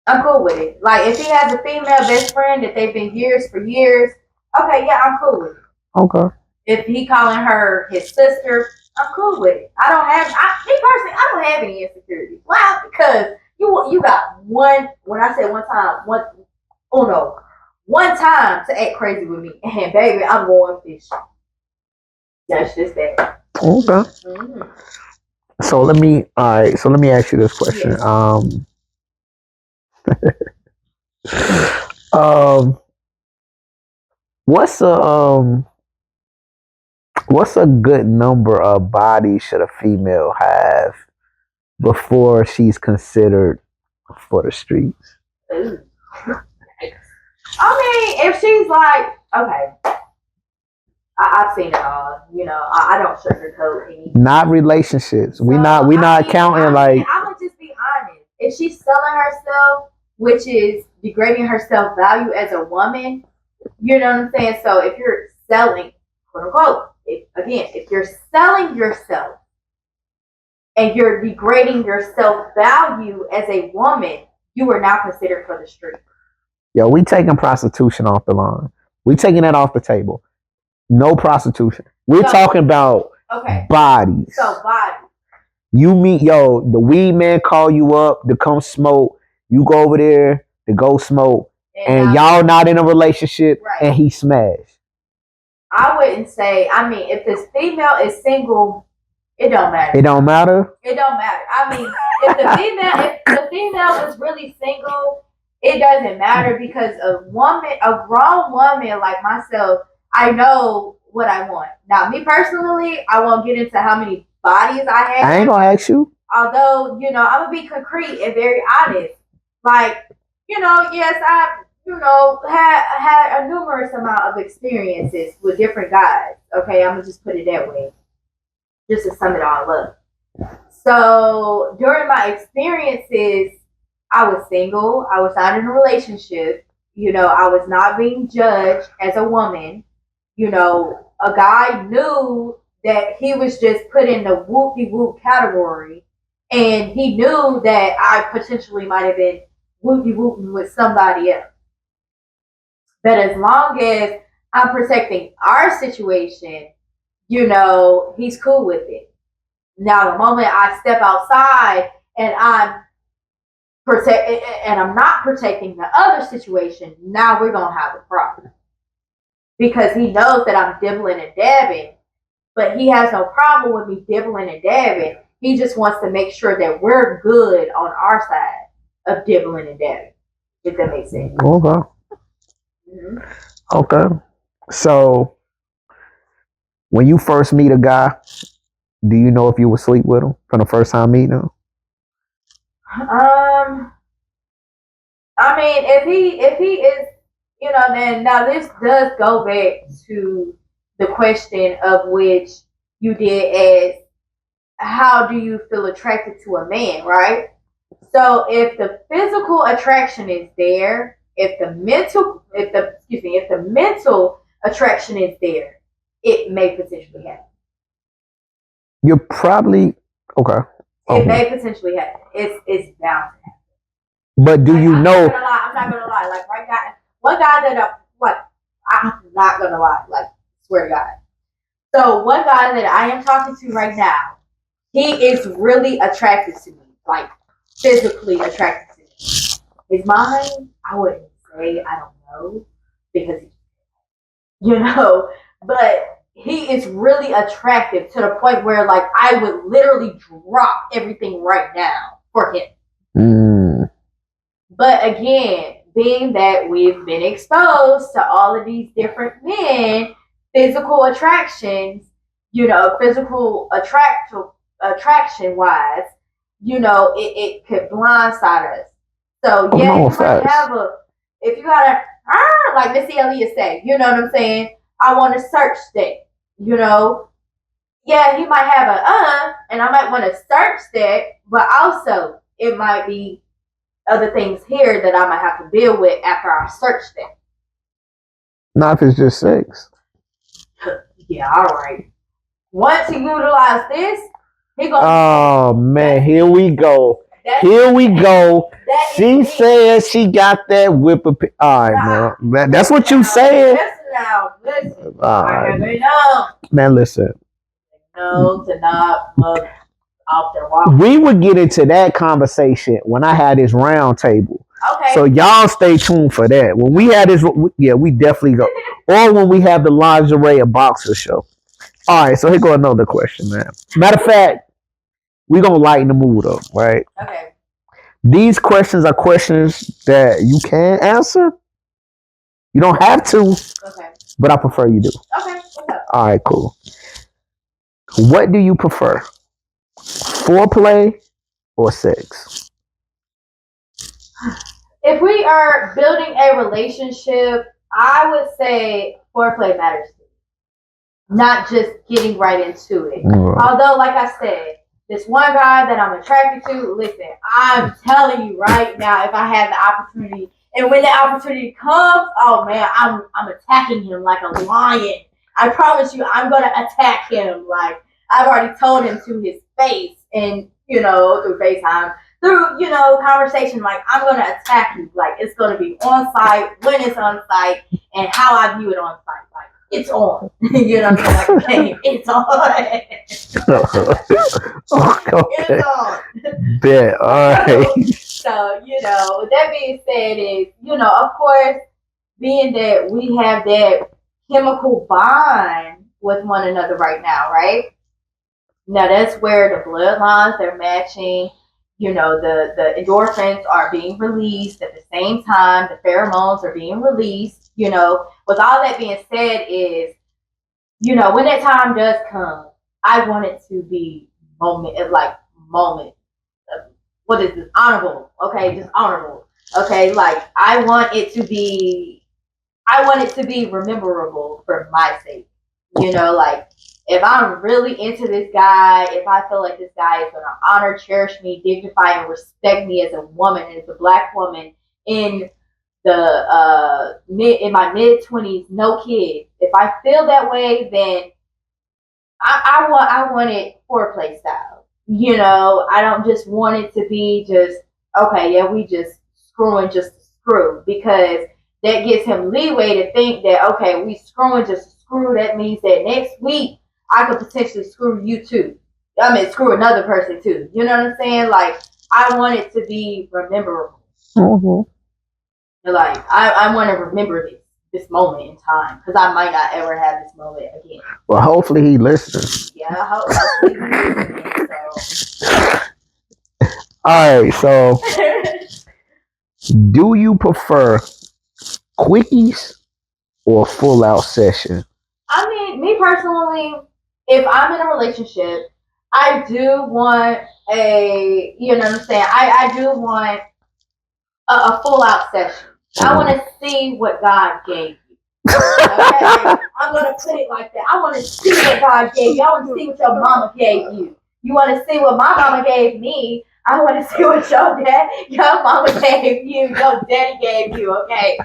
I'm cool with it. Like if he has a female best friend that they've been years for years, okay, yeah, I'm cool with it. Okay. If he calling her his sister, I'm cool with it. Me personally, I don't have any insecurities. Why? Because you got one. When I say one time, one time to act crazy with me, and baby, I'm going fishing. That's just that. Okay. Mm-hmm. So let me ask you this question. Yes. What's a good number of bodies should a female have before she's considered for the streets? Ooh. I mean, if she's like, okay, I've seen it all. I don't sugarcoat anything. Not relationships. We not counting like. I'm gonna just be honest. If she's selling herself, which is degrading her self value as a woman, You know what I'm saying? So if you're selling, quote unquote, if you're selling yourself and you're degrading your self value as a woman, you are now considered for the street. Yo, we taking prostitution off the line. We taking that off the table. No prostitution. We're talking about bodies. So bodies. You meet the weed man call you up to come smoke. You go over there to go smoke, and y'all not in a relationship, right, and he smashed. I wouldn't say. I mean, if this female is single, it don't matter. It don't matter. It don't matter. I mean, if the female is really single, it doesn't matter because a grown woman like myself, I know what I want. Now, me personally, I won't get into how many bodies I have. I ain't gonna ask you. Although, I'm gonna be concrete and very honest. Like, yes, I, had a numerous amount of experiences with different guys. Okay, I'm gonna just put it that way, just to sum it all up. So during my experiences, I was single. I was not in a relationship. I was not being judged as a woman. A guy knew that he was just put in the whoop-de-whoop category, and he knew that I potentially might have been whoop-de-whooping with somebody else. But as long as I'm protecting our situation, he's cool with it. Now, the moment I step outside and I'm not protecting the other situation, now we're gonna have a problem because he knows that I'm dibbling and dabbing, but he has no problem with me dibbling and dabbing. He just wants to make sure that we're good on our side of dibbling and dabbing. If that makes sense. Okay. Mm-hmm. Okay. So, when you first meet a guy, do you know if you would sleep with him from the first time meeting him? I mean, if he is, then now this does go back to the question of which you did as how do you feel attracted to a man, right? So if the physical attraction is there, if the mental attraction is there, it may potentially happen. You're probably okay. It may potentially happen. It's bound to happen. But do you know? I'm not gonna lie. Like one guy that I'm not gonna lie. Like, swear to God. So one guy that I am talking to right now, he is really attracted to me, like physically attracted to me. His mind, I wouldn't say, I don't know, because but he is really attractive to the point where like I would literally drop everything right now for him. Mm. But again, being that we've been exposed to all of these different men, physical attractions, physical attraction wise, it could blindside us. So yeah, you might have if you got like Missy Elliott say, you know what I'm saying? I want to search that, Yeah, he might have and I might want to search that, but also it might be other things here that I might have to deal with after I search them. Not if it's just sex. Yeah, all right. Once he utilize this, he gonna. Oh man, here we go. Here we go. She says she got that whip of. All right, man. That's what you saying. Listen. All right. Man, listen. No, to not look off the wall. We would get into that conversation when I had this round table. Okay. So y'all stay tuned for that. When we had this, we definitely go. Or when we have the lingerie and boxer show. All right, so here go another question, man. Matter of fact, we're going to lighten the mood up, right? Okay. These questions are questions that you can answer. You don't have to. Okay. But I prefer you do. Okay. What's up? All right, cool. What do you prefer? Foreplay or sex? If we are building a relationship, I would say foreplay matters. Not just getting right into it. Although, like I said, this one guy that I'm attracted to, listen, I'm telling you right now, if I had the opportunity, And when the opportunity comes, oh man, I'm attacking him like a lion. I promise you, I'm gonna attack him. Like I've already told him to his face, and through FaceTime, through conversation. Like I'm gonna attack you. Like it's gonna be on site when it's on site, and how I view it on site. Like it's on. You know what I mean? Like game, it's on. Okay. It's on. Bet. All right. So, with that being said, is, of course, being that we have that chemical bond with one another right now, right? Now that's where the bloodlines they're matching. The endorphins are being released at the same time. The pheromones are being released. With all that being said, is when that time does come, I want it to be moment. What is this? Honorable. Okay, just honorable. Okay, like I want it to be rememberable for my sake. Like if I'm really into this guy, if I feel like this guy is gonna honor, cherish me, dignify, and respect me as a woman, as a black woman in the in my mid-20s, no kids. If I feel that way, then I want it foreplay style. I don't just want it to be just okay. Yeah, we just screwing just to screw, because that gives him leeway to think that okay, we screwing just to screw. That means that next week I could potentially screw you too. I mean, screw another person too. You know what I'm saying? Like I want it to be rememberable. Mm-hmm. Like I want to remember this moment in time, because I might not ever have this moment again. Well, hopefully he listens. Yeah, hopefully he listens. All right. So, do you prefer quickies or full out session? I mean, me personally, if I'm in a relationship, I do want you know what I'm saying? I do want a full out session. I want to see what God gave you. Okay? I'm going to put it like that. I want to see what God gave you. I want to see what your mama gave you. You want to see what my mama gave me. I want to see what your mama gave you, your daddy gave you, okay?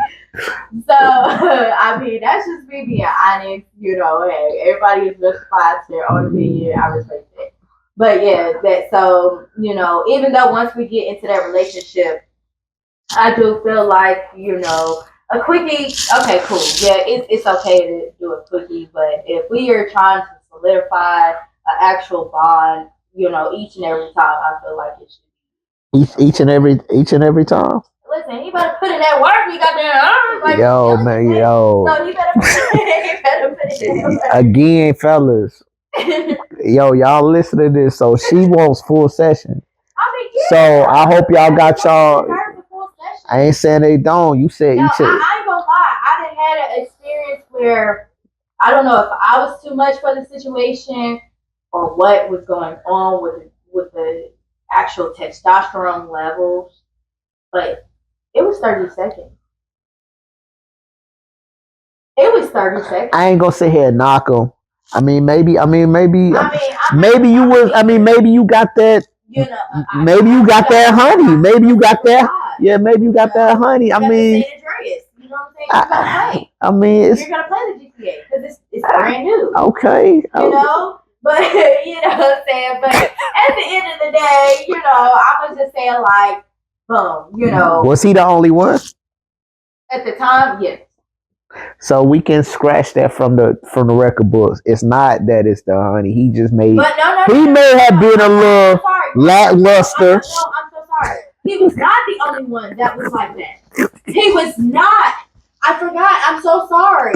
So, I mean, that's just me being honest. Hey, everybody is justified to their own opinion. I respect that. But yeah, so, even though once we get into that relationship, I do feel like, a quickie, okay, cool. Yeah, it's okay to do a quickie, but if we are trying to solidify an actual bond, each and every time, I feel like it should Each and every time. Listen, he better put in that work. He got there. Like, yo, man, yo. So he better put it in that work. Again, fellas. Yo, y'all listen to this. So she wants full session. I mean, yeah. So I hope y'all got y'all. I ain't saying they don't. You said no, each. I ain't gonna lie. I done had an experience where I don't know if I was too much for the situation or what was going on with the actual testosterone levels, but it was 30 seconds. It was 30 seconds. I ain't gonna sit here and knock them. Maybe you got that. Maybe you got that honey. Maybe you got that. Yeah, maybe you got that honey. I mean, you know what I'm saying? I mean, you're gonna play the GTA because it's brand new. Okay. But you know what I'm saying. But at the end of the day, I was just saying like, boom. Was he the only one? At the time, yes. So we can scratch that from the record books. It's not that it's the honey. He just made. But he may have been a little lackluster. I'm so sorry. He was not the only one that was like that. He was not. I forgot. I'm so sorry.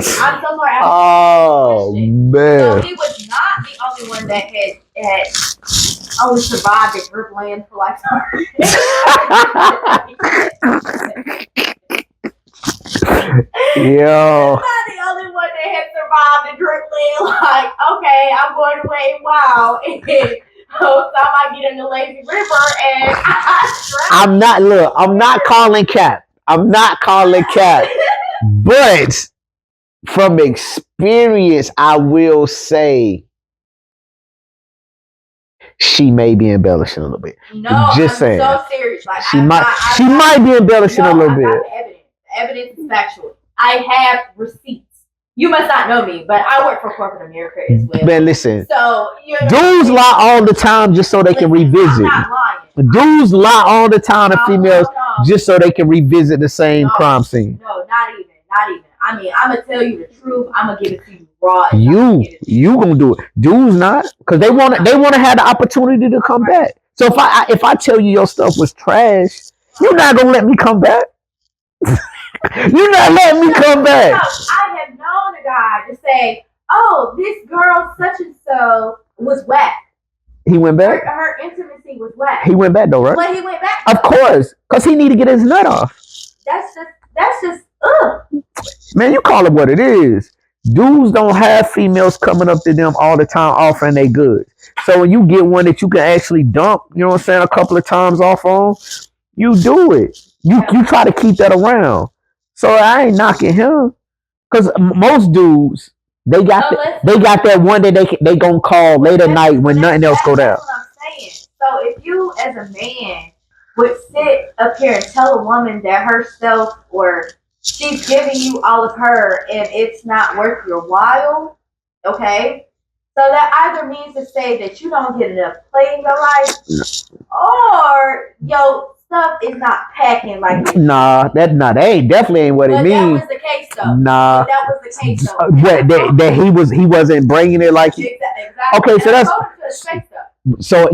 Oh man. So he was not the only one that had only survived at Grip Land for like. Yo. He's not the only one that had survived the drip land. Like, okay, I'm going to wait. Wow. So I might get in the lazy river and I'm not calling cap. But from experience, I will say she may be embellishing a little bit. No, just I'm saying. So serious. Like, she might be embellishing a little bit. evidence is factual. I have receipts. You must not know me, but I work for corporate America as well. Man, listen. So dudes lie all the time just so they can revisit. I'm not lying. Dudes lie all the time to females just so they can revisit the same crime scene. No, not even. I mean, I'm gonna tell you the truth. I'm gonna give it to you raw. You gonna do it. Dudes not, because they want to have the opportunity to come back. So if I tell you your stuff was trash, you're not gonna let me come back. You're not letting me come back. I have known a guy to say, "Oh, this girl such and so was whack." He went back. Her intimacy was whack. He went back though, right? But he went back. Of course, because he need to get his nut off. That's just ugh. Man, you call it what it is. Dudes don't have females coming up to them all the time offering they goods. So when you get one that you can actually dump, you know what I'm saying, a couple of times off on, you do it. You try to keep that around. So I ain't knocking him, because most dudes they got that one that they gonna call late at night when nothing else go down. That's what I'm saying. So if you as a man would sit up here and tell a woman that herself or she's giving you all of her and it's not worth your while, okay? So that either means to say that you don't get enough play in your life, or your stuff is not packing like it. Nah, that definitely ain't what it means. That was the case though. Nah, that was the case though. That he wasn't bringing it like he. Exactly. Okay, so that's so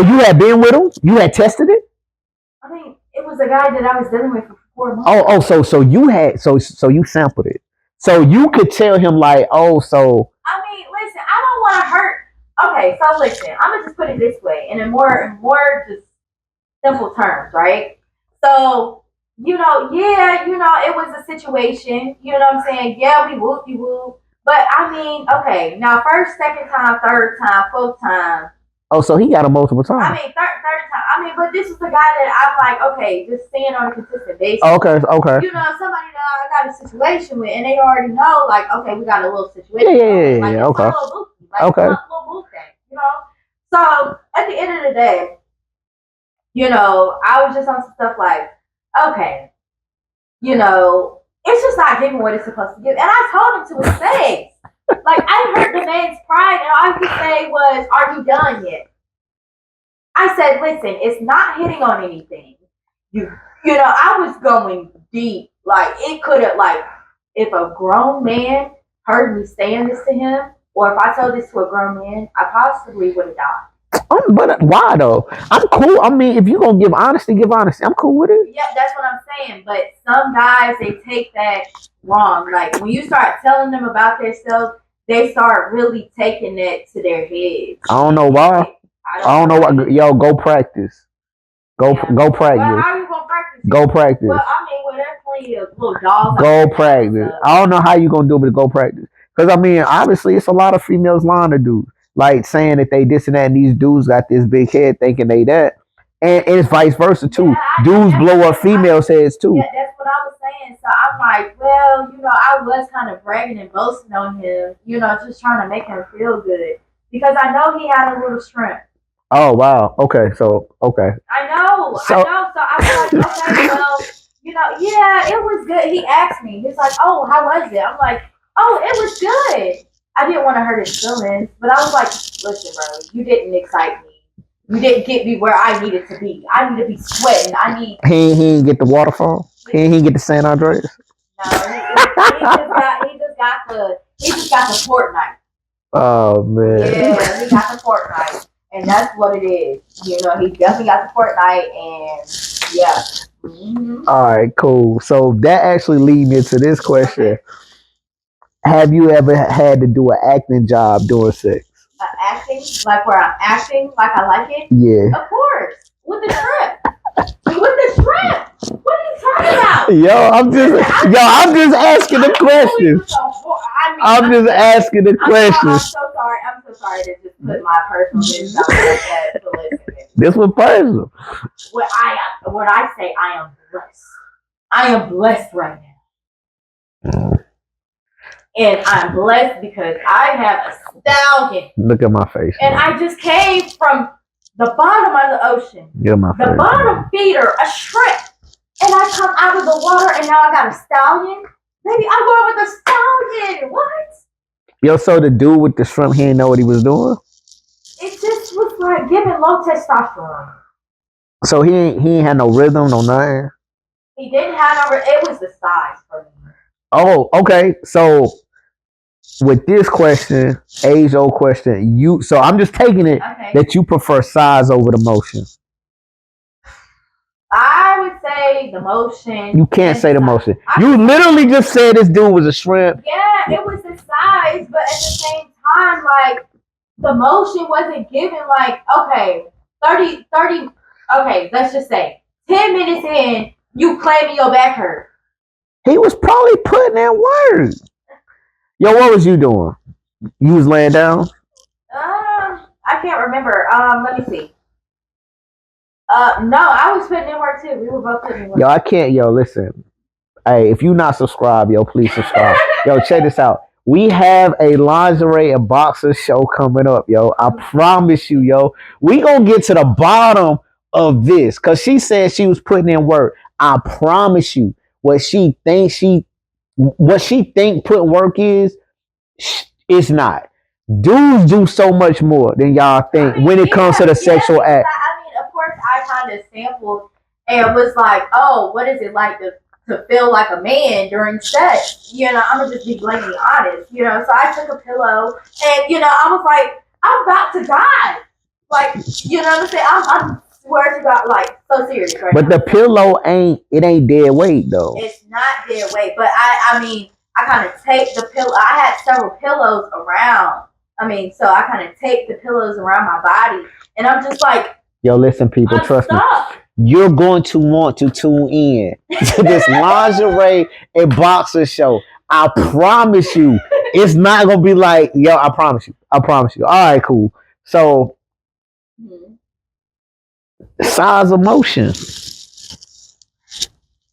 you had been with him? You had tested it? I mean, it was a guy that I was dealing with for 4 months. So you had so you sampled it. So you could tell him like, oh, so. I mean, listen, I don't want to hurt. Okay, so listen, I'm gonna just put it this way, in more just simple terms, right? So, it was a situation. You know what I'm saying? Yeah, we whoop, you whoop. But I mean, okay, now first, second time, third time, fourth time. Oh, so he got him multiple times. I mean, third time. I mean, but this is the guy that I'm like, okay, just seeing on a consistent basis. Okay. Somebody that I got a situation with, and they already know, like, okay, we got a little situation. Yeah, okay. Okay. Little booth thing, So at the end of the day, I was just on some stuff like, okay, it's just not giving what it's supposed to give. And I told him to his face. Like, I hurt the man's pride, and all I could say was, are you done yet? I said, listen, it's not hitting on anything. I was going deep. Like, it could have, if a grown man heard me saying this to him, or if I told this to a grown man, I possibly would have died. But why though? I'm cool. I mean, if you're gonna give honesty, give honesty. I'm cool with it. Yeah, that's what I'm saying. But some guys, they take that wrong. Like, when you start telling them about themselves, they start really taking that to their heads. I don't know why. I don't know why. Yo, go practice. Go practice. Well, how are you gonna practice? Go practice. Well, I mean, there's plenty of little dolls. Go practice. I don't know how you gonna do it, but go practice. Because I mean, obviously, it's a lot of females lying to dudes, like saying that they this and that, and these dudes got this big head thinking they that, and it's vice versa too. Yeah, dudes blow up females' heads too. Yeah, that's what I was saying. So I'm like, well, I was kind of bragging and boasting on him, just trying to make him feel good, because I know he had a little shrimp. Oh wow. Okay. So okay. I know. So I was like, okay, well, yeah, it was good. He asked me. He's like, oh, how was it? I'm like, oh, it was good. I didn't want to hurt his feelings, but I was like, listen, bro, you didn't excite me. You didn't get me where I needed to be. I need to be sweating. He didn't get the waterfall. He didn't get the San Andreas. No, he just got the Fortnite. Oh man. Yeah, he got the Fortnite. And that's what it is. He definitely got the Fortnite, and yeah. Mm-hmm. All right, cool. So that actually leads me to this question. Have you ever had to do an acting job during sex? Acting? Like where I'm acting like I like it? Yeah. Of course. With the shrimp. What are you talking about? I'm just asking the question. I'm just asking the question. I'm so sorry to just put my personal business out like that. So listen. This was personal. When I say I am blessed. I am blessed right now. And I'm blessed because I have a stallion. Look at my face. And I just came from the bottom of the ocean. Get my face. The bottom feeder, a shrimp. And I come out of the water and now I got a stallion. Maybe I'm going with a stallion. What? Yo, so the dude with the shrimp, he didn't know what he was doing? It just was like giving low testosterone. So he ain't had no rhythm, no nothing? He didn't have no, it was the size for me. Oh, okay. So with this question, age-old question, so I'm just taking it that you prefer size over the motion. I would say the motion. You can't say the motion. You literally just said this dude was a shrimp. Yeah, it was the size, but at the same time, like, the motion wasn't given, like, okay, 30, okay, let's just say, 10 minutes in, you claiming your back hurt. He was probably putting in work. Yo, what was you doing? You was laying down? I can't remember. Let me see. No, I was putting in work too. We were both putting in work. Yo, I can't. Yo, listen. Hey, if you not subscribed, yo, please subscribe. Yo, check this out. We have a lingerie and boxer show coming up, yo. I promise you, yo. We gonna get to the bottom of this, cause she said she was putting in work. I promise you, what she think putting work is, it's not. Dudes do so much more than y'all think when it comes to the sexual act. I mean, of course, I kind of sampled and was like, oh, what is it like to feel like a man during sex? You know, I'm gonna just be blatantly honest. You know, so I took a pillow and I was like, I'm about to die. Like, you know what I'm saying? I'm swear to God, like, so serious right now. But the pillow ain't dead weight though. It's not dead weight, but I mean, I kind of taped the pillow. I had several pillows around. I mean, so I kind of taped the pillows around my body, and I'm just like, yo, listen, people, trust me. You're going to want to tune in to this lingerie and boxer show. I promise you, it's not gonna be like, yo, I promise you. I promise you. All right, cool. So, size of motion.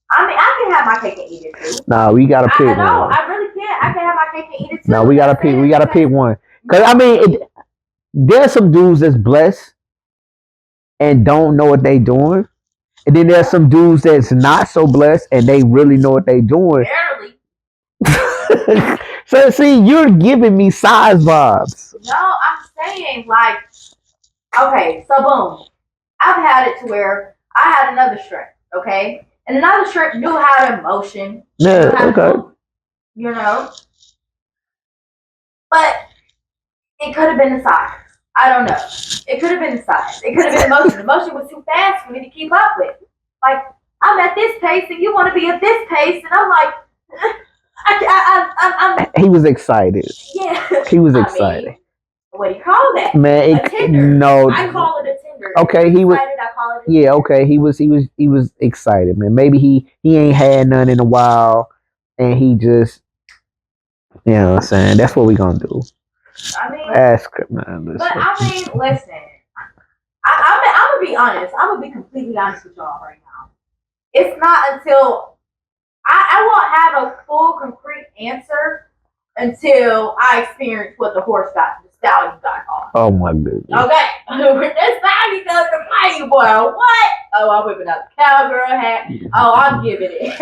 I mean, I can have my cake and eat it too. Nah, we gotta pick one. No, I really can't. I can have my cake and eat it too. Nah, we gotta pick one. Cause I mean, there's some dudes that's blessed and don't know what they doing, and then there's some dudes that's not so blessed and they really know what they doing. Barely. So see, you're giving me size vibes. No, I'm saying like, okay, so boom, I've had it to where I had another shrimp, okay, and another shrimp knew how to motion. Yeah, okay. Move, you know, but it could have been the size. I don't know. It could have been the size. It could have been the motion. The motion was too fast for me to keep up with. Like, I'm at this pace and you want to be at this pace, and I'm like, I'm he was excited. Yeah. He was excited. I mean, what do you call that? Man, no. I call it a tender. Okay, he was. Excited, I call it a yeah, okay. He was excited, man. Maybe he ain't had none in a while, and he just, you know what I'm saying. That's what we gonna do. I mean, ask man. Listen. But I mean, listen. I'm gonna be honest. I'm gonna be completely honest with y'all right now. It's not until I won't have a full concrete answer until I experience what the stallion got on. Oh my goodness. Okay. When this stallion does the fighting, boy, what? Oh, I'm whipping out the cowgirl hat. Oh, I'm giving it.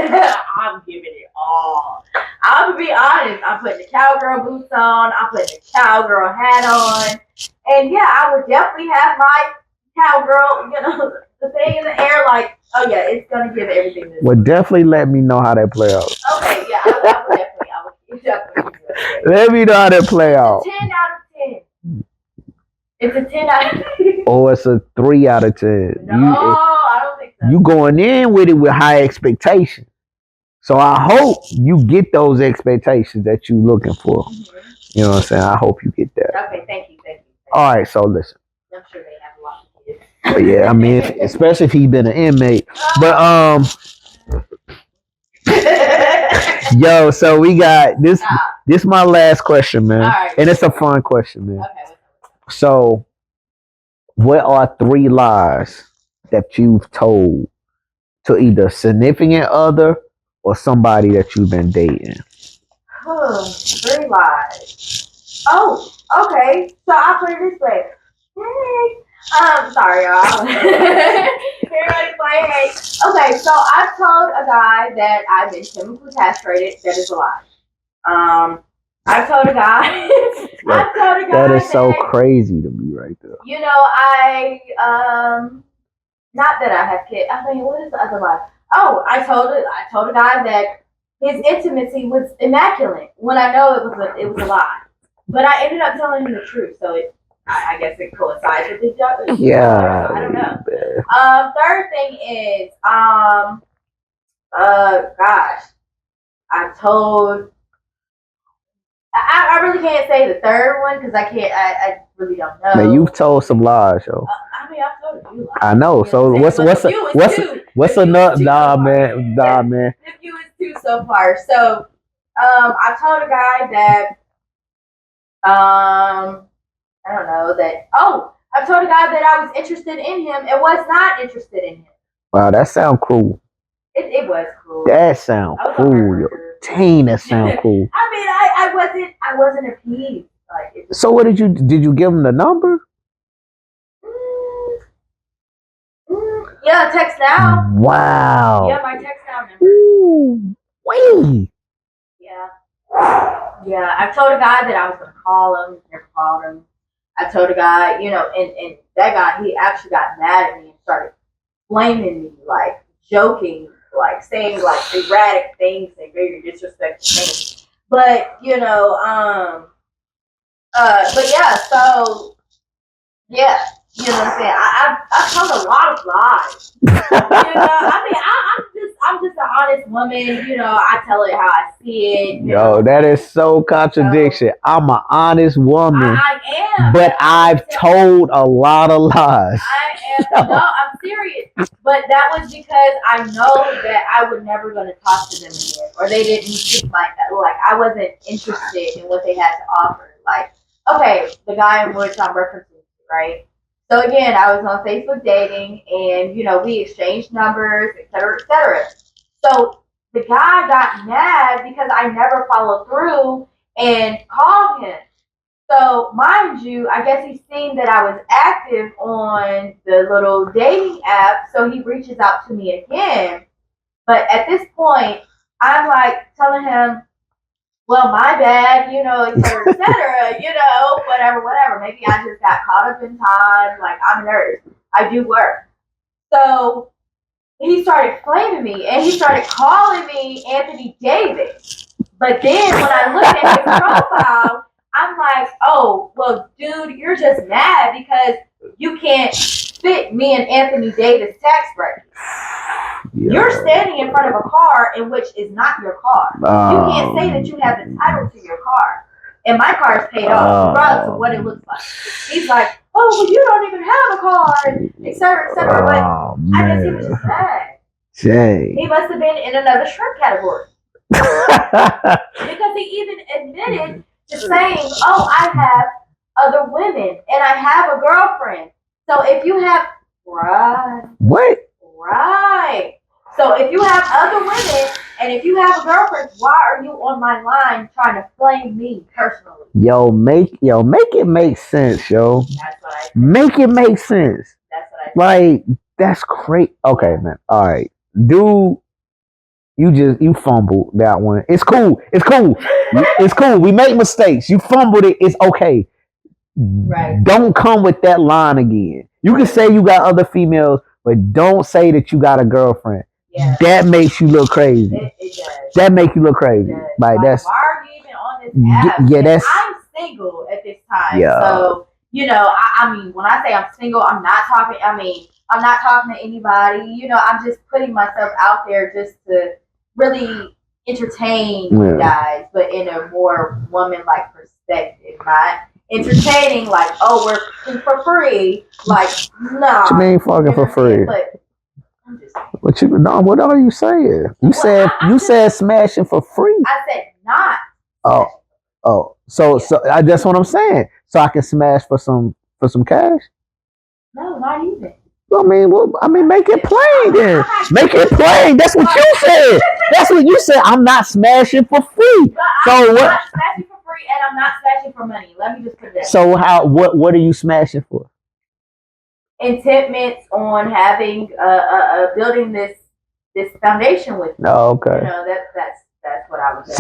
I'm giving it all. I'm gonna be honest. I'm putting the cowgirl boots on. I'm putting the cowgirl hat on. And yeah, I would definitely have my cowgirl, the thing in the air, like, oh yeah, it's gonna give everything this. Well, definitely let me know how that play out. Okay, yeah, I would definitely. Let me know how that play out. 10 out of 10. It's a 10 out of 10. Or it's a 3 out of 10. No, I don't think so. You going in with it with high expectations. So I hope you get those expectations that you're looking for. Mm-hmm. You know what I'm saying? I hope you get that. Okay, thank you. All right, so listen. I'm sure they have a lot of kids. Yeah, I mean, especially if he's been an inmate. But yo, so we got this. This is my last question, man, right. And it's a fun question, man. Okay. So, what are 3 lies that you've told to either a significant other or somebody that you've been dating? 3 lies. Oh, okay. So I'll put it this way. Hey, Sorry, y'all. Everybody play. Hey. Okay, so I've told a guy that I've been chemically castrated. That is a lie. I've told a guy. I've told a guy that is so crazy to me right there. You know, not that I have kids. I mean, what is the other lie? Oh, I told a guy that his intimacy was immaculate when I know it was a lie. But I ended up telling him the truth, so I guess it coincides with each other. Yeah. I don't know. Third thing is gosh, I told. I really can't say the third one because I can't. I really don't know. Man, you've told some lies, yo. I mean, I've told a few lies. I know. So what's another? Nah, man. The view is two so far. So, I told a guy that I don't know that. Oh, I told a guy that I was interested in him and was not interested in him. Wow, that sounds cool. It was cool. That sounds cool, yo. Dang, that sounds cool. I mean, I wasn't appeased. Like, so what did you give him the number? Yeah, text now. Wow. Yeah, my text now number. Ooh, wait. Yeah. Yeah, I told a guy that I was gonna call him. Never called him. I told a guy, you know, and that guy, he actually got mad at me and started blaming me, like joking, like saying like erratic things and very disrespectful things. But you know, but yeah, so yeah, you know what I'm saying. I've told a lot of lies. You know, I mean, I'm just an honest woman. You know, I tell it how I see it. Yo, that is so contradiction. I'm an honest woman. I am. But I've told a lot of lies. I am. No, I'm serious. But that was because I know that I was never going to talk to them again, or they didn't speak like that. Like I wasn't interested in what they had to offer. Like, okay, the guy in which I'm referencing, right? So again, I was on Facebook dating, and you know we exchanged numbers, et cetera, et cetera. So the guy got mad because I never followed through and called him. So mind you, I guess he's seen that I was active on the little dating app, so he reaches out to me again. But at this point, I'm like telling him, well, my bad, you know, et cetera, you know, whatever. Maybe I just got caught up in time. Like, I'm a nurse. I do work. So he started flaming me and he started calling me Anthony Davis. But then when I looked at his profile, I'm like, oh, well, dude, you're just mad because you can't fit me and Anthony Davis tax bracket. Yeah. You're standing in front of a car in which is not your car. You can't say that you have the title to your car. And my car is paid off, regardless of what it looks like. He's like, oh, well, you don't even have a car, et cetera, et cetera. But I guess he was just mad. Jay. He must have been in another shrimp category. Because he even admitted to saying, oh, I have other women and I have a girlfriend. So if you have, right. What? Right. So if you have other women and if you have a girlfriend, why are you on my line trying to flame me personally? Yo, make it make sense, yo. That's what I think. Make it make sense. That's what I think. Like, that's great. Okay, man. All right. Dude, you fumbled that one. It's cool. It's cool. We make mistakes. You fumbled it. It's okay. Right. Don't come with that line again. You can say you got other females, but don't say that you got a girlfriend. Yeah. That makes you look crazy. It does. That makes you look crazy. Like that's. Why are you even on this app? Yeah, that's. I'm single at this time. Yeah. So you know, I mean, when I say I'm single, I'm not talking. I mean, I'm not talking to anybody. You know, I'm just putting myself out there just to really entertain you guys, but in a more woman-like perspective, not entertaining like, oh, we're for free. Like, no. What you mean fucking for free? But what are you saying? You said smashing for free. I said not. Oh. So that's what I'm saying. So I can smash for some cash? No, not even. I mean, make it plain then. Make it plain. That's what you said. That's what you said. I'm not smashing for free. I'm not smashing for free, and I'm not smashing for money. Let me just put that. So what are you smashing for? intentments on having building this foundation with me. Oh, okay. You know, that's what I would say.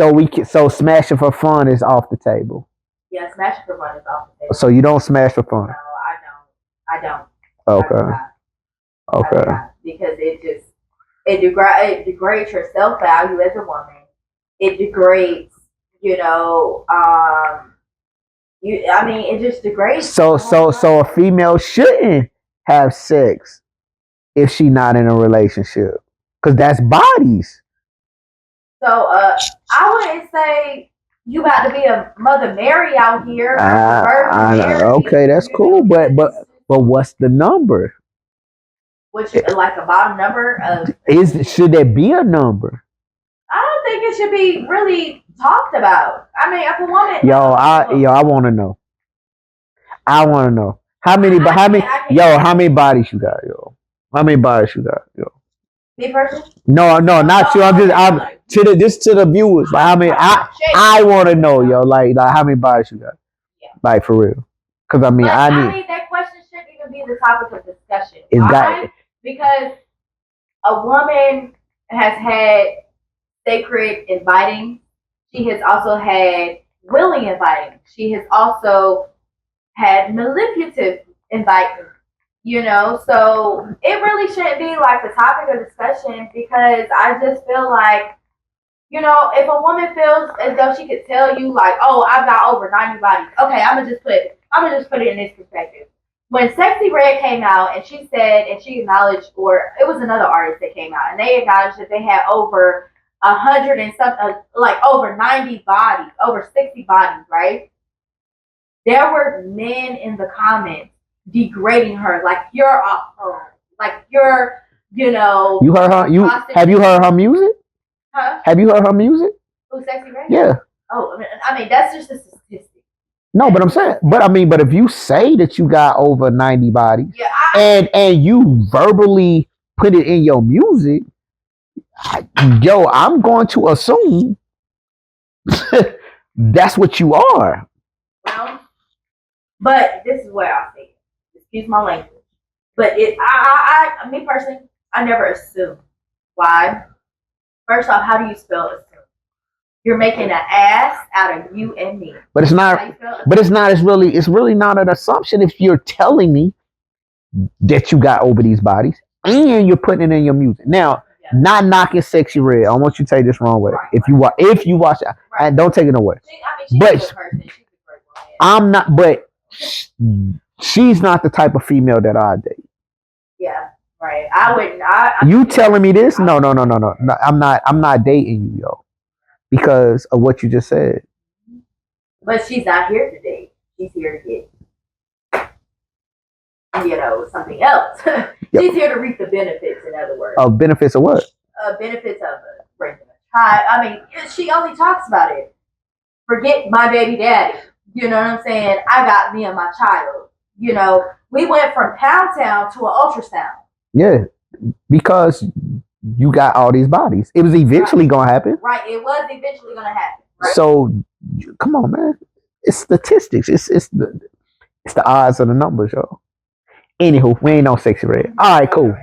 So smashing for fun is off the table. Yeah, smashing for fun is off the table. So you don't smash for fun. No, I don't. Okay. Okay. Because it degrades your self value as a woman. It degrades, it just degrades. So a female shouldn't have sex if she not in a relationship, because that's bodies. So I wouldn't say you got to be a Mother Mary out here. Okay, that's cool, but what's the number? Which like a bottom number of should there be a number? I don't think it should be really talked about. I mean, if a woman, I want to know. I want to know how many bodies you got, yo? How many bodies you got, yo? Me personally? No, not you. I'm to the viewers. Like how many? I want to know, yo. Like how many bodies you got? Yeah. Like for real. Because I mean, that question shouldn't even be the topic of discussion. Why? Because a woman has had sacred inviting. She has also had willing inviting. She has also had manipulative inviting. So it really shouldn't be like the topic of discussion, because I just feel like, if a woman feels as though she could tell you like, oh, I've got over 90 bodies. Okay, I'm gonna just put it in this perspective. When Sexy Red came out and she said, and she acknowledged, or it was another artist that came out and they acknowledged that they had over 100 and something, like over 90 bodies, over 60 bodies, right? There were men in the comments degrading her, like you're a hoe, like you're, You heard her? Have you heard her music? Huh? Have you heard her music? Who's Sexy Red? Yeah. Oh, I mean that's just a statistic. No, but I'm saying, but if you say that you got over 90 bodies, and you verbally put it in your music, I'm going to assume that's what you are. Well, but this is where I say, excuse my language, but me personally, I never assume. Why? First off, how do you spell assume? You're making an ass out of you and me. But it's not. But it's not. It's really not an assumption if you're telling me that you got over these bodies and you're putting it in your music. Now, not knocking Sexy Red. I want you to take this wrong way. Right, if you watch it, and don't take it away. But I'm not. But she's not the type of female that I date. Yeah. Right. I wouldn't. You telling me this? No. I'm not dating you, yo. Because of what you just said. But she's not here to date. She's here to get, something else. She's here to reap the benefits, in other words. Benefits of what? Benefits of raising a child. I mean, she only talks about it. Forget my baby daddy. You know what I'm saying? I got me and my child. We went from Pound Town to an ultrasound. Yeah, because you got all these bodies. It was eventually going to happen. Right, it was eventually going to happen. Right? So, come on, man. It's statistics. It's the odds of the numbers, yo. Anywho, we ain't on Sexy Red. All right, cool.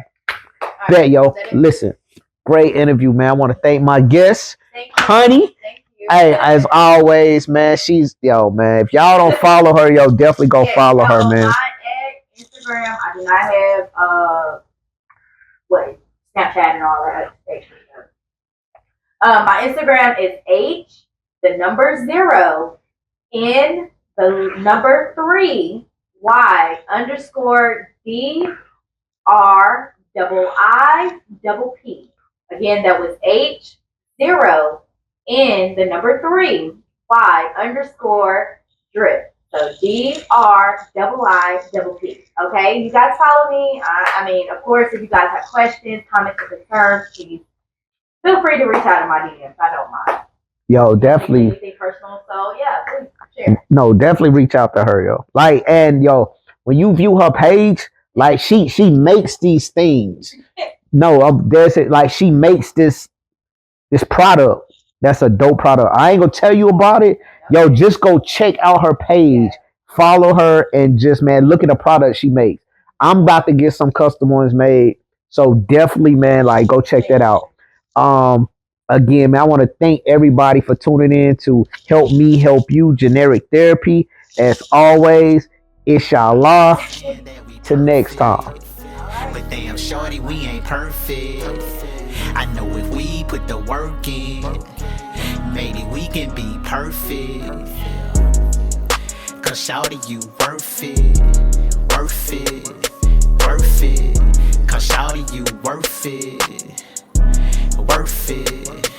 Bet, yo. Listen, great interview, man. I want to thank my guest, Honey. Thank you. Hey, as always, man, man. If y'all don't follow her, yo, definitely go follow her, man. Not at Instagram. I do not have Snapchat and all that. My Instagram is H0 N 3 Y _DRIIP. Again, that was H0 N 3 Y _drip. So DRIIP. Okay, you guys follow me. I mean, of course, if you guys have questions, comments, or concerns, please feel free to reach out in my DMs. I don't mind. Yo, definitely. Anything personal, so yeah, please share. No, definitely reach out to her, yo. Like, and yo, when you view her page, like she makes these things. No, there's it. Like she makes this product. That's a dope product. I ain't gonna tell you about it. Yo, just go check out her page, follow her, and just, man, look at the product she makes. I'm about to get some custom ones made. So definitely, man, like go check that out. Um, Again, man, I want to thank everybody for tuning in to Help Me Help You Generic Therapy. As always, inshallah. Till next time. But damn, shorty, we ain't perfect. I know if we put the work in, maybe we can be perfect. Cause shorty, you worth it, worth it, worth it. Cause shorty, you worth it, worth it.